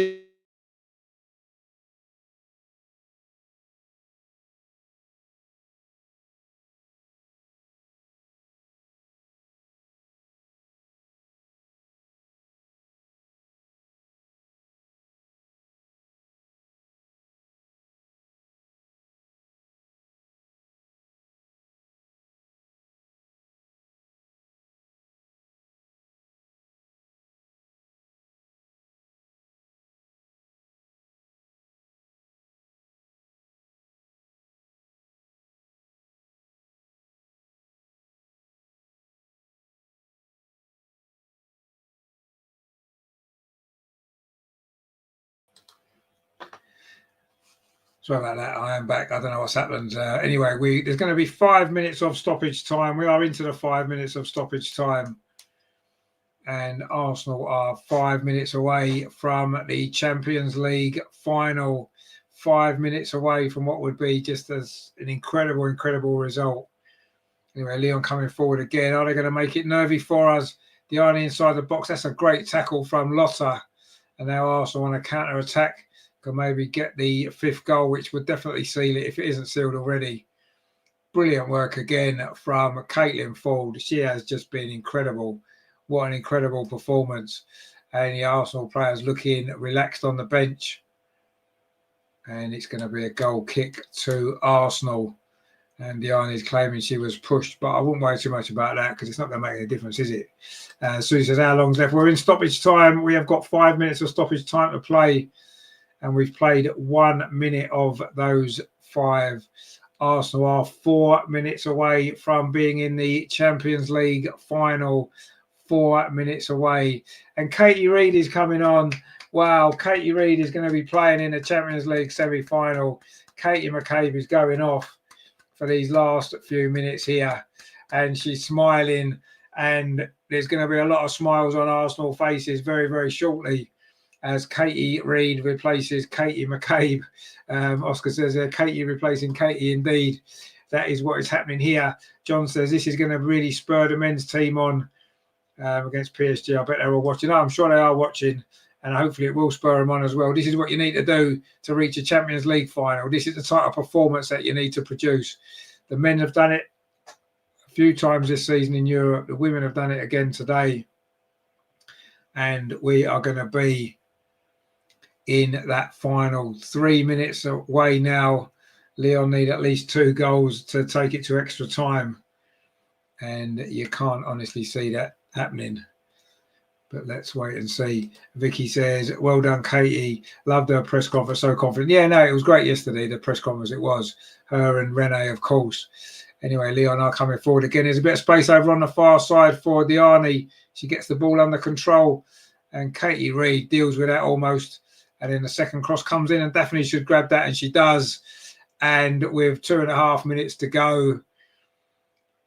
Sorry about that. I am back. I don't know what's happened. Anyway, there's going to be 5 minutes of stoppage time. We are into the 5 minutes of stoppage time. And Arsenal are 5 minutes away from the Champions League final. 5 minutes away from what would be just as an incredible, incredible result. Anyway, Lyon coming forward again. Are they going to make it nervy for us? Diani inside the box. That's a great tackle from Lotta. And now Arsenal on a counter-attack. Can maybe get the 5th goal, which would definitely seal it if it isn't sealed already. Brilliant work again from Caitlin Ford. She has just been incredible. What an incredible performance. And the Arsenal players looking relaxed on the bench. And it's going to be a goal kick to Arsenal. And Diana is claiming she was pushed, but I wouldn't worry too much about that because it's not going to make any difference, is it? Susie says, how long's left? We're in stoppage time. We have got 5 minutes of stoppage time to play. And we've played 1 minute of those 5. Arsenal are 4 minutes away from being in the Champions League final. 4 minutes away. And Katie Reid is coming on. Wow, Katie Reid is going to be playing in the Champions League semi-final. Katie McCabe is going off for these last few minutes here. And she's smiling. And there's going to be a lot of smiles on Arsenal faces very, very shortly, as Katie Reid replaces Katie McCabe. Oscar says, Katie replacing Katie, indeed. That is what is happening here. John says, this is going to really spur the men's team on against PSG. I bet they're all watching. I'm sure they are watching, and hopefully it will spur them on as well. This is what you need to do to reach a Champions League final. This is the type of performance that you need to produce. The men have done it a few times this season in Europe. The women have done it again today. And we are going to be in that final. 3 minutes away now. Lyon need at least 2 goals to take it to extra time. And you can't honestly see that happening. But let's wait and see. Vicky says, well done, Katie. Loved her press conference, so confident. Yeah, no, it was great yesterday, the press conference. It was. Her and Renee, of course. Anyway, Lyon are coming forward again. There's a bit of space over on the far side for Diani. She gets the ball under control. And Katie Reid deals with that almost. And then the second cross comes in and Daphne should grab that, and she does. And with 2.5 minutes to go,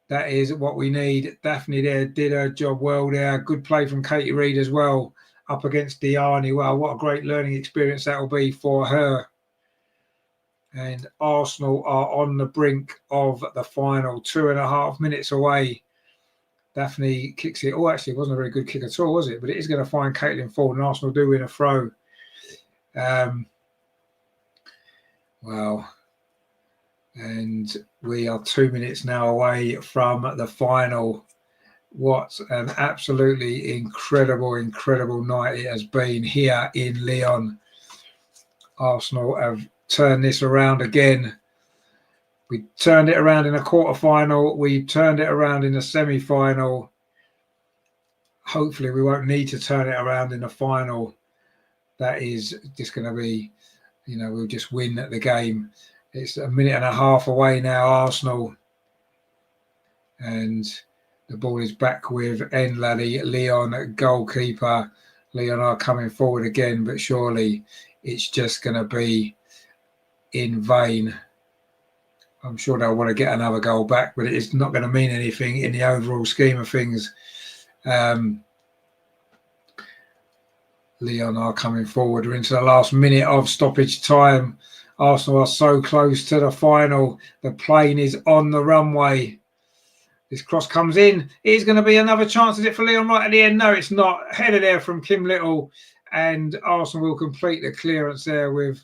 that is what we need. Daphne there did her job well there. Good play from Katie Reid as well, up against Diani. Wow, what a great learning experience that will be for her. And Arsenal are on the brink of the final. 2.5 minutes away. Daphne kicks it. Oh, actually, it wasn't a very good kick at all, was it? But it is going to find Caitlin Ford, and Arsenal do win a throw. Wow. And we are 2 minutes now away from the final. What an absolutely incredible, incredible night it has been here in Lyon. Arsenal have turned this around again. We turned it around in a quarter-final. We turned it around in the semi-final. Hopefully we won't need to turn it around in the final. That is just going to be, we'll just win the game. It's 1.5 minutes away now, Arsenal. And the ball is back with Enla, the Lyon goalkeeper. Lyon are coming forward again, but surely it's just going to be in vain. I'm sure they'll want to get another goal back, but it's not going to mean anything in the overall scheme of things. Lyon are coming forward. We're into the last minute of stoppage time. Arsenal are so close to the final. The plane is on the runway. This cross comes in. It is going to be another chance. Is it for Lyon right at the end? No, it's not. Header there from Kim Little. And Arsenal will complete the clearance there with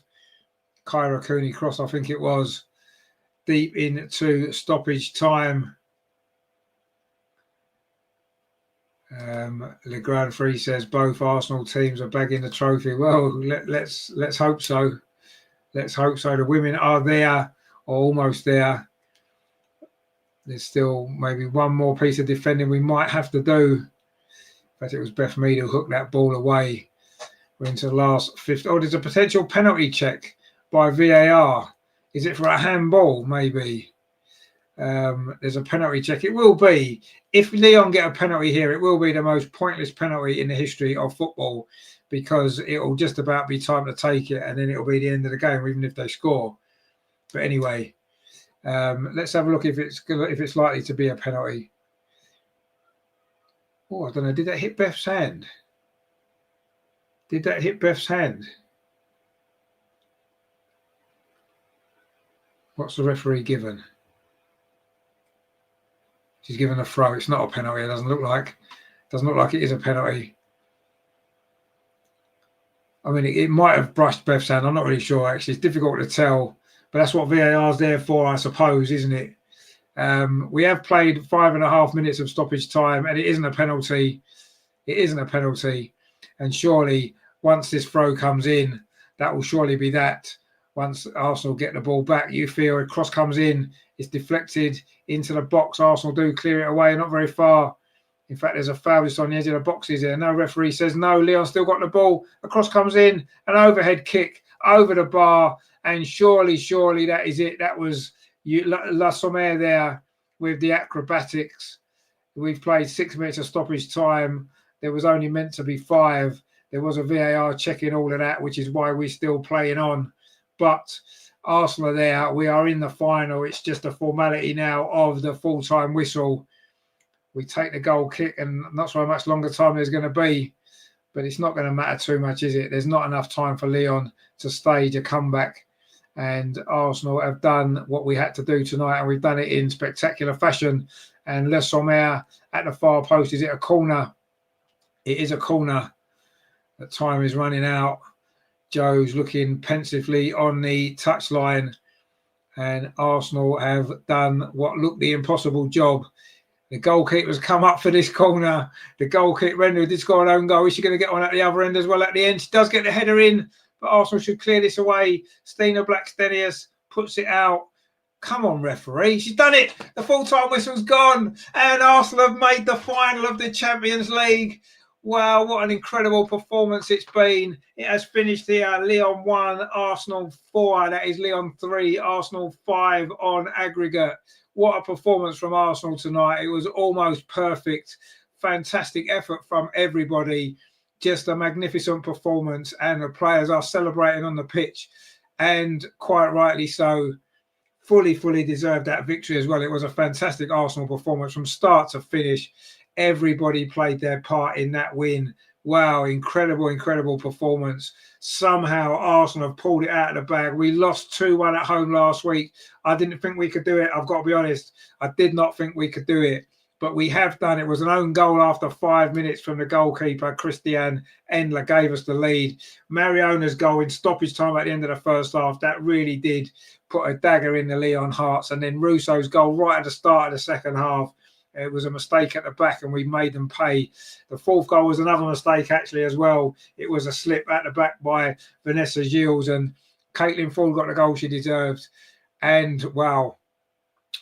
Kyra Cooney cross, I think it was, deep into stoppage time. Le Grand Prix says both Arsenal teams are bagging the trophy. Well, let's hope so. Let's hope so. The women are there, or almost there. There's still maybe one more piece of defending we might have to do. In fact, it was Beth Mead who hooked that ball away. We're into the last 50. Oh, there's a potential penalty check by VAR. Is it for a handball? Maybe. There's a penalty check. It will be. If Lyon get a penalty here, it will be the most pointless penalty in the history of football, because it will just about be time to take it, and then it will be the end of the game, even if they score. But anyway, let's have a look if it's likely to be a penalty. Oh, I don't know. Did that hit Beth's hand? Did that hit Beth's hand? What's the referee given? She's given a throw. It's not a penalty. It doesn't look like. Doesn't look like it is a penalty. I mean, it might have brushed Beth's hand. I'm not really sure, actually. It's difficult to tell. But that's what VAR's there for, I suppose, isn't it? We have played 5.5 minutes of stoppage time, and it isn't a penalty. It isn't a penalty. And surely, once this throw comes in, that will surely be that. Once Arsenal get the ball back, you feel a cross comes in, it's deflected into the box. Arsenal do clear it away, not very far. In fact, there's a foul just on the edge of the boxes there. No referee says no. Lyon still got the ball. A cross comes in, an overhead kick over the bar, and surely that is it. That was La Sommer there with the acrobatics. We've played 6 minutes of stoppage time. There was only meant to be 5. There was a VAR checking all of that, which is why we're still playing on. But Arsenal are there. We are in the final. It's just a formality now of the full-time whistle. We take the goal kick, and not so much longer time there's going to be, but it's not going to matter too much, is it? There's not enough time for Lyon to stage a comeback, and Arsenal have done what we had to do tonight, and we've done it in spectacular fashion. And Le Sommer at the far post. Is it a corner? It is a corner. The time is running out. Joe's looking pensively on the touchline, and Arsenal have done what looked the impossible job. The goalkeeper's come up for this corner. The goalkeeper, Renee, did score an own goal. Is she going to get one at the other end as well at the end? She does get the header in, but Arsenal should clear this away. Stina Blackstenius puts it out. Come on, referee. She's done it. The full-time whistle's gone, and Arsenal have made the final of the Champions League. Wow, what an incredible performance it's been. It has finished here. Lyon 1, Arsenal 4. That is Lyon 3, Arsenal 5 on aggregate. What a performance from Arsenal tonight. It was almost perfect. Fantastic effort from everybody. Just a magnificent performance. And the players are celebrating on the pitch. And quite rightly so. Fully deserved that victory as well. It was a fantastic Arsenal performance from start to finish. Everybody played their part in that win. Wow, incredible performance. Somehow Arsenal have pulled it out of the bag. We lost 2-1 at home last week. I didn't think we could do it. I've got to be honest. I did not think we could do it. But we have done it. It was an own goal after 5 minutes from the goalkeeper. Christian Endler gave us the lead. Mariona's goal in stoppage time at the end of the first half, that really did put a dagger in the Lyon hearts. And then Russo's goal right at the start of the second half. It was a mistake at the back, and we made them pay. The fourth goal was another mistake, actually, as well. It was a slip at the back by Vanessa Gilles, and Caitlin Ford got the goal she deserved. And, wow,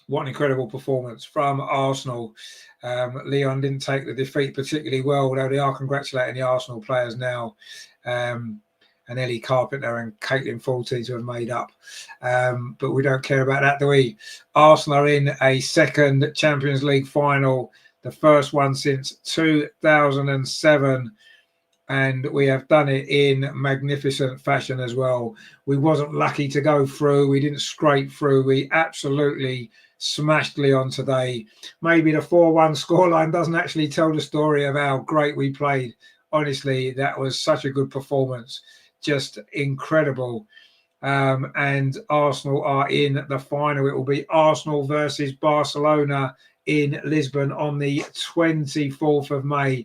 what an incredible performance from Arsenal. Lyon didn't take the defeat particularly well, although they are congratulating the Arsenal players now. And Ellie Carpenter and Caitlin Forty to have made up. But we don't care about that, do we? Arsenal are in a second Champions League final, the first one since 2007. And we have done it in magnificent fashion as well. We wasn't lucky to go through. We didn't scrape through. We absolutely smashed Lyon today. Maybe the 4-1 scoreline doesn't actually tell the story of how great we played. Honestly, that was such a good performance. Just incredible. And Arsenal are in the final. It will be Arsenal versus Barcelona in Lisbon on the 24th of May.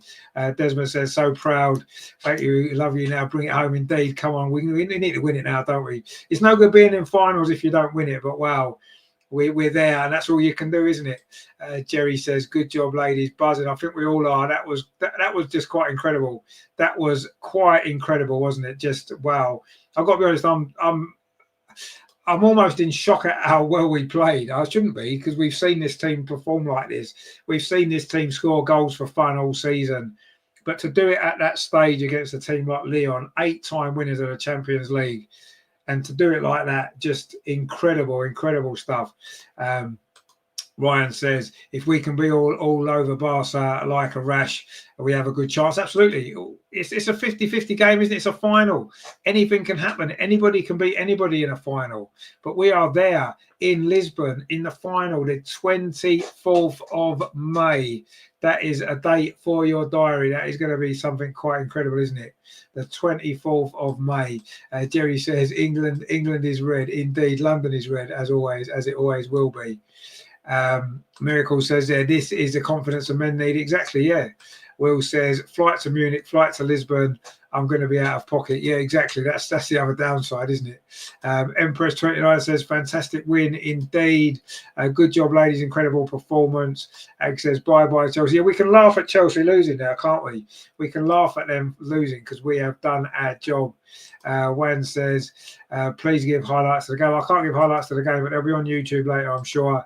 Desmond says, so proud. Thank you. Love you now. Bring it home indeed. Come on. We need to win it now, don't we? It's no good being in finals if you don't win it. But wow, we're there. And that's all you can do, isn't it? Jerry says, good job, ladies. Buzzing. I think we all are. That was just quite incredible. That was quite incredible, wasn't it? Just wow. I've got to be honest, I'm almost in shock at how well we played. I shouldn't be, because we've seen this team perform like this. We've seen this team score goals for fun all season. But to do it at that stage against a team like Lyon, 8-time winners of the Champions League, and to do it like that, just incredible stuff. Ryan says, if we can be all over Barca like a rash, we have a good chance. Absolutely. It's a 50-50 game, isn't it? It's a final. Anything can happen. Anybody can beat anybody in a final. But we are there in Lisbon in the final, the 24th of May. That is a date for your diary. That is going to be something quite incredible, isn't it? The 24th of May. Jerry says, England is red. Indeed, London is red, as always, as it always will be. Miracle says there, this is the confidence the men need. Exactly, yeah. Will says, flight to Munich, flight to Lisbon, I'm going to be out of pocket. Yeah, exactly. That's the other downside, isn't it? Empress 29 says, fantastic win indeed. Good job, ladies. Incredible performance. Ag says, bye-bye, Chelsea. Yeah, we can laugh at Chelsea losing now, can't we? We can laugh at them losing because we have done our job. Wan says, please give highlights to the game. I can't give highlights to the game, but they'll be on YouTube later, I'm sure.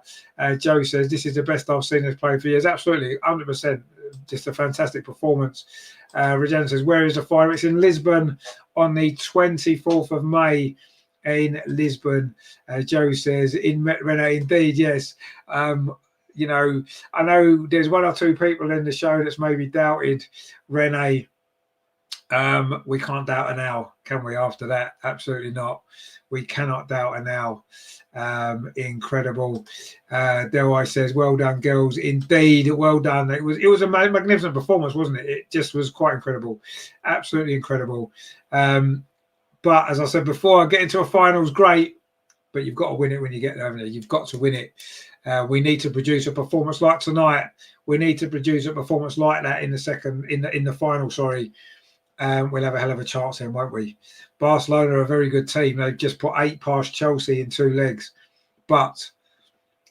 Joe says, this is the best I've seen us play for years. Absolutely, 100%. Just a fantastic performance. Regina says, where is the final? It's in Lisbon on the 24th of May in Lisbon. Joe says, in Renee, indeed, yes. You know, I know there's one or two people in the show that's maybe doubted Renee. We can't doubt her now, can we, after that? Absolutely not. We cannot doubt her now. Incredible. Delwai says, well done, girls. Indeed, well done. It was a magnificent performance, wasn't it? It just was quite incredible. Absolutely incredible. But as I said before, getting to a final is great, but you've got to win it when you get there, haven't you? You've got to win it. We need to produce a performance like tonight. We need to produce a performance like that in the final, sorry. We'll have a hell of a chance then, won't we? Barcelona are a very good team. They've just put 8 past Chelsea in 2 legs. But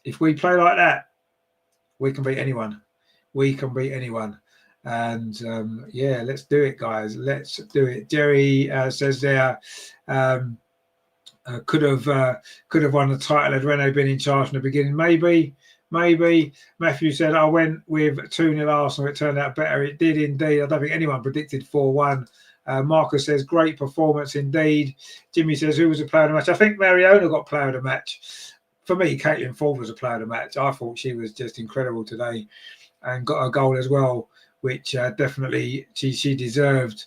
if we play like that, we can beat anyone. We can beat anyone. And yeah, let's do it, guys. Let's do it. Jerry says there, could have won the title had Renee been in charge in the beginning. Maybe. Matthew said, I went with 2-0 Arsenal. It turned out better. It did indeed. I don't think anyone predicted 4-1. Marcus says, great performance indeed. Jimmy says, who was the player of the match? I think Mariona got player of the match. For me, Caitlin Ford was a player of the match. I thought she was just incredible today and got a goal as well, which definitely she deserved.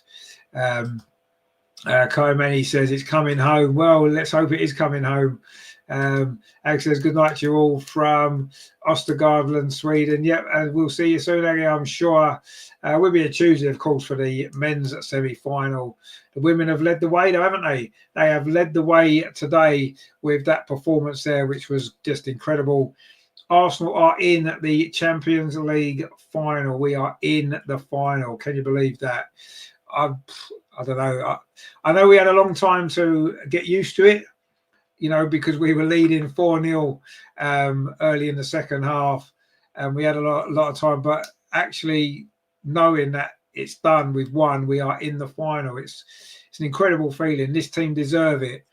Kaimeni says, it's coming home. Well, let's hope it is coming home. Ag says, good night to you all from Östergötland, Sweden. Yep, and we'll see you soon, Ag, I'm sure. We'll be a Tuesday, of course, for the men's semi-final. The women have led the way, though, haven't they? They have led the way today with that performance there, which was just incredible. Arsenal are in the Champions League final. We are in the final. Can you believe that? I don't know. I know we had a long time to get used to it, you know, because we were leading 4-0 early in the second half, and we had a lot of time. But actually knowing that it's done, we've won, we are in the final. It's an incredible feeling. This team deserve it.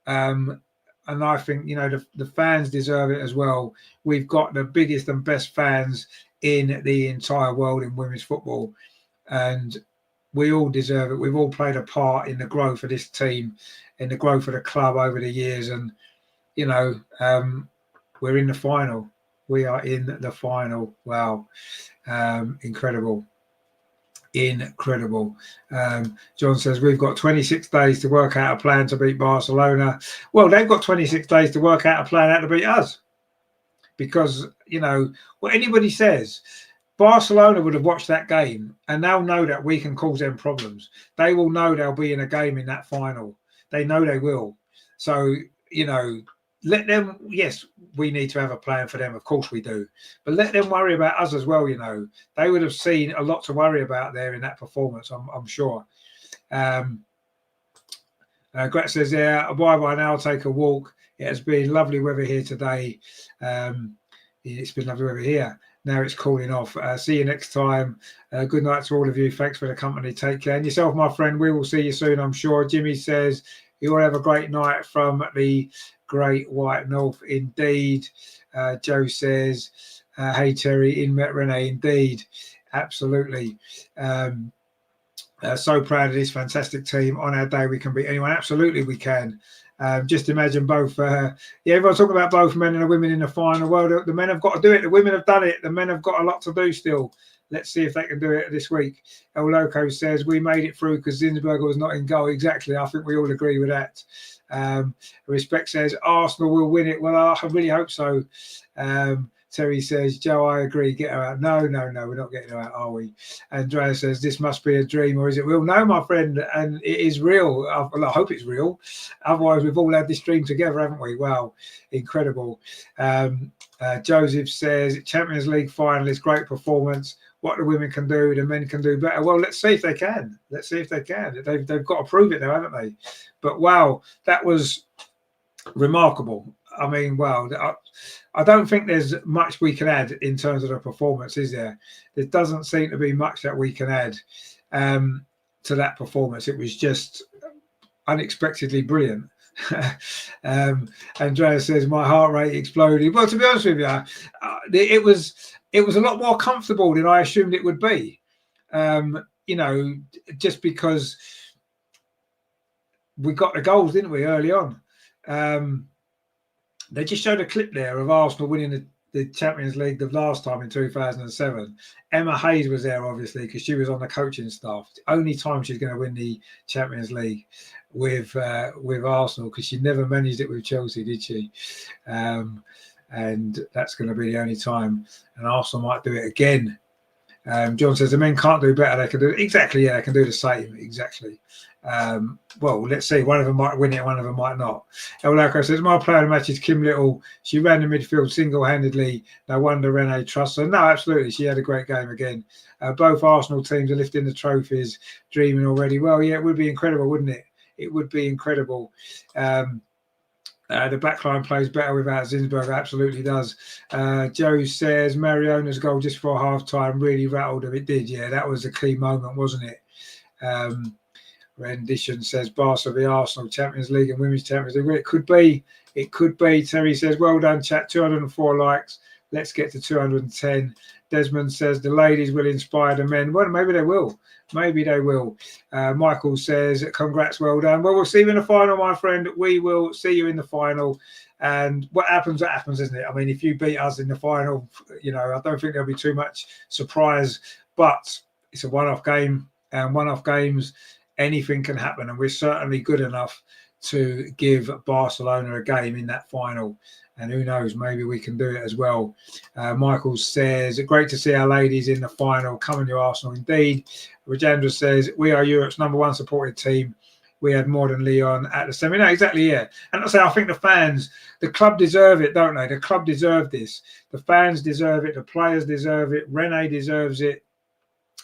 And I think, you know, the fans deserve it as well. We've got the biggest and best fans in the entire world in women's football, and we all deserve it. We've all played a part in the growth of this team, in the growth of the club over the years. And, you know, we're in the final. We are in the final. Wow. Incredible. Incredible. John says, we've got 26 days to work out a plan to beat Barcelona. Well, they've got 26 days to work out a plan how to beat us. Because, you know, what anybody says, Barcelona would have watched that game and they'll know that we can cause them problems. They will know they'll be in a game in that final. They know they will. So, you know, let them, yes, we need to have a plan for them. Of course we do. But let them worry about us as well, you know. They would have seen a lot to worry about there in that performance, I'm sure. Gret says, yeah, bye-bye now, I'll take a walk. It has been lovely weather here today. It's been lovely weather here. Now it's cooling off. See you next time. Good night to all of you. Thanks for the company. Take care. And yourself, my friend. We will see you soon, I'm sure. Jimmy says, you all have a great night from the Great White North. Indeed. Joe says, hey, Terry, in Met Renee. Indeed. Absolutely. So proud of this fantastic team. On our day, we can beat anyone. Absolutely, we can. Just imagine both. Everyone's talking about both men and the women in the final. Well, the men have got to do it. The women have done it. The men have got a lot to do still. Let's see if they can do it this week. El Loco says, we made it through because Zinsberger was not in goal. Exactly. I think we all agree with that. Respect says, Arsenal will win it. Well, I really hope so. Terry says, Joe, I agree. Get her out. No, we're not getting her out, are we? Andrea says, this must be a dream, or is it real? No, my friend, and it is real. I hope it's real. Otherwise, we've all had this dream together, haven't we? Wow, incredible. Joseph says, Champions League finalist, great performance. What the women can do, the men can do better. Well, let's see if they can. Let's see if they can. They've got to prove it now, haven't they? But wow, that was remarkable. I mean, wow. I don't think there's much we can add in terms of the performance, is there? There doesn't seem to be much that we can add to that performance. It was just unexpectedly brilliant. Andrea says, my heart rate exploded. Well, to be honest with you, it was a lot more comfortable than I assumed it would be. Just because we got the goals, didn't we, early on? They just showed a clip there of Arsenal winning the Champions League the last time in 2007. Emma Hayes was there, obviously, because she was on the coaching staff. The only time she's going to win the Champions League with Arsenal, because she never managed it with Chelsea, did she? And that's going to be the only time. And Arsenal might do it again. John says the men can't do better. They can do exactly. Yeah, they can do the same. Exactly. Well, let's see. One of them might win it. One of them might not. El Loco says my player of the match is Kim Little. She ran the midfield single-handedly. No wonder Renee trusts her. No, absolutely. She had a great game again. Both Arsenal teams are lifting the trophies, dreaming already. Well, yeah, it would be incredible, wouldn't it? It would be incredible. The backline plays better without Zinsberger. Absolutely does. Joe says Mariona's goal just before half-time really rattled them. It did, yeah. That was a key moment, wasn't it? Rendition says Barca v Arsenal, Champions League and Women's Champions League. Well, it could be. It could be. Terry says, well done, chat. 204 likes. Let's get to 210. Desmond says the ladies will inspire the men. Well, maybe they will. Maybe they will. Michael says, congrats, well done. Well, we'll see you in the final, my friend. We will see you in the final. And what happens, that happens, isn't it? I mean, if you beat us in the final, I don't think there'll be too much surprise. But it's a one-off game. And one-off games, anything can happen. And we're certainly good enough to give Barcelona a game in that final. And who knows, maybe we can do it as well. Michael says, great to see our ladies in the final. Coming to Arsenal indeed. Rajendra says, we are Europe's #1 supported team. We had more than Lyon at the semi. No, exactly, yeah. And I think the fans, the club deserve it, don't they? The club deserve this. The fans deserve it. The players deserve it. Renee deserves it.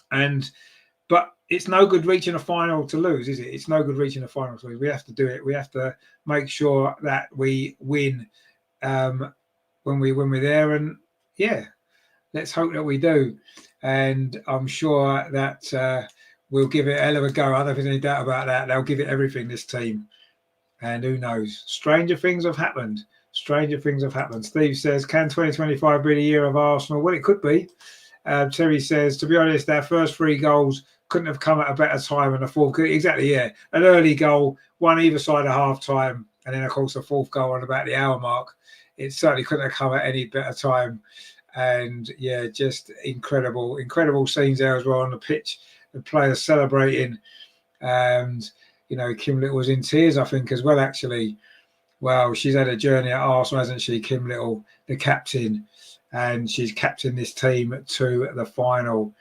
But it's no good reaching a final to lose, is it? It's no good reaching a final to lose. We have to do it. We have to make sure that we win when we're there. And yeah, let's hope that we do. And I'm sure that we'll give it a hell of a go. I don't think there's any doubt about that. They'll give it everything, this team. And who knows? Stranger things have happened. Stranger things have happened. Steve says, can 2025 be the year of Arsenal? Well, it could be. Terry says, to be honest, our first 3 goals couldn't have come at a better time than the fourth. Exactly, yeah. An early goal, one either side of half-time, and then, of course, the fourth goal on about the hour mark. It certainly couldn't have come at any better time. And, yeah, just incredible scenes there as well on the pitch. The players celebrating. And, Kim Little was in tears, I think, as well, actually. Well, she's had a journey at Arsenal, hasn't she, Kim Little, the captain. And she's captained this team to the final.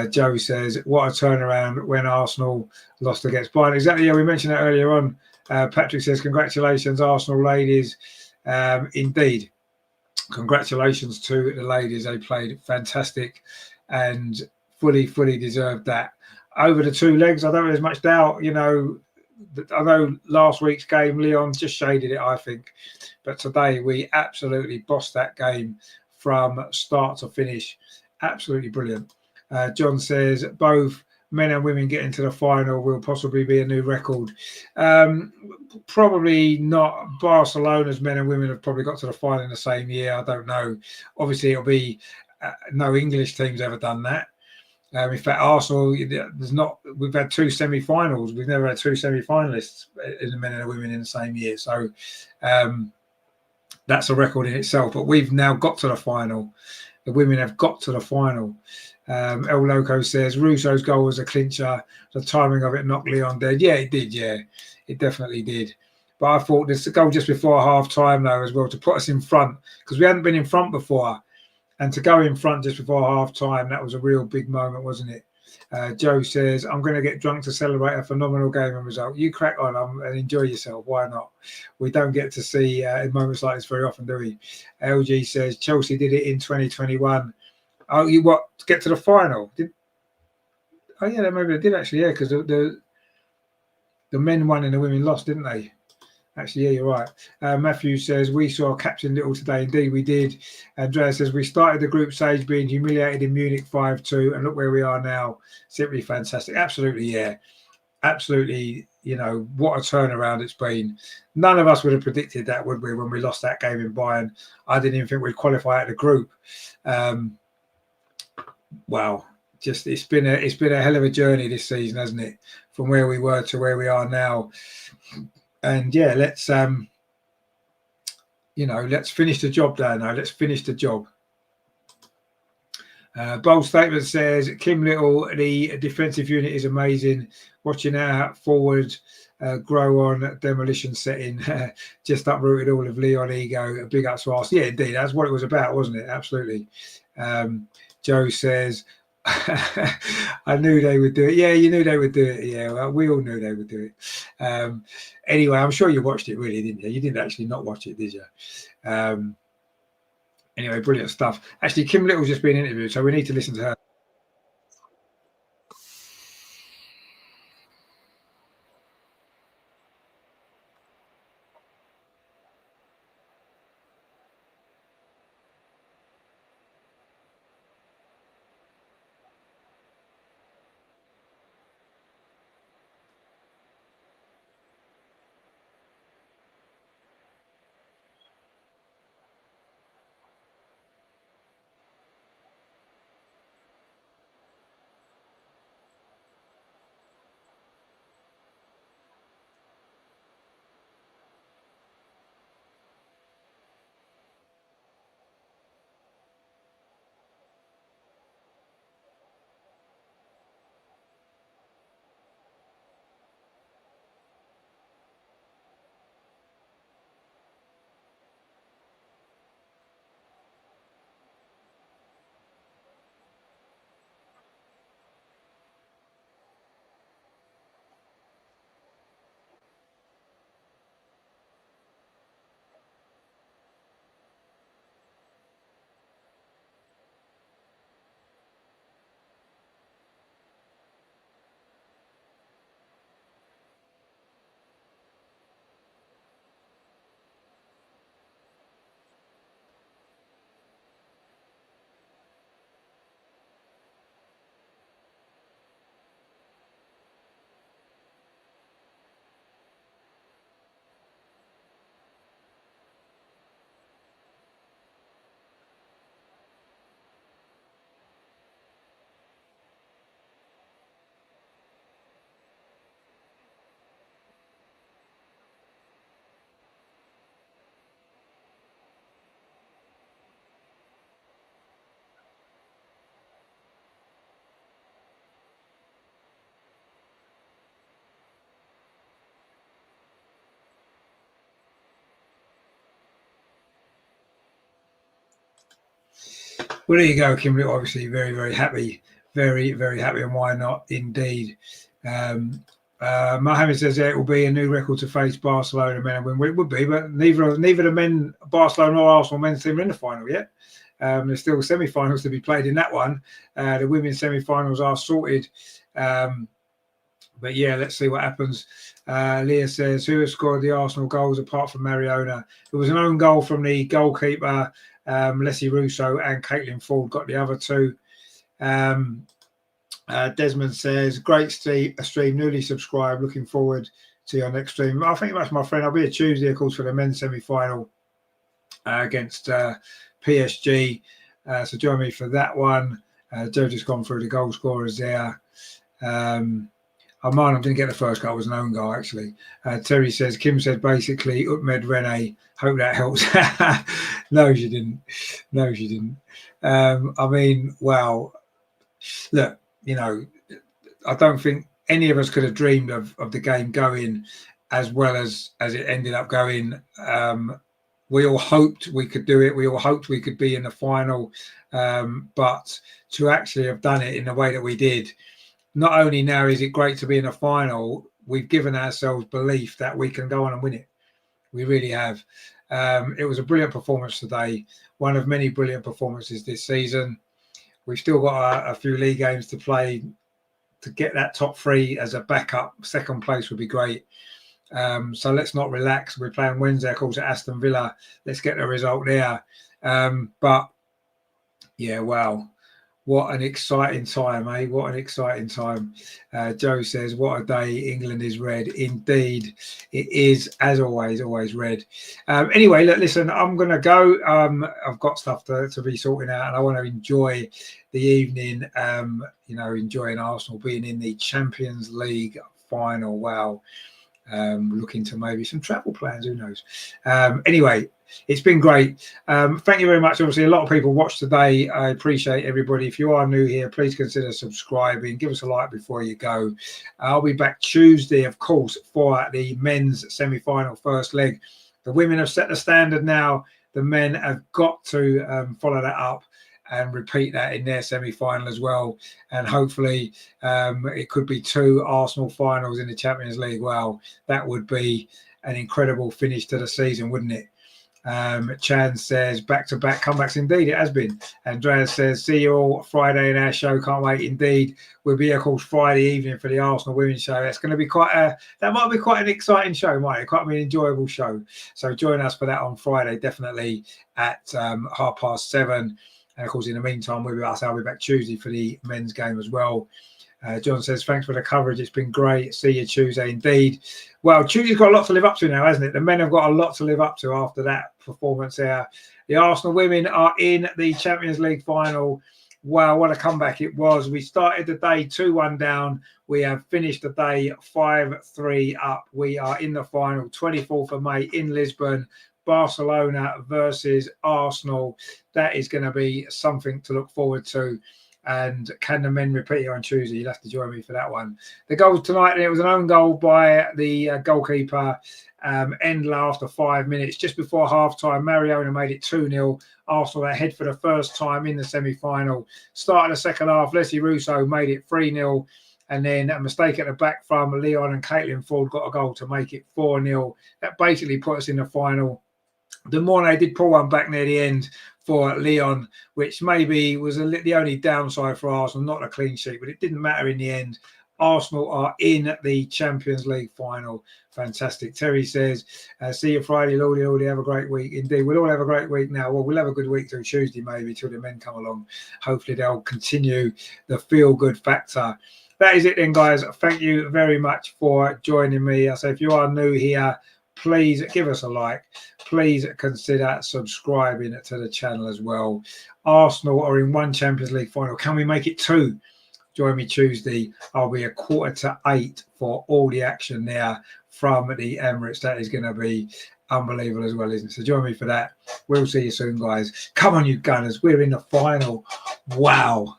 Joe says, what a turnaround when Arsenal lost against Bayern. Exactly, yeah, we mentioned that earlier on. Patrick says, congratulations, Arsenal ladies. Indeed, congratulations to the ladies. They played fantastic and fully deserved that. Over the 2 legs, I don't think there's much doubt. I know last week's game, Lyon just shaded it, I think. But today, we absolutely bossed that game from start to finish. Absolutely brilliant. John says, both men and women getting to the final will possibly be a new record. Probably not. Barcelona's men and women have probably got to the final in the same year. I don't know. Obviously, it'll be no English team's ever done that. In fact, Arsenal, we've had 2 semi-finals. We've never had 2 semi-finalists in the men and the women in the same year. So that's a record in itself. But we've now got to the final. The women have got to the final. El Loco says Russo's goal was a clincher. The timing of it knocked Lyon dead. Yeah, it did. Yeah, it definitely did. But I thought this goal just before half time, though, as well, to put us in front, because we hadn't been in front before. And to go in front just before half time, that was a real big moment, wasn't it? Joe says, I'm going to get drunk to celebrate a phenomenal game and result. You crack on and enjoy yourself. Why not? We don't get to see moments like this very often, do we? LG says, Chelsea did it in 2021. Oh, you what? Get to the final? Oh, yeah, maybe they did actually, yeah, because the men won and the women lost, didn't they? Actually, yeah, you're right. Matthew says, we saw Captain Little today. Indeed, we did. Andrea says, we started the group stage being humiliated in Munich 5-2, and look where we are now. Simply fantastic. Absolutely, yeah. Absolutely, you know, what a turnaround it's been. None of us would have predicted that, would we, when we lost that game in Bayern? I didn't even think we'd qualify out of the group. Wow. Just it's been a hell of a journey this season, hasn't it? From where we were to where we are now. And yeah, let's let's finish the job there now. Let's finish the job. Bold statement says Kim Little, the defensive unit is amazing. Watching our forward grow on demolition setting, just uprooted all of Lyon ego. A big up to us. Yeah, indeed, that's what it was about, wasn't it? Absolutely. Joe says, I knew they would do it. Yeah, you knew they would do it. Yeah, well, we all knew they would do it. Anyway, I'm sure you watched it, really, didn't you? You didn't actually not watch it, did you? Anyway, brilliant stuff. Actually, Kim Little's just been interviewed, so we need to listen to her. Well, there you go, Kimberly. Obviously, very, very happy. Very, very happy. And why not? Indeed. Mohammed says it will be a new record to face Barcelona men and women. It would be, but neither the men, Barcelona or Arsenal men's team are in the final yet. There's still semi-finals to be played in that one. The women's semi-finals are sorted. But yeah, let's see what happens. Leah says, who has scored the Arsenal goals apart from Mariona? It was an own goal from the goalkeeper, Leslie Russo, and Caitlin Ford got the other two. Desmond says, great stream, newly subscribed. Looking forward to your next stream. I think that's my friend. I'll be a Tuesday, of course, for the men's semi-final against PSG. So join me for that one. Joe just gone through the goal scorers there. Armanum didn't get the first goal, it was an own goal actually. Terry says, Kim said basically, Utmed Renee, hope that helps. No, she didn't. No, she didn't. I mean, well, look, you know, I don't think any of us could have dreamed of the game going as well as it ended up going. We all hoped we could do it. We all hoped we could be in the final. But to actually have done it in the way that we did, not only now is it great to be in a final, we've given ourselves belief that we can go on and win it. We really have. It was a brilliant performance today, one of many brilliant performances this season. We've still got a few league games to play. To get that top 3 as a backup, second place would be great. So let's not relax. We're playing Wednesday, of course, at Aston Villa. Let's get the result there. But yeah, wow. What an exciting time, eh? What an exciting time. Joe says, what a day. England is red. Indeed, it is, as always red. Anyway, look, listen, I'm going to go. I've got stuff to be sorting out, and I want to enjoy the evening, you know, enjoying Arsenal being in the Champions League final. Wow. Looking to maybe some travel plans, who knows. Anyway, it's been great. Thank you very much. Obviously, a lot of people watched today. I appreciate everybody. If you are new here, please consider subscribing. Give us a like before you go. I'll be back Tuesday, of course, for the men's semi-final first leg. The women have set the standard now. The men have got to follow that up and repeat that in their semi-final as well. And hopefully it could be 2 Arsenal finals in the Champions League. Wow, that would be an incredible finish to the season, wouldn't it? Chan says, back-to-back comebacks. Indeed, it has been. Andreas says, see you all Friday in our show. Can't wait. Indeed, we'll be, of course, Friday evening for the Arsenal women's show. That's going to be that might be quite an exciting show, might it? Quite an enjoyable show. So join us for that on Friday, definitely at 7:30. And of course, in the meantime, I'll be back Tuesday for the men's game as well. John says, thanks for the coverage. It's been great. See you Tuesday. Indeed. Well, Tuesday's got a lot to live up to now, hasn't it? The men have got a lot to live up to after that performance there. The Arsenal women are in the Champions League final. Wow, what a comeback it was. We started the day 2-1 down. We have finished the day 5-3 up. We are in the final, 24th of May in Lisbon. Barcelona versus Arsenal. That is going to be something to look forward to. And can the men repeat it on Tuesday? You'll have to join me for that one. The goals tonight, it was an own goal by the goalkeeper, Endler, after 5 minutes. Just before half-time, Mariona made it 2-0. Arsenal ahead for the first time in the semi-final. Start of the second half, Leslie Russo made it 3-0. And then a mistake at the back from Lyon and Caitlin Ford got a goal to make it 4-0. That basically put us in the final. De Mornay did pull one back near the end for Lyon, which maybe was the only downside for Arsenal, not a clean sheet, but it didn't matter in the end. Arsenal are in the Champions League final. Fantastic. Terry says, see you Friday, Lordy. Have a great week. Indeed, we'll all have a great week now. Well, we'll have a good week till Tuesday, maybe, till the men come along. Hopefully, they'll continue the feel-good factor. That is it then, guys. Thank you very much for joining me. I say, if you are new here, please give us a like. Please consider subscribing to the channel as well. Arsenal are in 1 Champions League final. Can we make it 2? Join me Tuesday. I'll be 7:45 for all the action there from the Emirates. That is going to be unbelievable as well, isn't it? So join me for that. We'll see you soon, guys. Come on, you Gunners. We're in the final. Wow.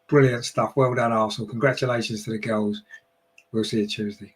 Brilliant stuff. Well done, Arsenal. Congratulations to the girls. We'll see you Tuesday.